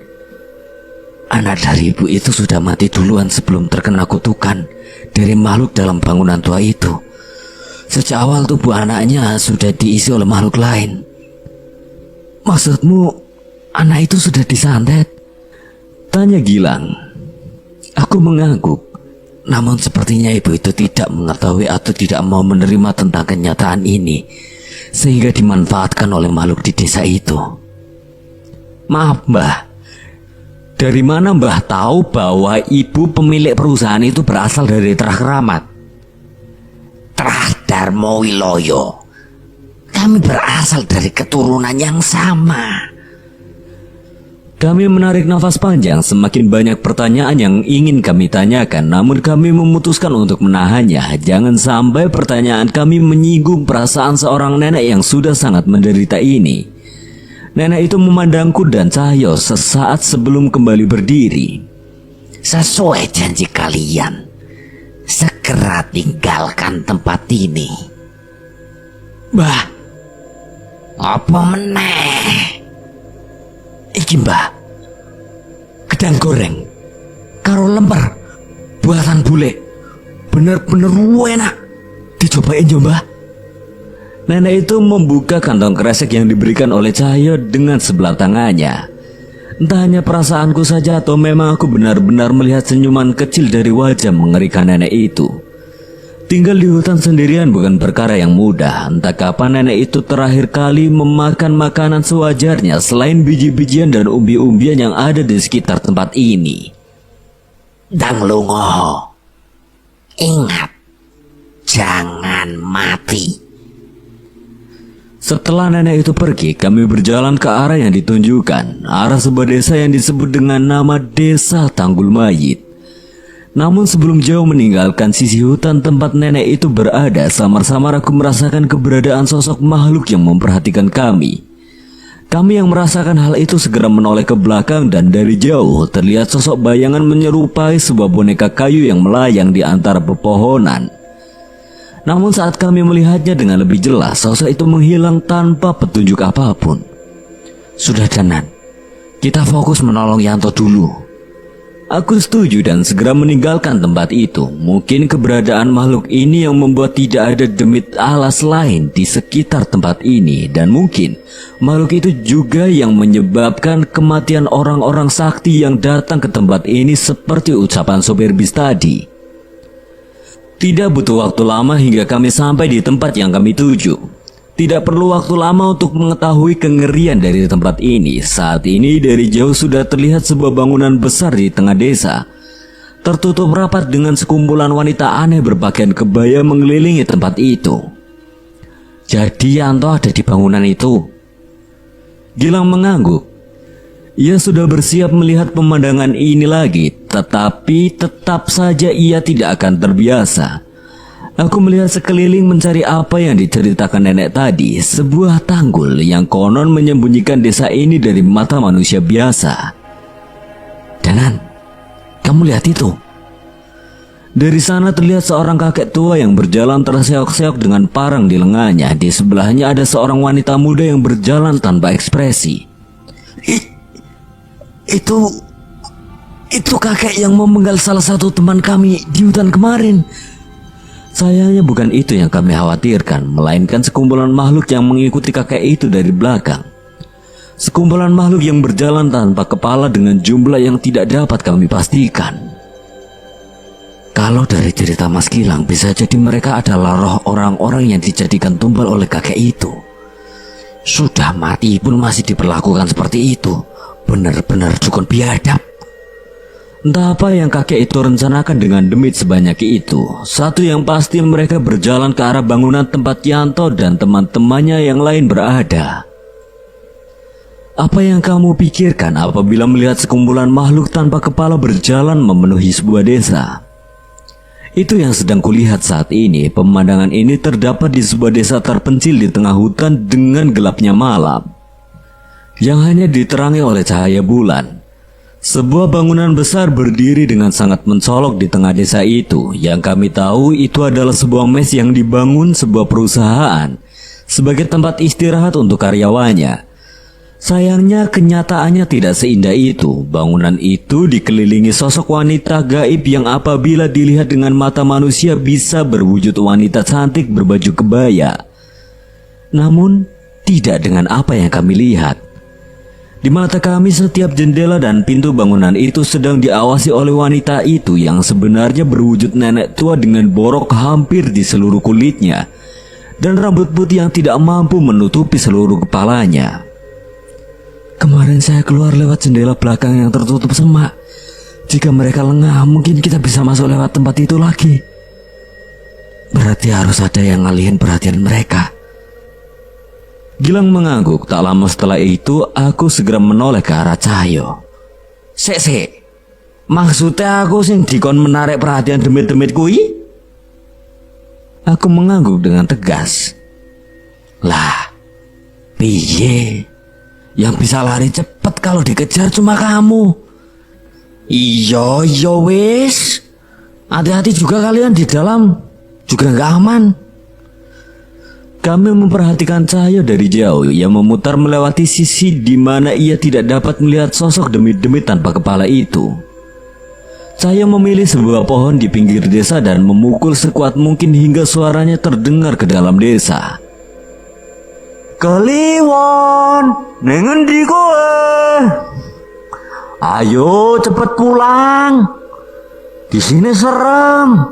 Anak dari ibu itu sudah mati duluan sebelum terkena kutukan dari makhluk dalam bangunan tua itu. Sejak awal tubuh anaknya sudah diisi oleh makhluk lain. Maksudmu anak itu sudah disantet? Tanya Gilang. Aku mengangguk. Namun sepertinya ibu itu tidak mengetahui atau tidak mau menerima tentang kenyataan ini, sehingga dimanfaatkan oleh makhluk di desa itu. Maaf Mbah, dari mana Mbah tahu bahwa ibu pemilik perusahaan itu berasal dari Terah Keramat? Terah Darmo Wiloyo. Kami berasal dari keturunan yang sama. Kami menarik nafas panjang, semakin banyak pertanyaan yang ingin kami tanyakan, namun kami memutuskan untuk menahannya. Jangan sampai pertanyaan kami menyinggung perasaan seorang nenek yang sudah sangat menderita ini. Nenek itu memandangku dan Cahyo sesaat sebelum kembali berdiri. Sesuai janji kalian, segera tinggalkan tempat ini. Mbah, Apa meneh? iki mbah, gedang goreng karo lemper buatan bule, bener-bener enak. Dicobain yo mbah. Nenek itu membuka kantong kresek yang diberikan oleh Cahyo dengan sebelah tangannya. Entah hanya perasaanku saja atau memang aku benar-benar melihat senyuman kecil dari wajah mengerikan nenek itu. Tinggal di hutan sendirian bukan perkara yang mudah. Entah kapan nenek itu terakhir kali memakan makanan sewajarnya selain biji-bijian dan umbi-umbian yang ada di sekitar tempat ini. Dang Lungo, ingat, jangan mati. Setelah nenek itu pergi, kami berjalan ke arah yang ditunjukkan, arah sebuah desa yang disebut dengan nama Desa Tanggul Mayit. Namun sebelum jauh meninggalkan sisi hutan tempat nenek itu berada, samar-samar aku merasakan keberadaan sosok makhluk yang memperhatikan kami. Kami yang merasakan hal itu segera menoleh ke belakang dan dari jauh terlihat sosok bayangan menyerupai sebuah boneka kayu yang melayang di antara pepohonan. Namun saat kami melihatnya dengan lebih jelas, sosok itu menghilang tanpa petunjuk apapun. Sudah Danan, kita fokus menolong Yanto dulu. Aku setuju dan segera meninggalkan tempat itu. Mungkin keberadaan makhluk ini yang membuat tidak ada demit alas lain di sekitar tempat ini. Dan mungkin makhluk itu juga yang menyebabkan kematian orang-orang sakti yang datang ke tempat ini seperti ucapan sopir bis tadi. Tidak butuh waktu lama hingga kami sampai di tempat yang kami tuju. Tidak perlu waktu lama untuk mengetahui kengerian dari tempat ini. Saat ini dari jauh sudah terlihat sebuah bangunan besar di tengah desa. Tertutup rapat dengan sekumpulan wanita aneh berpakaian kebaya mengelilingi tempat itu. Jadi Yanto ada di bangunan itu? Gilang mengangguk. Ia sudah bersiap melihat pemandangan ini lagi, tetapi tetap saja ia tidak akan terbiasa. Aku melihat sekeliling mencari apa yang diceritakan nenek tadi, sebuah tanggul yang konon menyembunyikan desa ini dari mata manusia biasa. Danan, kamu lihat itu? Dari sana terlihat seorang kakek tua yang berjalan terseok-seok dengan parang di lengannya. Di sebelahnya ada seorang wanita muda yang berjalan tanpa ekspresi. Itu kakek yang memenggal salah satu teman kami di hutan kemarin. Sayangnya bukan itu yang kami khawatirkan, melainkan sekumpulan makhluk yang mengikuti kakek itu dari belakang. Sekumpulan makhluk yang berjalan tanpa kepala dengan jumlah yang tidak dapat kami pastikan. Kalau dari cerita Mas Gilang, bisa jadi mereka adalah roh orang-orang yang dijadikan tumbal oleh kakek itu. Sudah mati pun masih diperlakukan seperti itu. Benar-benar dukun biadab. Entah apa yang kakek itu rencanakan dengan demit sebanyak itu. Satu yang pasti mereka berjalan ke arah bangunan tempat Yanto dan teman-temannya yang lain berada. Apa yang kamu pikirkan apabila melihat sekumpulan makhluk tanpa kepala berjalan memenuhi sebuah desa? Itu yang sedang kulihat saat ini. Pemandangan ini terdapat di sebuah desa terpencil di tengah hutan dengan gelapnya malam, yang hanya diterangi oleh cahaya bulan. Sebuah bangunan besar berdiri dengan sangat mencolok di tengah desa itu. Yang kami tahu itu adalah sebuah mes yang dibangun sebuah perusahaan sebagai tempat istirahat untuk karyawannya. Sayangnya kenyataannya tidak seindah itu. Bangunan itu dikelilingi sosok wanita gaib yang apabila dilihat dengan mata manusia bisa berwujud wanita cantik berbaju kebaya. Namun tidak dengan apa yang kami lihat. Di mata kami setiap jendela dan pintu bangunan itu sedang diawasi oleh wanita itu yang sebenarnya berwujud nenek tua dengan borok hampir di seluruh kulitnya dan rambut putih yang tidak mampu menutupi seluruh kepalanya. Kemarin saya keluar lewat jendela belakang yang tertutup semak. Jika mereka lengah, mungkin kita bisa masuk lewat tempat itu lagi. Berarti harus ada yang ngalihin perhatian mereka. Gilang mengangguk. Tak lama setelah itu, aku segera menoleh ke arah Cahyo. Sek, maksudnya aku sing dikon menarik perhatian demit-demit kui? Aku mengangguk dengan tegas. Lah, piye? Yang bisa lari cepat kalau dikejar cuma kamu. Iya, iya wis. Hati-hati juga kalian di dalam. Juga nggak aman. Kami memperhatikan Cahyo dari jauh yang memutar melewati sisi di mana ia tidak dapat melihat sosok demit-demit tanpa kepala itu. Cahyo memilih sebuah pohon di pinggir desa dan memukul sekuat mungkin hingga suaranya terdengar ke dalam desa. Kliwon, nengendi kowe? Ayo cepet pulang. Di sini serem.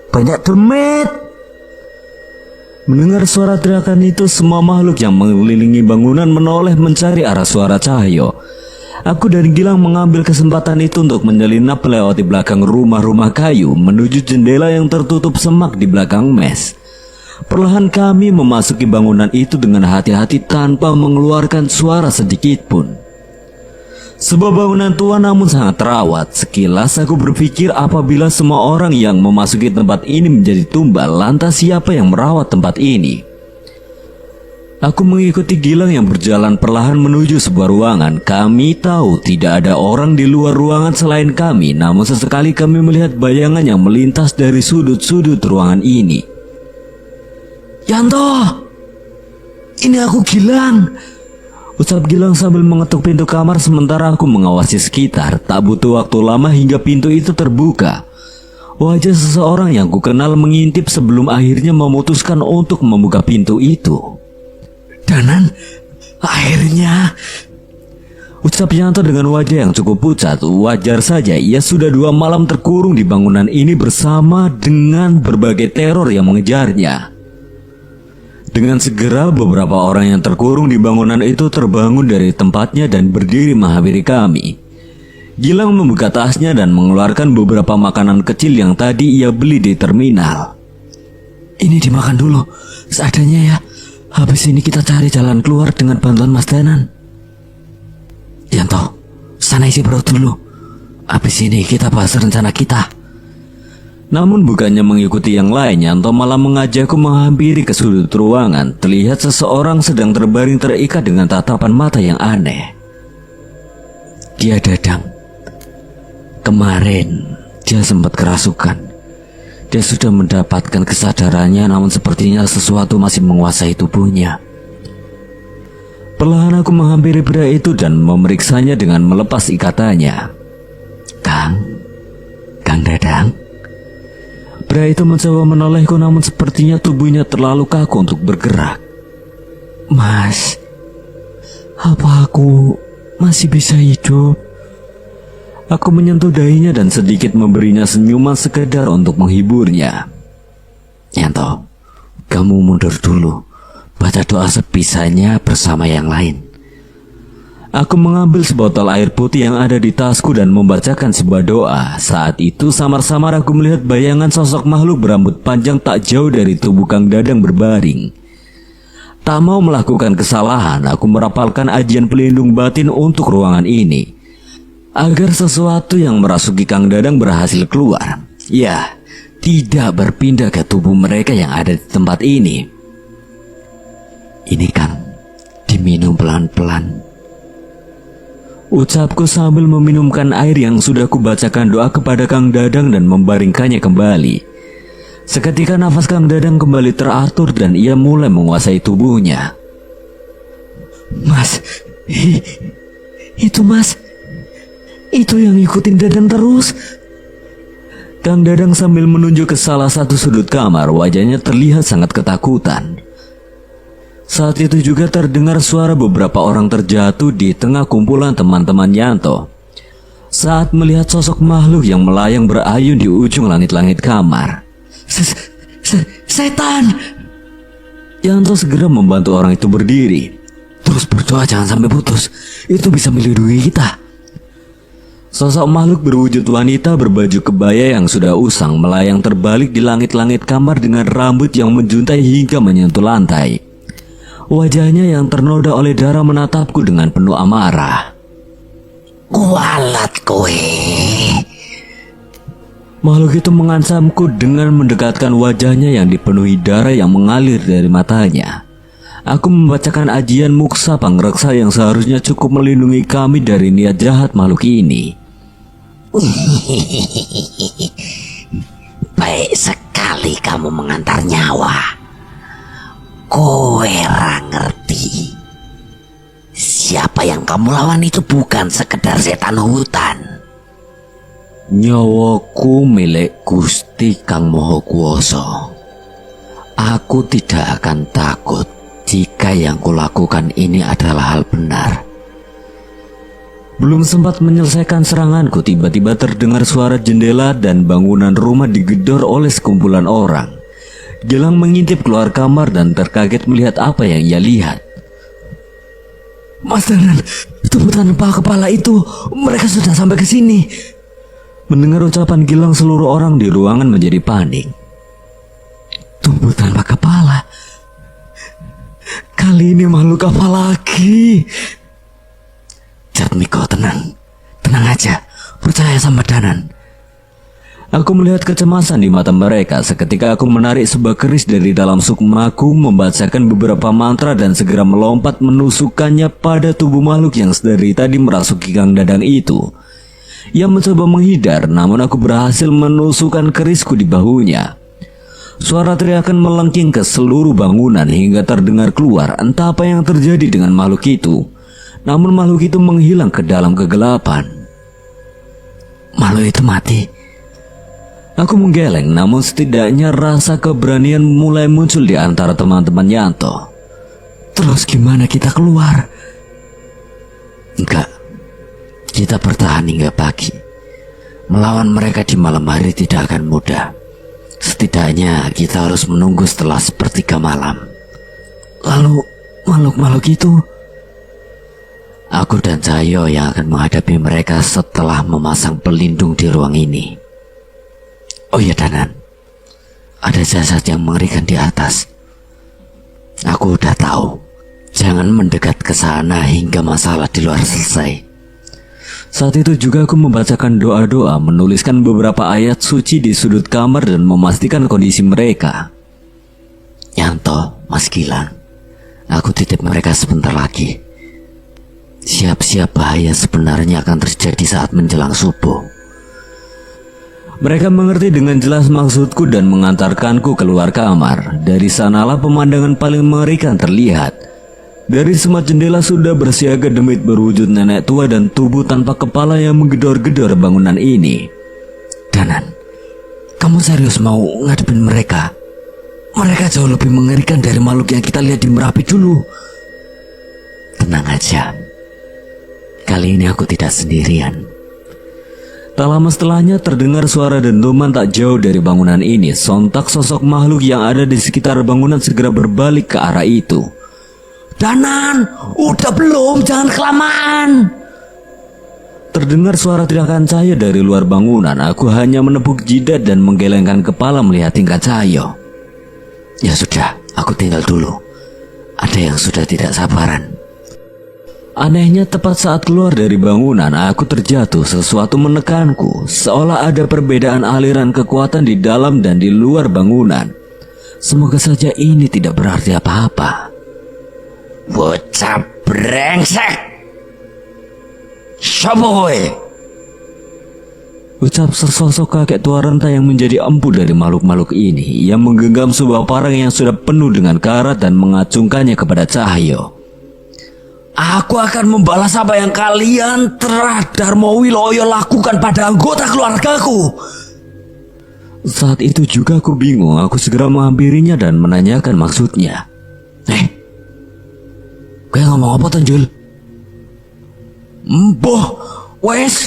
Banyak demit. Mendengar suara teriakan itu, semua makhluk yang mengelilingi bangunan menoleh mencari arah suara Cahyo. Aku dan Gilang mengambil kesempatan itu untuk menyelinap melewati belakang rumah-rumah kayu menuju jendela yang tertutup semak di belakang mes. Perlahan kami memasuki bangunan itu dengan hati-hati tanpa mengeluarkan suara sedikit pun. Sebuah bangunan tua namun sangat terawat. Sekilas aku berpikir apabila semua orang yang memasuki tempat ini menjadi tumbal, lantas siapa yang merawat tempat ini? Aku mengikuti Gilang yang berjalan perlahan menuju sebuah ruangan. Kami tahu tidak ada orang di luar ruangan selain kami, namun sesekali kami melihat bayangan yang melintas dari sudut-sudut ruangan ini. Yanto, ini aku Gilang, ucap Gilang sambil mengetuk pintu kamar sementara aku mengawasi sekitar. Tak butuh waktu lama hingga pintu itu terbuka. Wajah seseorang yang kukenal mengintip sebelum akhirnya memutuskan untuk membuka pintu itu. Danan, akhirnya, ucap Yanto dengan wajah yang cukup pucat. Wajar saja, ia sudah 2 malam terkurung di bangunan ini bersama dengan berbagai teror yang mengejarnya. Dengan segera beberapa orang yang terkurung di bangunan itu terbangun dari tempatnya dan berdiri menghampiri kami. Gilang membuka tasnya dan mengeluarkan beberapa makanan kecil yang tadi ia beli di terminal. Ini dimakan dulu, seadanya ya. Habis ini kita cari jalan keluar dengan bantuan Mas Danan. Yanto, sana isi perut dulu. Habis ini kita bahas rencana kita. Namun bukannya mengikuti yang lain, Yanto malah mengajakku menghampiri ke sudut ruangan. Terlihat seseorang sedang terbaring terikat dengan tatapan mata yang aneh. Dia Dadang. Kemarin dia sempat kerasukan. Dia sudah mendapatkan kesadarannya, namun sepertinya sesuatu masih menguasai tubuhnya. Perlahan aku menghampiri pria itu dan memeriksanya dengan melepas ikatannya. Kang Dadang. Pria itu mencoba menolehku, namun sepertinya tubuhnya terlalu kaku untuk bergerak. Mas, apa aku masih bisa hidup? Aku menyentuh dahinya dan sedikit memberinya senyuman sekedar untuk menghiburnya. Yanto, kamu mundur dulu. Baca doa sebisanya bersama yang lain. Aku mengambil sebotol air putih yang ada di tasku dan membacakan sebuah doa. Saat itu samar-samar aku melihat bayangan sosok makhluk berambut panjang tak jauh dari tubuh Kang Dadang berbaring. Tak mau melakukan kesalahan, aku merapalkan ajian pelindung batin untuk ruangan ini, agar sesuatu yang merasuki Kang Dadang berhasil keluar. Ya, tidak berpindah ke tubuh mereka yang ada di tempat ini. Ini Kang, diminum pelan-pelan, ucapku sambil meminumkan air yang sudah kubacakan doa kepada Kang Dadang dan membaringkannya kembali. Seketika nafas Kang Dadang kembali teratur dan ia mulai menguasai tubuhnya. Mas, itu Mas, itu yang ngikutin Dadang terus. Kang Dadang sambil menunjuk ke salah satu sudut kamar, wajahnya terlihat sangat ketakutan. Saat itu juga terdengar suara beberapa orang terjatuh di tengah kumpulan teman-teman Yanto. Saat melihat sosok makhluk yang melayang berayun di ujung langit-langit kamar. Setan! Yanto segera membantu orang itu berdiri. Terus berdoa jangan sampai putus, itu bisa melindungi kita. Sosok makhluk berwujud wanita berbaju kebaya yang sudah usang melayang terbalik di langit-langit kamar dengan rambut yang menjuntai hingga menyentuh lantai. Wajahnya yang ternoda oleh darah menatapku dengan penuh amarah. Kualat kowe. Makhluk itu mengancamku dengan mendekatkan wajahnya yang dipenuhi darah yang mengalir dari matanya. Aku membacakan ajian muksa pangreksa yang seharusnya cukup melindungi kami dari niat jahat makhluk ini. Baik sekali kamu mengantar nyawa. Kowe ra ngerti. Siapa yang kamu lawan itu bukan sekedar setan hutan. Nyawaku milik Gusti Kang Maha Kuwasa. Aku tidak akan takut jika yang kulakukan ini adalah hal benar. Belum sempat menyelesaikan seranganku, tiba-tiba terdengar suara jendela dan bangunan rumah digedor oleh sekumpulan orang. Gilang mengintip keluar kamar dan terkaget melihat apa yang ia lihat. Mas Danan, tubuh tanpa kepala itu, mereka sudah sampai ke sini. Mendengar ucapan Gilang, seluruh orang di ruangan menjadi panik. Tubuh tanpa kepala. Kali ini makhluk apa lagi? Jatmiko, tenang. Tenang aja, percaya sama Danan. Aku melihat kecemasan di mata mereka. Seketika aku menarik sebuah keris dari dalam sukmaku, membacakan beberapa mantra dan segera melompat menusukkannya pada tubuh makhluk yang dari tadi merasuki Kang Dadang itu. Ia mencoba menghindar, namun aku berhasil menusukkan kerisku di bahunya. Suara teriakan melengking ke seluruh bangunan hingga terdengar keluar. Entah apa yang terjadi dengan makhluk itu, namun makhluk itu menghilang ke dalam kegelapan. Makhluk itu mati. Aku menggeleng, namun setidaknya rasa keberanian mulai muncul di antara teman-teman Yanto. Terus gimana kita keluar? Enggak, kita bertahan hingga pagi. Melawan mereka di malam hari tidak akan mudah. Setidaknya kita harus menunggu setelah sepertiga malam. Lalu makhluk-makhluk itu? Aku dan Cahyo yang akan menghadapi mereka setelah memasang pelindung di ruang ini. Oh ya Danan, ada jasad yang mengerikan di atas. Aku udah tahu. Jangan mendekat ke sana hingga masalah di luar selesai. Saat itu juga aku membacakan doa-doa, menuliskan beberapa ayat suci di sudut kamar dan memastikan kondisi mereka. Yanto, Mas Gilang, aku titip mereka sebentar lagi. Siap-siap bahaya sebenarnya akan terjadi saat menjelang subuh. Mereka mengerti dengan jelas maksudku dan mengantarkanku keluar kamar. Dari sanalah pemandangan paling mengerikan terlihat. Dari semua jendela sudah bersiaga demit berwujud nenek tua dan tubuh tanpa kepala yang menggedor-gedor bangunan ini. Danan, kamu serius mau ngadepin mereka? Mereka jauh lebih mengerikan dari makhluk yang kita lihat di Merapi dulu. Tenang aja. Kali ini aku tidak sendirian. Tak lama setelahnya terdengar suara dentuman tak jauh dari bangunan ini. Sontak sosok makhluk yang ada di sekitar bangunan segera berbalik ke arah itu. Danan, udah belum? Jangan kelamaan. Terdengar suara teriakan Cahyo dari luar bangunan. Aku hanya menepuk jidat dan menggelengkan kepala melihat tingkah Cahyo. Ya sudah, aku tinggal dulu. Ada yang sudah tidak sabaran. Anehnya tepat saat keluar dari bangunan, aku terjatuh. Sesuatu menekanku, seolah ada perbedaan aliran kekuatan di dalam dan di luar bangunan. Semoga saja ini tidak berarti apa-apa. Bocah brengsek. Siapa kowe? Ucap sesosok kakek tua renta yang menjadi empu dari makhluk-makhluk ini. Ia menggenggam sebuah parang yang sudah penuh dengan karat dan mengacungkannya kepada Cahyo. Aku akan membalas apa yang kalian telah Darmo Wiloyo lakukan pada anggota keluargaku. Saat itu juga aku bingung. Aku segera menghampirinya dan menanyakan maksudnya. Kayak ngomong apa Tanjul? Mboh, wes.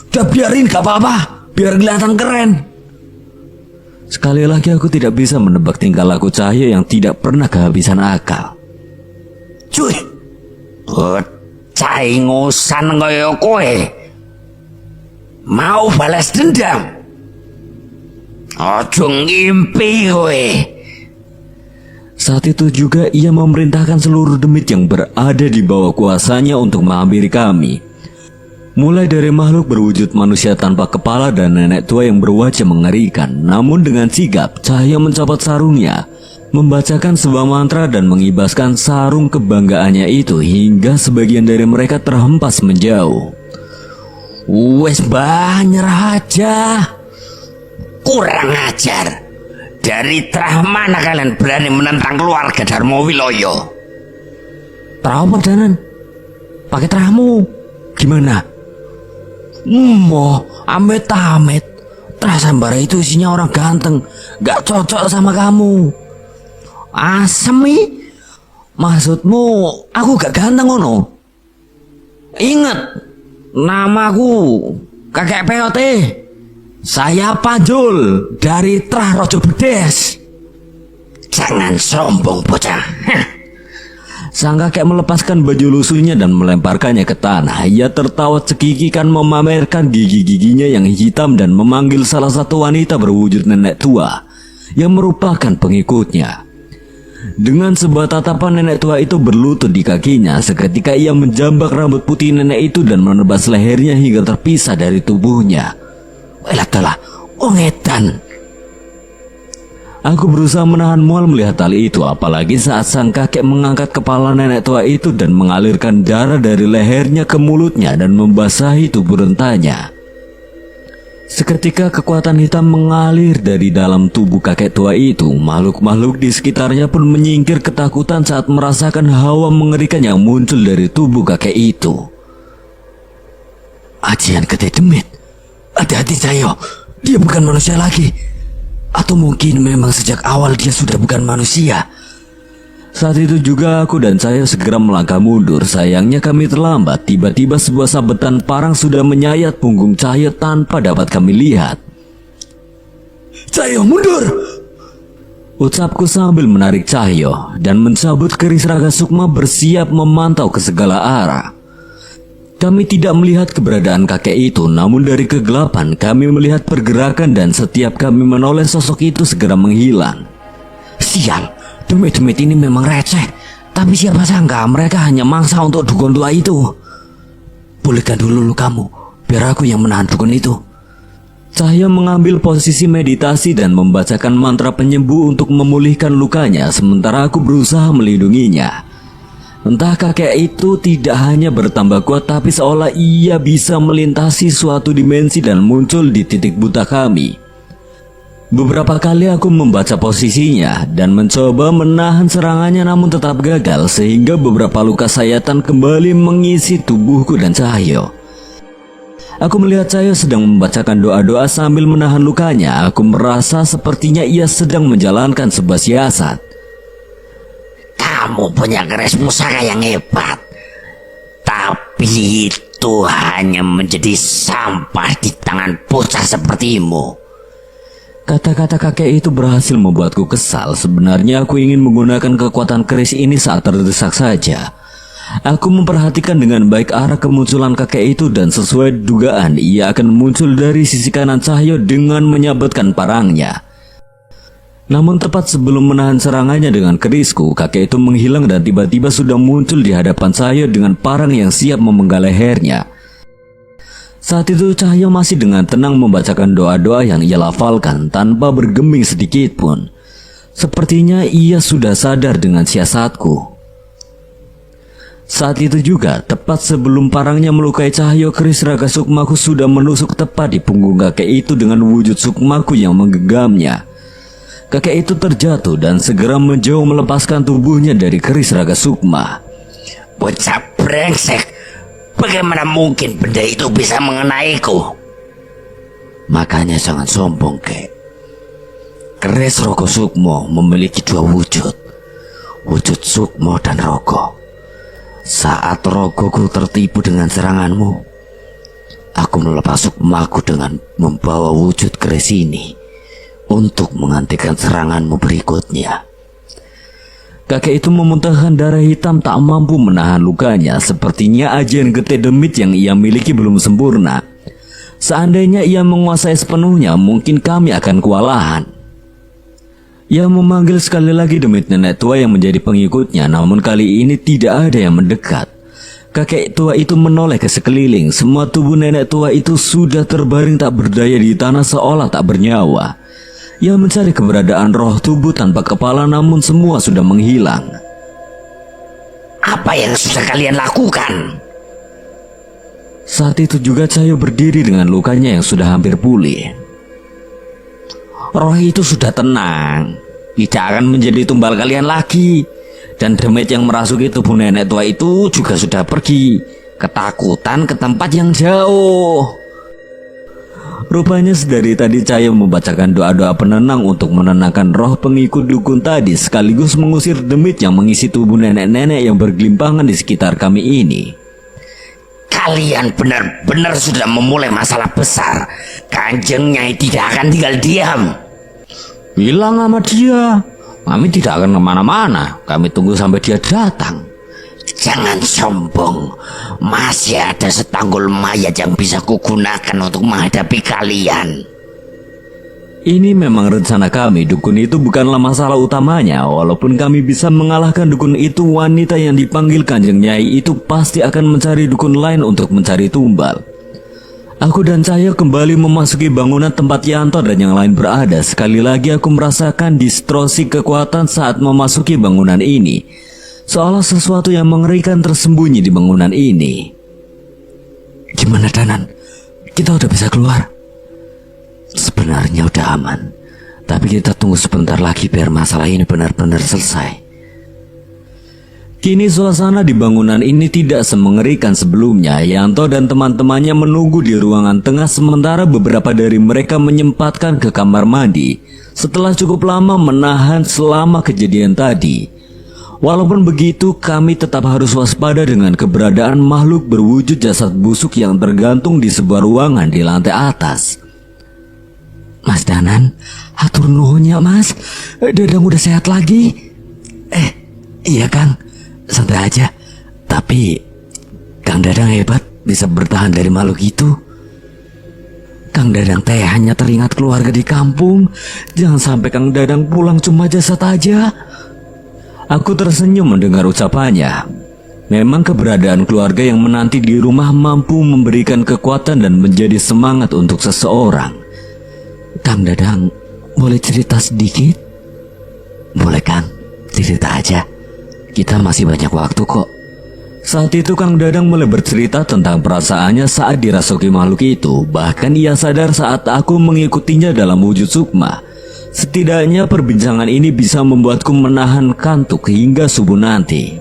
Udah biarin gak apa-apa, biar kelihatan keren. Sekali lagi aku tidak bisa menebak tingkah laku Cahyo yang tidak pernah kehabisan akal. Cuy, bocah ingusan kaya kowe mau balas dendam? Ojo ngimpi kowe. Saat itu juga ia memerintahkan seluruh demit yang berada di bawah kuasanya untuk menghampiri kami. Mulai dari makhluk berwujud manusia tanpa kepala dan nenek tua yang berwajah mengerikan. Namun dengan sigap, Cahyo mencopot sarungnya, membacakan sebuah mantra dan mengibaskan sarung kebanggaannya itu hingga sebagian dari mereka terhempas menjauh. Wes nyerah aja. Kurang ajar. Dari terah mana kalian berani menentang keluarga Darmo Wiloyo? Terah apa Danan? Pakai terahmu. Gimana? Amit-amit. Terah Sambara itu isinya orang ganteng, gak cocok sama kamu. Asemi? Maksudmu aku gak ganteng ngono? Ingat, namaku kakek POT. Saya Panjul dari Trah Rojo Bedes. Jangan sombong bocah. Sang kakek melepaskan baju lusuhnya dan melemparkannya ke tanah. Ia tertawa cekikikan memamerkan gigi-giginya yang hitam dan memanggil salah satu wanita berwujud nenek tua yang merupakan pengikutnya. Dengan sebuah tatapan nenek tua itu berlutut di kakinya. Seketika ia menjambak rambut putih nenek itu dan menebas lehernya hingga terpisah dari tubuhnya. Elakalah, ongedan. Aku berusaha menahan mual melihat hal itu, apalagi saat sang kakek mengangkat kepala nenek tua itu dan mengalirkan darah dari lehernya ke mulutnya dan membasahi tubuh rentanya. Seketika kekuatan hitam mengalir dari dalam tubuh kakek tua itu. Makhluk-makhluk di sekitarnya pun menyingkir ketakutan saat merasakan hawa mengerikan yang muncul dari tubuh kakek itu. Ajian Gede Demit, hati-hati Cahyo, dia bukan manusia lagi. Atau mungkin memang sejak awal dia sudah bukan manusia. Saat itu juga aku dan Cahyo segera melangkah mundur. Sayangnya kami terlambat. Tiba-tiba sebuah sabetan parang sudah menyayat punggung Cahyo tanpa dapat kami lihat. Cahyo, mundur! Ucapku sambil menarik Cahyo dan mencabut keris Raga Sukma bersiap memantau ke segala arah. Kami tidak melihat keberadaan kakek itu, namun dari kegelapan kami melihat pergerakan dan setiap kami menoleh sosok itu segera menghilang. Sial, demit-demit ini memang receh. Tapi siapa sangka mereka hanya mangsa untuk dukun tua itu. Pulihkan dulu kamu, biar aku yang menahan dukun itu. Cahyo mengambil posisi meditasi dan membacakan mantra penyembuh untuk memulihkan lukanya, sementara aku berusaha melindunginya. Entah kakek itu tidak hanya bertambah kuat, tapi seolah ia bisa melintasi suatu dimensi dan muncul di titik buta kami. Beberapa kali aku membaca posisinya dan mencoba menahan serangannya, namun tetap gagal sehingga beberapa luka sayatan kembali mengisi tubuhku dan Cahyo. Aku melihat Cahyo sedang membacakan doa-doa sambil menahan lukanya. Aku merasa sepertinya ia sedang menjalankan sebuah siasat. Kamu punya keris pusaka yang hebat, tapi itu hanya menjadi sampah di tangan bocah sepertimu. Kata-kata kakek itu berhasil membuatku kesal. Sebenarnya aku ingin menggunakan kekuatan keris ini saat terdesak saja. Aku memperhatikan dengan baik arah kemunculan kakek itu dan sesuai dugaan ia akan muncul dari sisi kanan Cahyo dengan menyabetkan parangnya. Namun tepat sebelum menahan serangannya dengan kerisku, kakek itu menghilang dan tiba-tiba sudah muncul di hadapan Cahyo dengan parang yang siap memenggal lehernya. Saat itu Cahyo masih dengan tenang membacakan doa-doa yang ia lafalkan tanpa bergeming sedikit pun. Sepertinya ia sudah sadar dengan siasatku. Saat itu juga, tepat sebelum parangnya melukai Cahyo, keris Raga Sukmaku sudah menusuk tepat di punggung kakek itu dengan wujud Sukmaku yang menggenggamnya. Kakek itu terjatuh dan segera menjauh melepaskan tubuhnya dari keris Raga Sukma. Bocah brengsek, bagaimana mungkin benda itu bisa mengenaiku? Makanya jangan sombong, kek. Keris Rogo Sukmo memiliki dua wujud, wujud Sukmo dan Rogo. Saat Rogoku tertipu dengan seranganmu, aku melepas Sukmaku dengan membawa wujud keris ini untuk menghentikan seranganmu berikutnya. Kakek itu memuntahkan darah hitam tak mampu menahan lukanya. Sepertinya ajian Gede Demit yang ia miliki belum sempurna. Seandainya ia menguasai sepenuhnya, mungkin kami akan kewalahan. Ia memanggil sekali lagi Demit nenek tua yang menjadi pengikutnya, namun kali ini tidak ada yang mendekat. Kakek tua itu menoleh ke sekeliling. Semua tubuh nenek tua itu sudah terbaring tak berdaya di tanah seolah tak bernyawa. Ia mencari keberadaan roh tubuh tanpa kepala, namun semua sudah menghilang. Apa yang sudah kalian lakukan? Saat itu juga Cahyo berdiri dengan lukanya yang sudah hampir pulih. Roh itu sudah tenang, tidak akan menjadi tumbal kalian lagi. Dan demit yang merasuki tubuh nenek tua itu juga sudah pergi, ketakutan ke tempat yang jauh. Rupanya sedari tadi Cahyo membacakan doa-doa penenang untuk menenangkan roh pengikut dukun tadi, sekaligus mengusir demit yang mengisi tubuh nenek-nenek yang bergelimpangan di sekitar kami ini. Kalian benar-benar sudah memulai masalah besar. Kanjeng Nyai tidak akan tinggal diam. Bilang sama dia, kami tidak akan kemana-mana. Kami tunggu sampai dia datang. Jangan sombong. Masih ada setanggul mayat yang bisa kugunakan untuk menghadapi kalian. Ini memang rencana kami. Dukun itu bukanlah masalah utamanya. Walaupun kami bisa mengalahkan dukun itu, wanita yang dipanggil Kanjeng Nyai itu pasti akan mencari dukun lain untuk mencari tumbal. Aku dan Cahyo kembali memasuki bangunan tempat Yanto dan yang lain berada. Sekali lagi aku merasakan distorsi kekuatan saat memasuki bangunan ini. Seolah sesuatu yang mengerikan tersembunyi di bangunan ini. Gimana Danan? Kita udah bisa keluar? Sebenarnya udah aman, tapi kita tunggu sebentar lagi biar masalah ini benar-benar selesai. Kini suasana di bangunan ini tidak semengerikan sebelumnya. Yanto dan teman-temannya menunggu di ruangan tengah sementara beberapa dari mereka menyempatkan ke kamar mandi. Setelah cukup lama menahan selama kejadian tadi. Walaupun begitu, kami tetap harus waspada dengan keberadaan makhluk berwujud jasad busuk yang tergantung di sebuah ruangan di lantai atas. Mas Danan, hatur nuhun ya Mas. Dadang udah sehat lagi. Iya Kang, santai aja. Tapi Kang Dadang hebat, bisa bertahan dari makhluk itu. Kang Dadang teh hanya teringat keluarga di kampung. Jangan sampai Kang Dadang pulang cuma jasad aja. Aku tersenyum mendengar ucapannya. Memang keberadaan keluarga yang menanti di rumah mampu memberikan kekuatan dan menjadi semangat untuk seseorang. Kang Dadang, boleh cerita sedikit? Boleh Kang, cerita aja. Kita masih banyak waktu kok. Saat itu Kang Dadang mulai bercerita tentang perasaannya saat dirasuki makhluk itu. Bahkan ia sadar saat aku mengikutinya dalam wujud sukma. Setidaknya perbincangan ini bisa membuatku menahan kantuk hingga subuh nanti.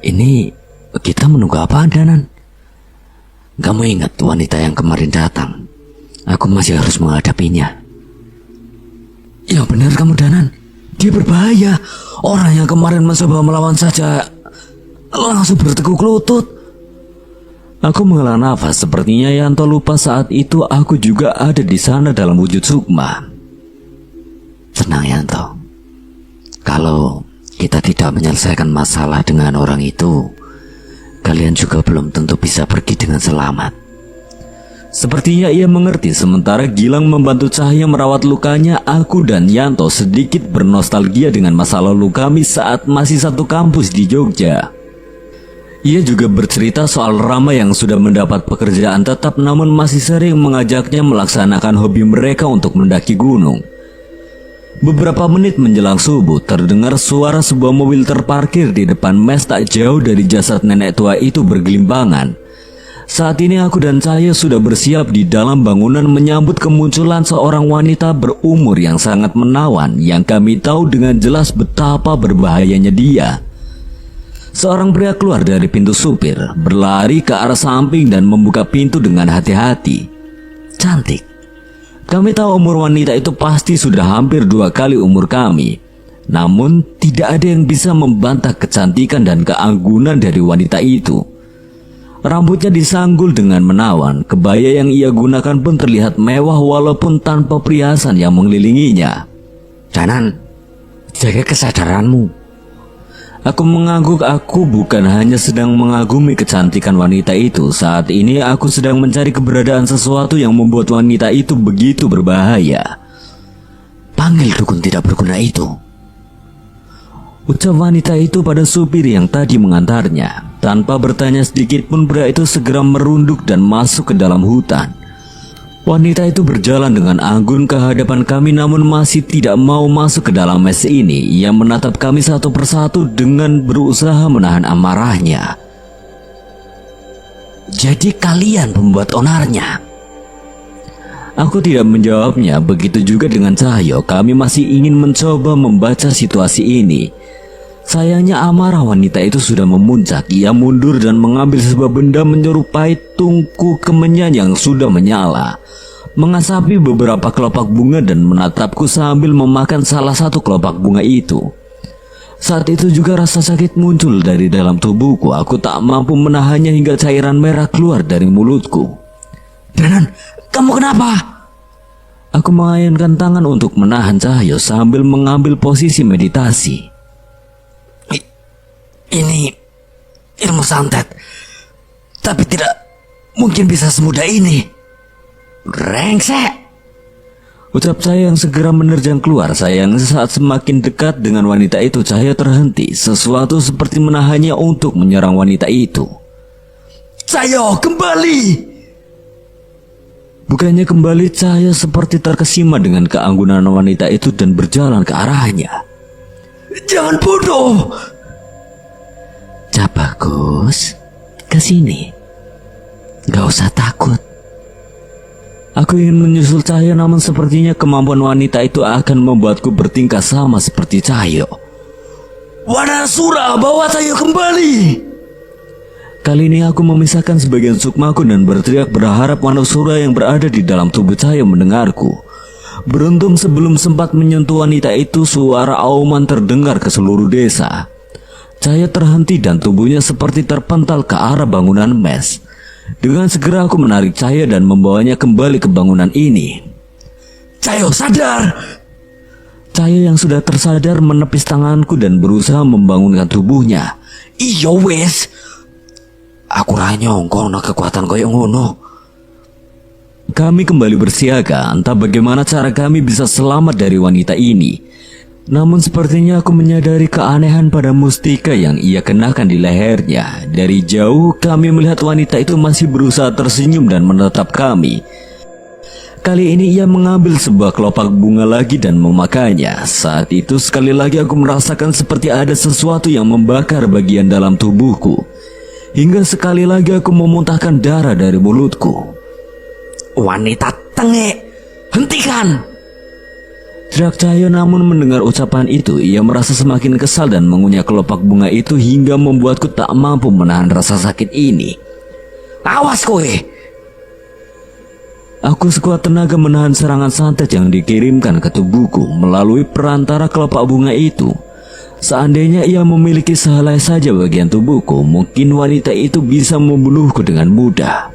Ini kita menunggu apa Danan? Kamu ingat wanita yang kemarin datang? Aku masih harus menghadapinya. Ya benar kamu Danan, dia berbahaya. Orang yang kemarin mencoba melawan saja langsung bertekuk lutut. Aku menghela nafas. Sepertinya Yanto lupa saat itu aku juga ada di sana dalam wujud sukma. Tenang Yanto, kalau kita tidak menyelesaikan masalah dengan orang itu, kalian juga belum tentu bisa pergi dengan selamat. Sepertinya ia mengerti. Sementara Gilang membantu Cahyo merawat lukanya, aku dan Yanto sedikit bernostalgia dengan masa lalu kami saat masih satu kampus di Jogja. Ia juga bercerita soal Rama yang sudah mendapat pekerjaan tetap namun masih sering mengajaknya melaksanakan hobi mereka untuk mendaki gunung. Beberapa menit menjelang subuh, terdengar suara sebuah mobil terparkir di depan mes tak jauh dari jasad nenek tua itu bergelimpangan. Saat ini aku dan Cahyo sudah bersiap di dalam bangunan menyambut kemunculan seorang wanita berumur yang sangat menawan yang kami tahu dengan jelas betapa berbahayanya dia. Seorang pria keluar dari pintu supir, berlari ke arah samping dan membuka pintu dengan hati-hati. Cantik. Kami tahu umur wanita itu pasti sudah hampir 2 kali umur kami. Namun tidak ada yang bisa membantah kecantikan dan keanggunan dari wanita itu. Rambutnya disanggul dengan menawan. Kebaya yang ia gunakan pun terlihat mewah walaupun tanpa perhiasan yang mengelilinginya. Danan, jaga kesadaranmu. Aku mengangguk. Aku bukan hanya sedang mengagumi kecantikan wanita itu. Saat ini aku sedang mencari keberadaan sesuatu yang membuat wanita itu begitu berbahaya. Panggil dukun tidak berguna itu. ucap wanita itu pada supir yang tadi mengantarnya. Tanpa bertanya sedikit pun pria itu segera merunduk dan masuk ke dalam hutan. Wanita itu berjalan dengan anggun ke hadapan kami namun masih tidak mau masuk ke dalam mes ini. Ia menatap kami satu persatu dengan berusaha menahan amarahnya. Jadi kalian pembuat onarnya? Aku tidak menjawabnya, begitu juga dengan Cahyo. Kami masih ingin mencoba membaca situasi ini. Sayangnya amarah wanita itu sudah memuncak. Ia mundur dan mengambil sebuah benda menyerupai tungku kemenyan yang sudah menyala. Mengasapi beberapa kelopak bunga dan menatapku sambil memakan salah satu kelopak bunga itu. Saat itu juga rasa sakit muncul dari dalam tubuhku. Aku tak mampu menahannya hingga cairan merah keluar dari mulutku. Danan, kamu kenapa? Aku mengayunkan tangan untuk menahan Cahyo sambil mengambil posisi meditasi. Ini ilmu santet, tapi tidak mungkin bisa semudah ini. Brengsek! Ucap saya yang segera menerjang keluar. Sayang saat semakin dekat dengan wanita itu, Cahyo terhenti. Sesuatu seperti menahannya untuk menyerang wanita itu. Cahyo, kembali! Bukannya kembali, Cahyo seperti terkesima dengan keanggunan wanita itu dan berjalan ke arahnya. Jangan bodoh! Bagus, kesini. Gak usah takut. Aku ingin menyusul Cahyo namun sepertinya kemampuan wanita itu akan membuatku bertingkah sama seperti Cahyo. Wanasura, bawa Cahyo kembali! Kali ini aku memisahkan sebagian sukmaku dan berteriak berharap Wanasura yang berada di dalam tubuh Cahyo mendengarku. Beruntung sebelum sempat menyentuh wanita itu, suara auman terdengar ke seluruh desa. Cahyo terhenti dan tubuhnya seperti terpental ke arah bangunan mes. Dengan segera aku menarik Cahyo dan membawanya kembali ke bangunan ini. Cahyo, sadar! Cahyo yang sudah tersadar menepis tanganku dan berusaha membangunkan tubuhnya. Iyo wes, aku ranyong no kekuatan koyo ngono. Kami kembali bersiaga, entah bagaimana cara kami bisa selamat dari wanita ini. Namun sepertinya aku menyadari keanehan pada mustika yang ia kenakan di lehernya. Dari jauh kami melihat wanita itu masih berusaha tersenyum dan menatap kami. Kali ini ia mengambil sebuah kelopak bunga lagi dan memakannya. Saat itu sekali lagi aku merasakan seperti ada sesuatu yang membakar bagian dalam tubuhku. Hingga sekali lagi aku memuntahkan darah dari mulutku. Wanita tengek, hentikan! Teriak Cahyo, namun mendengar ucapan itu ia merasa semakin kesal dan mengunyah kelopak bunga itu hingga membuatku tak mampu menahan rasa sakit ini. Awas kowe! Aku sekuat tenaga menahan serangan santet yang dikirimkan ke tubuhku melalui perantara kelopak bunga itu. Seandainya ia memiliki sehelai saja bagian tubuhku, mungkin wanita itu bisa membunuhku dengan mudah.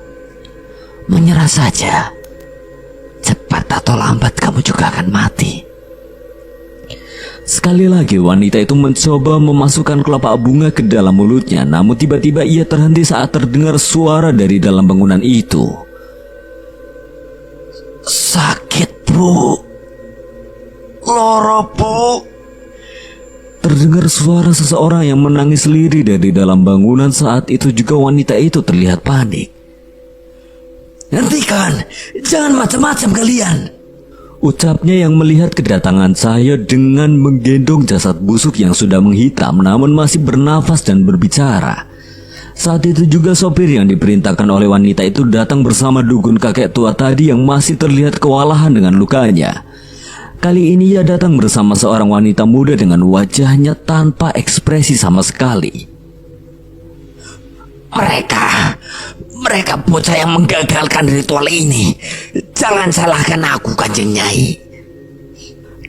Menyerah saja. Cepat atau lambat kamu juga akan mati. Sekali lagi wanita itu mencoba memasukkan kelopak bunga ke dalam mulutnya. Namun tiba-tiba ia terhenti saat terdengar suara dari dalam bangunan itu. Sakit, Bu. Loro, Bu. Terdengar suara seseorang yang menangis lirih dari dalam bangunan. Saat itu juga wanita itu terlihat panik. Hentikan, jangan macam-macam kalian. Ucapnya yang melihat kedatangan saya dengan menggendong jasad busuk yang sudah menghitam namun masih bernafas dan berbicara. Saat itu juga sopir yang diperintahkan oleh wanita itu datang bersama dukun kakek tua tadi yang masih terlihat kewalahan dengan lukanya. Kali ini ia datang bersama seorang wanita muda dengan wajahnya tanpa ekspresi sama sekali. Mereka bocah yang menggagalkan ritual ini. Jangan salahkan aku, Kanjeng Nyai.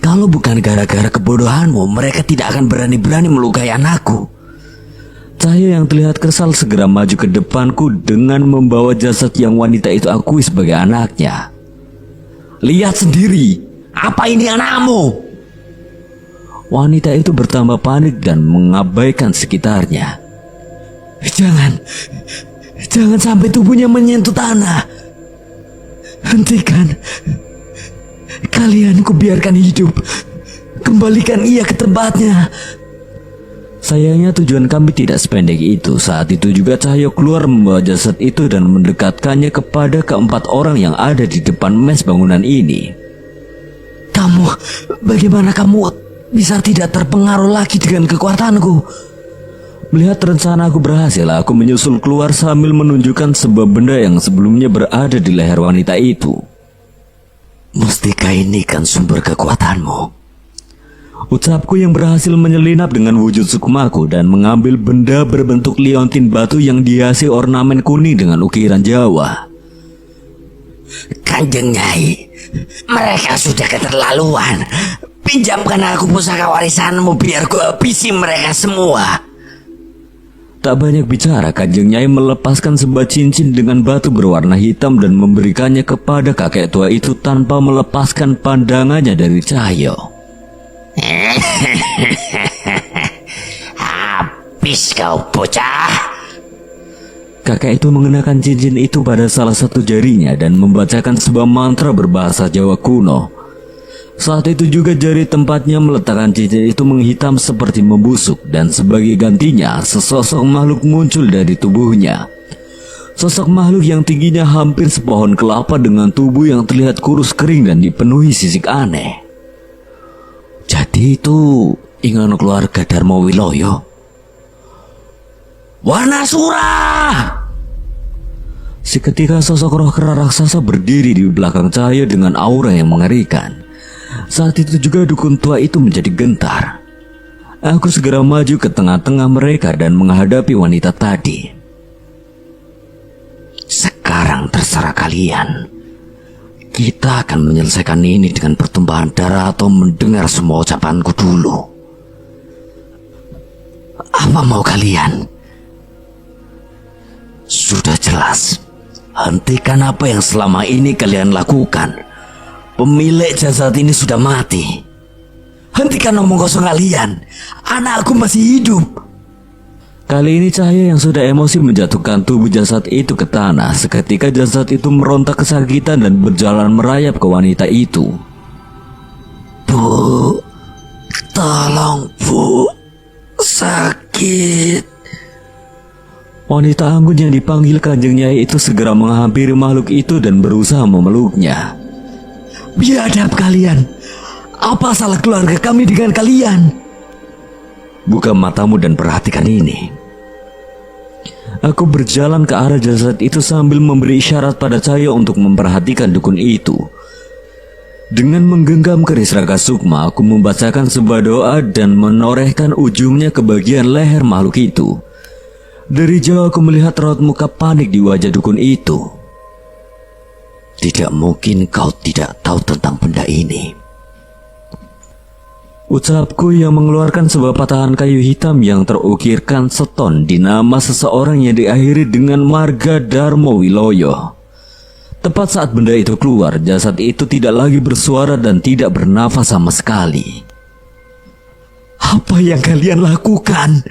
Kalau bukan gara-gara kebodohanmu, mereka tidak akan berani-berani melukai anakku. Cahyo yang terlihat kesal segera maju ke depanku dengan membawa jasad yang wanita itu akui sebagai anaknya. Lihat sendiri, apa ini anakmu? Wanita itu bertambah panik dan mengabaikan sekitarnya. Jangan sampai tubuhnya menyentuh tanah. Hentikan. Kalian kubiarkan hidup. Kembalikan ia ke tempatnya. Sayangnya tujuan kami tidak sependek itu. Saat itu juga Cahyo keluar membawa jasad itu dan mendekatkannya kepada keempat orang yang ada di depan mes bangunan ini. Bagaimana kamu bisa tidak terpengaruh lagi dengan kekuatanku? Melihat rencana aku berhasil, aku menyusul keluar sambil menunjukkan sebuah benda yang sebelumnya berada di leher wanita itu. Mustika ini kan sumber kekuatanmu. Ucapku yang berhasil menyelinap dengan wujud sukmaku dan mengambil benda berbentuk liontin batu yang dihiasi ornamen kuning dengan ukiran Jawa. Kanjeng Nyai, mereka sudah keterlaluan. Pinjamkan aku pusaka warisanmu biar ku habisi mereka semua. Tak banyak bicara, Kanjeng Nyai melepaskan sebuah cincin dengan batu berwarna hitam dan memberikannya kepada kakek tua itu tanpa melepaskan pandangannya dari Cahyo. Habis kau bocah. Kakek itu mengenakan cincin itu pada salah satu jarinya dan membacakan sebuah mantra berbahasa Jawa kuno. Saat itu juga jari tempatnya meletakkan cincin itu menghitam seperti membusuk, dan sebagai gantinya sesosok makhluk muncul dari tubuhnya. Sosok makhluk yang tingginya hampir sepohon kelapa dengan tubuh yang terlihat kurus kering dan dipenuhi sisik aneh. Jadi itu ingon keluarga Darmo Wiloyo. Wanasura! Seketika sosok roh kera raksasa berdiri di belakang Cahyo dengan aura yang mengerikan. Saat itu juga dukun tua itu menjadi gentar. Aku segera maju ke tengah-tengah mereka dan menghadapi wanita tadi. Sekarang terserah kalian. Kita akan menyelesaikan ini dengan pertumpahan darah atau mendengar semua ucapanku dulu. Apa mau kalian? Sudah jelas. Hentikan apa yang selama ini kalian lakukan. Pemilik jasad ini sudah mati. Hentikan omong kosong kalian. Anakku masih hidup. Kali ini Cahyo yang sudah emosi menjatuhkan tubuh jasad itu ke tanah. Seketika jasad itu meronta kesakitan dan berjalan merayap ke wanita itu. Bu, tolong bu, sakit. Wanita anggun yang dipanggil Kanjeng Nyai itu segera menghampiri makhluk itu dan berusaha memeluknya. Biadab kalian. Apa salah keluarga kami dengan kalian? Buka matamu dan perhatikan ini. Aku berjalan ke arah jasad itu sambil memberi isyarat pada Cahyo untuk memperhatikan dukun itu. Dengan menggenggam keris Raka Sukma, aku membacakan sebuah doa dan menorehkan ujungnya ke bagian leher makhluk itu. Dari jauh aku melihat raut muka panik di wajah dukun itu. Tidak mungkin kau tidak tahu tentang benda ini. Ucapku yang mengeluarkan sebuah patahan kayu hitam yang terukirkan seton di nama seseorang yang diakhiri dengan marga Darmo Wiloyo. Tepat saat benda itu keluar, jasad itu tidak lagi bersuara dan tidak bernafas sama sekali. Apa yang kalian lakukan?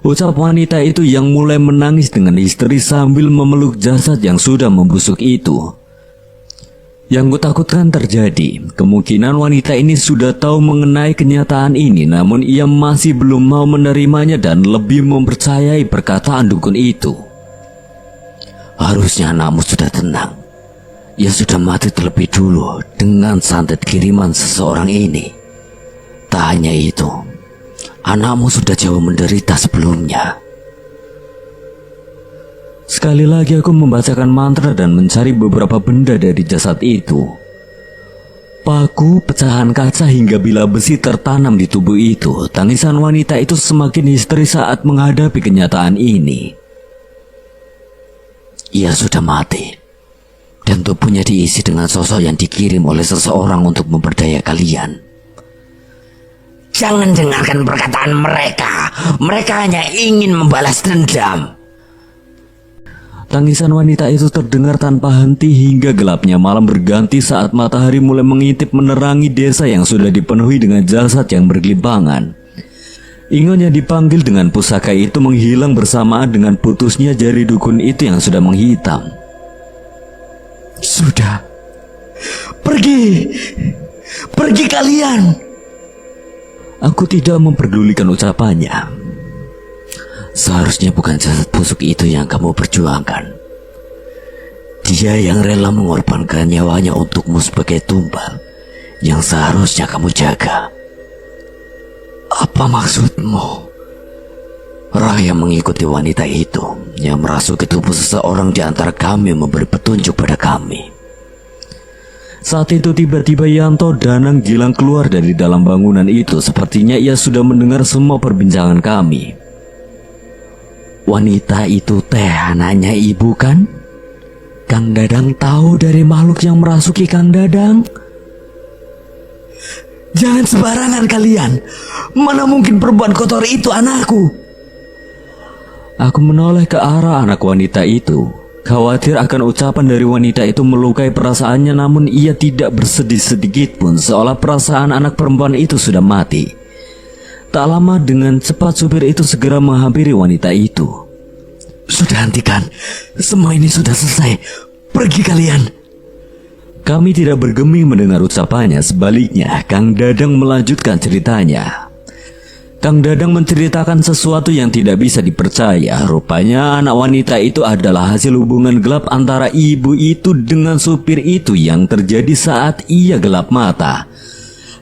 Ucap wanita itu yang mulai menangis dengan histeris sambil memeluk jasad yang sudah membusuk itu. Yang kutakutkan terjadi, kemungkinan wanita ini sudah tahu mengenai kenyataan ini, namun ia masih belum mau menerimanya dan lebih mempercayai perkataan dukun itu. Harusnya anakmu sudah tenang. Ia sudah mati terlebih dulu dengan santet kiriman seseorang ini. Tak hanya itu, anakmu sudah jauh menderita sebelumnya. Sekali lagi aku membacakan mantra dan mencari beberapa benda dari jasad itu. Paku, pecahan kaca hingga bilah besi tertanam di tubuh itu. Tangisan wanita itu semakin histeris saat menghadapi kenyataan ini. Ia sudah mati, dan tubuhnya diisi dengan sosok yang dikirim oleh seseorang untuk memperdaya kalian. Jangan dengarkan perkataan mereka. Mereka hanya ingin membalas dendam. Tangisan wanita itu terdengar tanpa henti hingga gelapnya malam berganti saat matahari mulai mengintip menerangi desa yang sudah dipenuhi dengan jasad yang bergelimpangan. Ingon yang dipanggil dengan pusaka itu menghilang bersamaan dengan putusnya jari dukun itu yang sudah menghitam. Sudah. Pergi. Pergi kalian. Aku Aku tidak memperdulikan ucapannya. Seharusnya bukan jasad busuk itu yang kamu perjuangkan. Dia yang rela mengorbankan nyawanya untukmu sebagai tumbal yang seharusnya kamu jaga. Apa maksudmu? Raya mengikuti wanita itu yang merasuki tubuh seseorang di antara kami memberi petunjuk pada kami. Saat itu tiba-tiba Yanto Danang Gilang keluar dari dalam bangunan itu. Sepertinya ia sudah mendengar semua perbincangan kami. Wanita itu teh anaknya ibu kan? Kang Dadang tahu dari makhluk yang merasuki Kang Dadang? Jangan sembarangan kalian. Mana mungkin perempuan kotor itu anakku? Aku menoleh ke arah anak wanita itu, khawatir akan ucapan dari wanita itu melukai perasaannya, namun ia tidak bersedih sedikit pun, seolah perasaan anak perempuan itu sudah mati. Tak lama dengan cepat supir itu segera menghampiri wanita itu. Sudah hentikan, semua ini sudah selesai, pergi kalian. Kami tidak bergeming mendengar ucapannya, sebaliknya Kang Dadang melanjutkan ceritanya. Kang Dadang menceritakan sesuatu yang tidak bisa dipercaya. Rupanya anak wanita itu adalah hasil hubungan gelap antara ibu itu dengan supir itu yang terjadi saat ia gelap mata.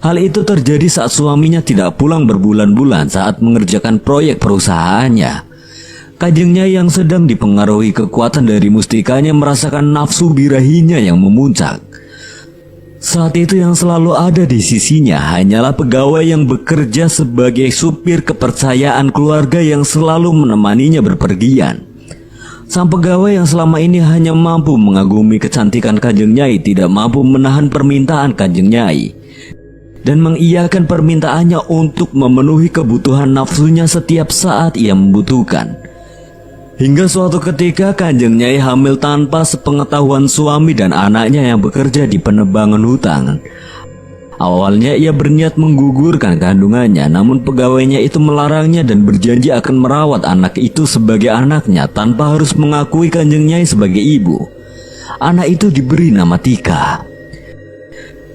Hal itu terjadi saat suaminya tidak pulang berbulan-bulan saat mengerjakan proyek perusahaannya. Kanjengnya yang sedang dipengaruhi kekuatan dari mustikanya merasakan nafsu birahinya yang memuncak. Saat itu yang selalu ada di sisinya hanyalah pegawai yang bekerja sebagai supir kepercayaan keluarga yang selalu menemaninya berpergian. Sang pegawai yang selama ini hanya mampu mengagumi kecantikan Kanjeng Nyai tidak mampu menahan permintaan Kanjeng Nyai dan mengiyakan permintaannya untuk memenuhi kebutuhan nafsunya setiap saat ia membutuhkan. Hingga suatu ketika Kanjeng Nyai hamil tanpa sepengetahuan suami dan anaknya yang bekerja di penebangan hutan. Awalnya ia berniat menggugurkan kandungannya, namun pegawainya itu melarangnya dan berjanji akan merawat anak itu sebagai anaknya tanpa harus mengakui Kanjeng Nyai sebagai ibu. Anak itu diberi nama Tika.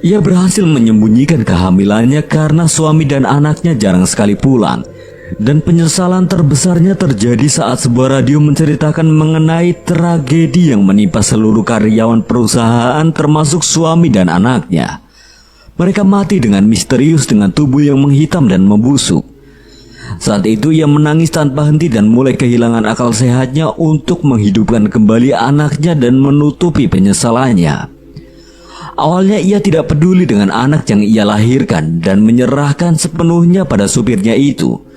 Ia berhasil menyembunyikan kehamilannya karena suami dan anaknya jarang sekali pulang. Dan penyesalan terbesarnya terjadi saat sebuah radio menceritakan mengenai tragedi yang menimpa seluruh karyawan perusahaan termasuk suami dan anaknya. Mereka mati dengan misterius dengan tubuh yang menghitam dan membusuk. Saat itu ia menangis tanpa henti dan mulai kehilangan akal sehatnya untuk menghidupkan kembali anaknya dan menutupi penyesalannya. Awalnya ia tidak peduli dengan anak yang ia lahirkan dan menyerahkan sepenuhnya pada supirnya itu.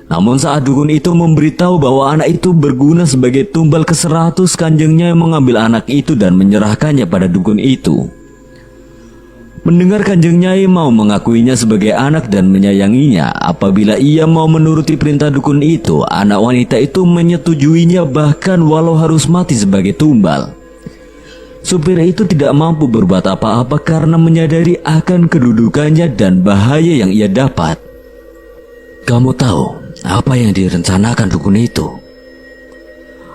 Namun saat dukun itu memberitahu bahwa anak itu berguna sebagai tumbal ke-100, kanjengnya yang mengambil anak itu dan menyerahkannya pada dukun itu. Mendengar Kanjeng Nyai mau mengakuinya sebagai anak dan menyayanginya, apabila ia mau menuruti perintah dukun itu, anak wanita itu menyetujuinya bahkan walau harus mati sebagai tumbal. Supir itu tidak mampu berbuat apa-apa karena menyadari akan kedudukannya dan bahaya yang ia dapat. Kamu tahu apa yang direncanakan dukun itu?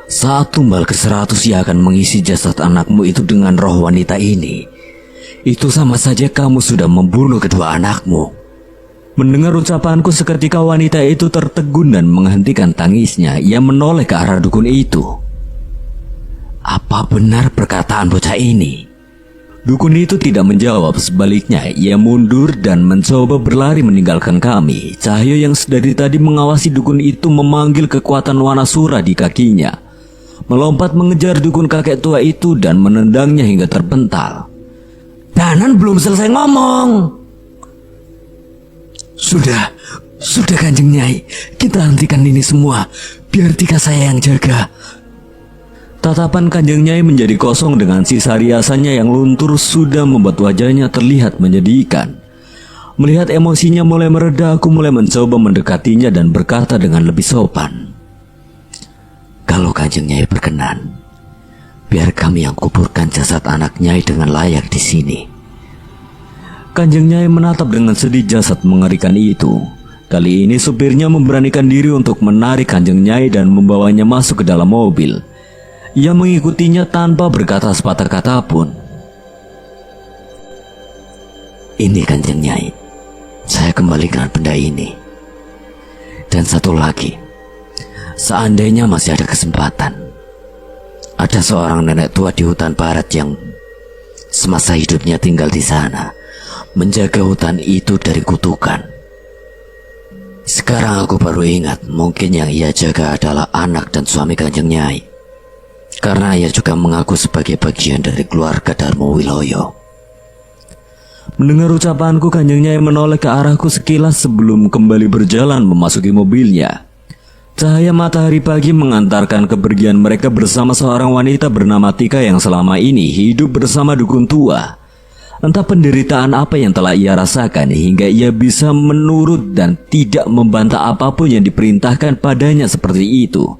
Saat tumbal ke-100 ia akan mengisi jasad anakmu itu dengan roh wanita ini. Itu sama saja kamu sudah membunuh kedua anakmu. Mendengar ucapanku seketika wanita itu tertegun dan menghentikan tangisnya. Ia menoleh ke arah dukun itu. Apa benar perkataan bocah ini? Dukun itu tidak menjawab, sebaliknya ia mundur dan mencoba berlari meninggalkan kami. Cahyo yang dari tadi mengawasi dukun itu memanggil kekuatan Wanasura di kakinya, melompat mengejar dukun kakek tua itu dan menendangnya hingga terpental. Danan belum selesai ngomong. Sudah Kanjeng Nyai, kita hentikan ini semua, biar Tika saya yang jaga. Tatapan Kanjeng Nyai menjadi kosong dengan sisa riasannya yang luntur sudah membuat wajahnya terlihat menyedihkan. Melihat emosinya mulai mereda, aku mulai mencoba mendekatinya dan berkata dengan lebih sopan. Kalau Kanjeng Nyai berkenan, biar kami yang kuburkan jasad anak Nyai dengan layak di sini. Kanjeng Nyai menatap dengan sedih jasad mengerikan itu. Kali ini supirnya memberanikan diri untuk menarik Kanjeng Nyai dan membawanya masuk ke dalam mobil. Ia mengikutinya tanpa berkata sepatah kata pun. Ini Kanjeng Nyai, saya kembalikan benda ini. Dan satu lagi, seandainya masih ada kesempatan, ada seorang nenek tua di hutan barat yang semasa hidupnya tinggal di sana, menjaga hutan itu dari kutukan. Sekarang aku baru ingat, mungkin yang ia jaga adalah anak dan suami Kanjeng Nyai, karena ia juga mengaku sebagai bagian dari keluarga Darmo Wiloyo. Mendengar ucapanku, Kanjeng Nyai menoleh ke arahku sekilas sebelum kembali berjalan memasuki mobilnya. Cahaya matahari pagi mengantarkan kepergian mereka bersama seorang wanita bernama Tika yang selama ini hidup bersama dukun tua. Entah penderitaan apa yang telah ia rasakan hingga ia bisa menurut dan tidak membantah apapun yang diperintahkan padanya seperti itu.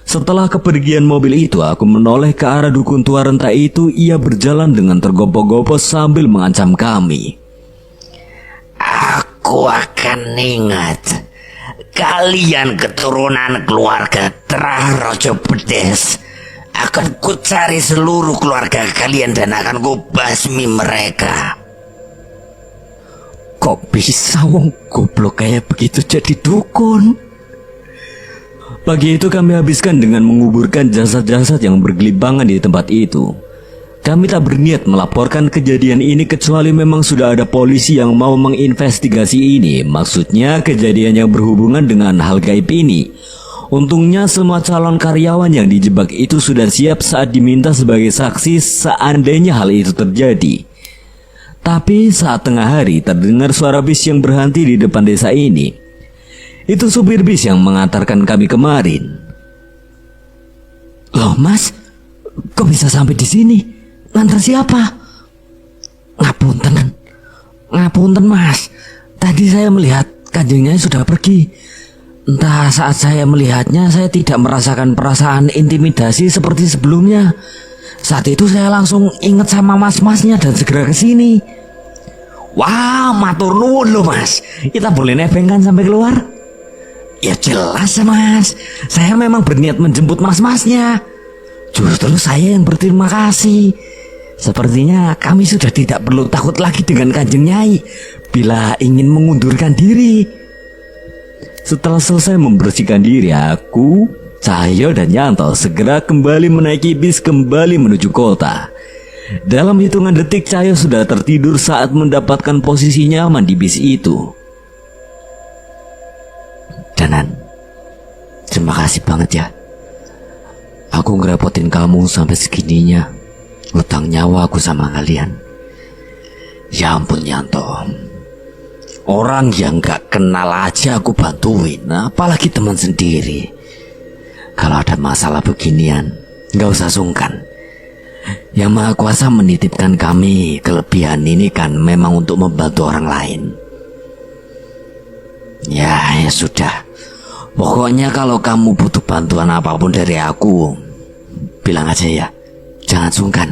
Setelah kepergian mobil itu, aku menoleh ke arah dukun tua renta itu. Ia berjalan dengan tergopoh-gopoh sambil mengancam kami. Aku akan ingat kalian keturunan keluarga Trah Rojo Pedes. Akan ku cari seluruh keluarga kalian dan akan ku basmi mereka. Kok bisa wong goblok kayak begitu jadi dukun? Pagi itu kami habiskan dengan menguburkan jasad-jasad yang bergelimpangan di tempat itu. Kami tak berniat melaporkan kejadian ini kecuali memang sudah ada polisi yang mau menginvestigasi ini. Maksudnya kejadian yang berhubungan dengan hal gaib ini. Untungnya semua calon karyawan yang dijebak itu sudah siap saat diminta sebagai saksi seandainya hal itu terjadi. Tapi saat tengah hari terdengar suara bis yang berhenti di depan desa ini. Itu supir bis yang mengantarkan kami kemarin. Loh mas, kok bisa sampai di sini? Ngantar siapa? Ngapunten mas, tadi saya melihat Kanjeng Nyai sudah pergi. Entah saat saya melihatnya saya tidak merasakan perasaan intimidasi seperti sebelumnya. Saat itu saya langsung ingat sama mas-masnya dan segera ke sini. Wah, matur nuwun loh mas. Kita boleh nebeng kan sampai keluar? Ya jelas mas, saya memang berniat menjemput mas-masnya. Justru saya yang berterima kasih. Sepertinya kami sudah tidak perlu takut lagi dengan Kanjeng Nyai bila ingin mengundurkan diri. Setelah selesai membersihkan diri, aku, Cahyo dan Yanto segera kembali menaiki bis kembali menuju kota. Dalam hitungan detik Cahyo sudah tertidur saat mendapatkan posisi nyaman di bis itu. Danan, terima kasih banget ya. Aku ngerepotin kamu sampai segininya. Utang nyawa aku sama kalian. Ya ampun Yanto, orang yang gak kenal aja aku bantuin, apalagi teman sendiri. Kalau ada masalah beginian, gak usah sungkan. Yang Maha Kuasa menitipkan kami kelebihan ini kan memang untuk membantu orang lain. Ya sudah. Pokoknya kalau kamu butuh bantuan apapun dari aku, bilang aja ya. Jangan sungkan.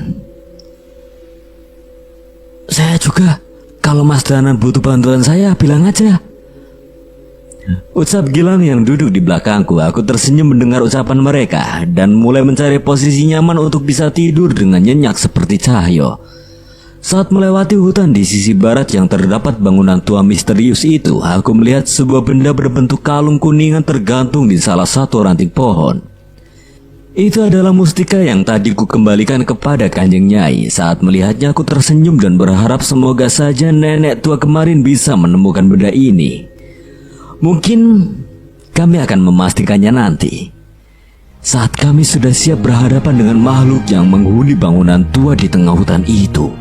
Saya juga. Kalau Mas Danan butuh bantuan saya, bilang aja. Ucap Gilang yang duduk di belakangku. Aku tersenyum mendengar ucapan mereka dan mulai mencari posisi nyaman untuk bisa tidur dengan nyenyak seperti Cahyo. Saat melewati hutan di sisi barat yang terdapat bangunan tua misterius itu, aku melihat sebuah benda berbentuk kalung kuningan tergantung di salah satu ranting pohon. Itu adalah mustika yang tadi ku kembalikan kepada Kanjeng Nyai. Saat melihatnya aku tersenyum dan berharap semoga saja nenek tua kemarin bisa menemukan benda ini. Mungkin kami akan memastikannya nanti saat kami sudah siap berhadapan dengan makhluk yang menghuni bangunan tua di tengah hutan itu.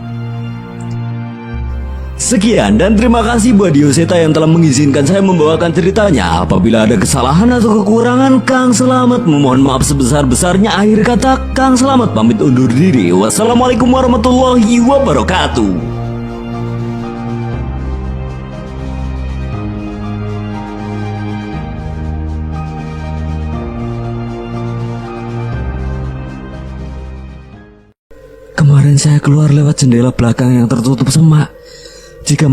Sekian dan terima kasih buat Dioseta yang telah mengizinkan saya membawakan ceritanya. Apabila ada kesalahan atau kekurangan, Kang Selamat memohon maaf sebesar-besarnya. Akhir kata, Kang Selamat pamit undur diri. Wassalamualaikum warahmatullahi wabarakatuh. Kemarin saya keluar lewat jendela belakang yang tertutup semak. Jika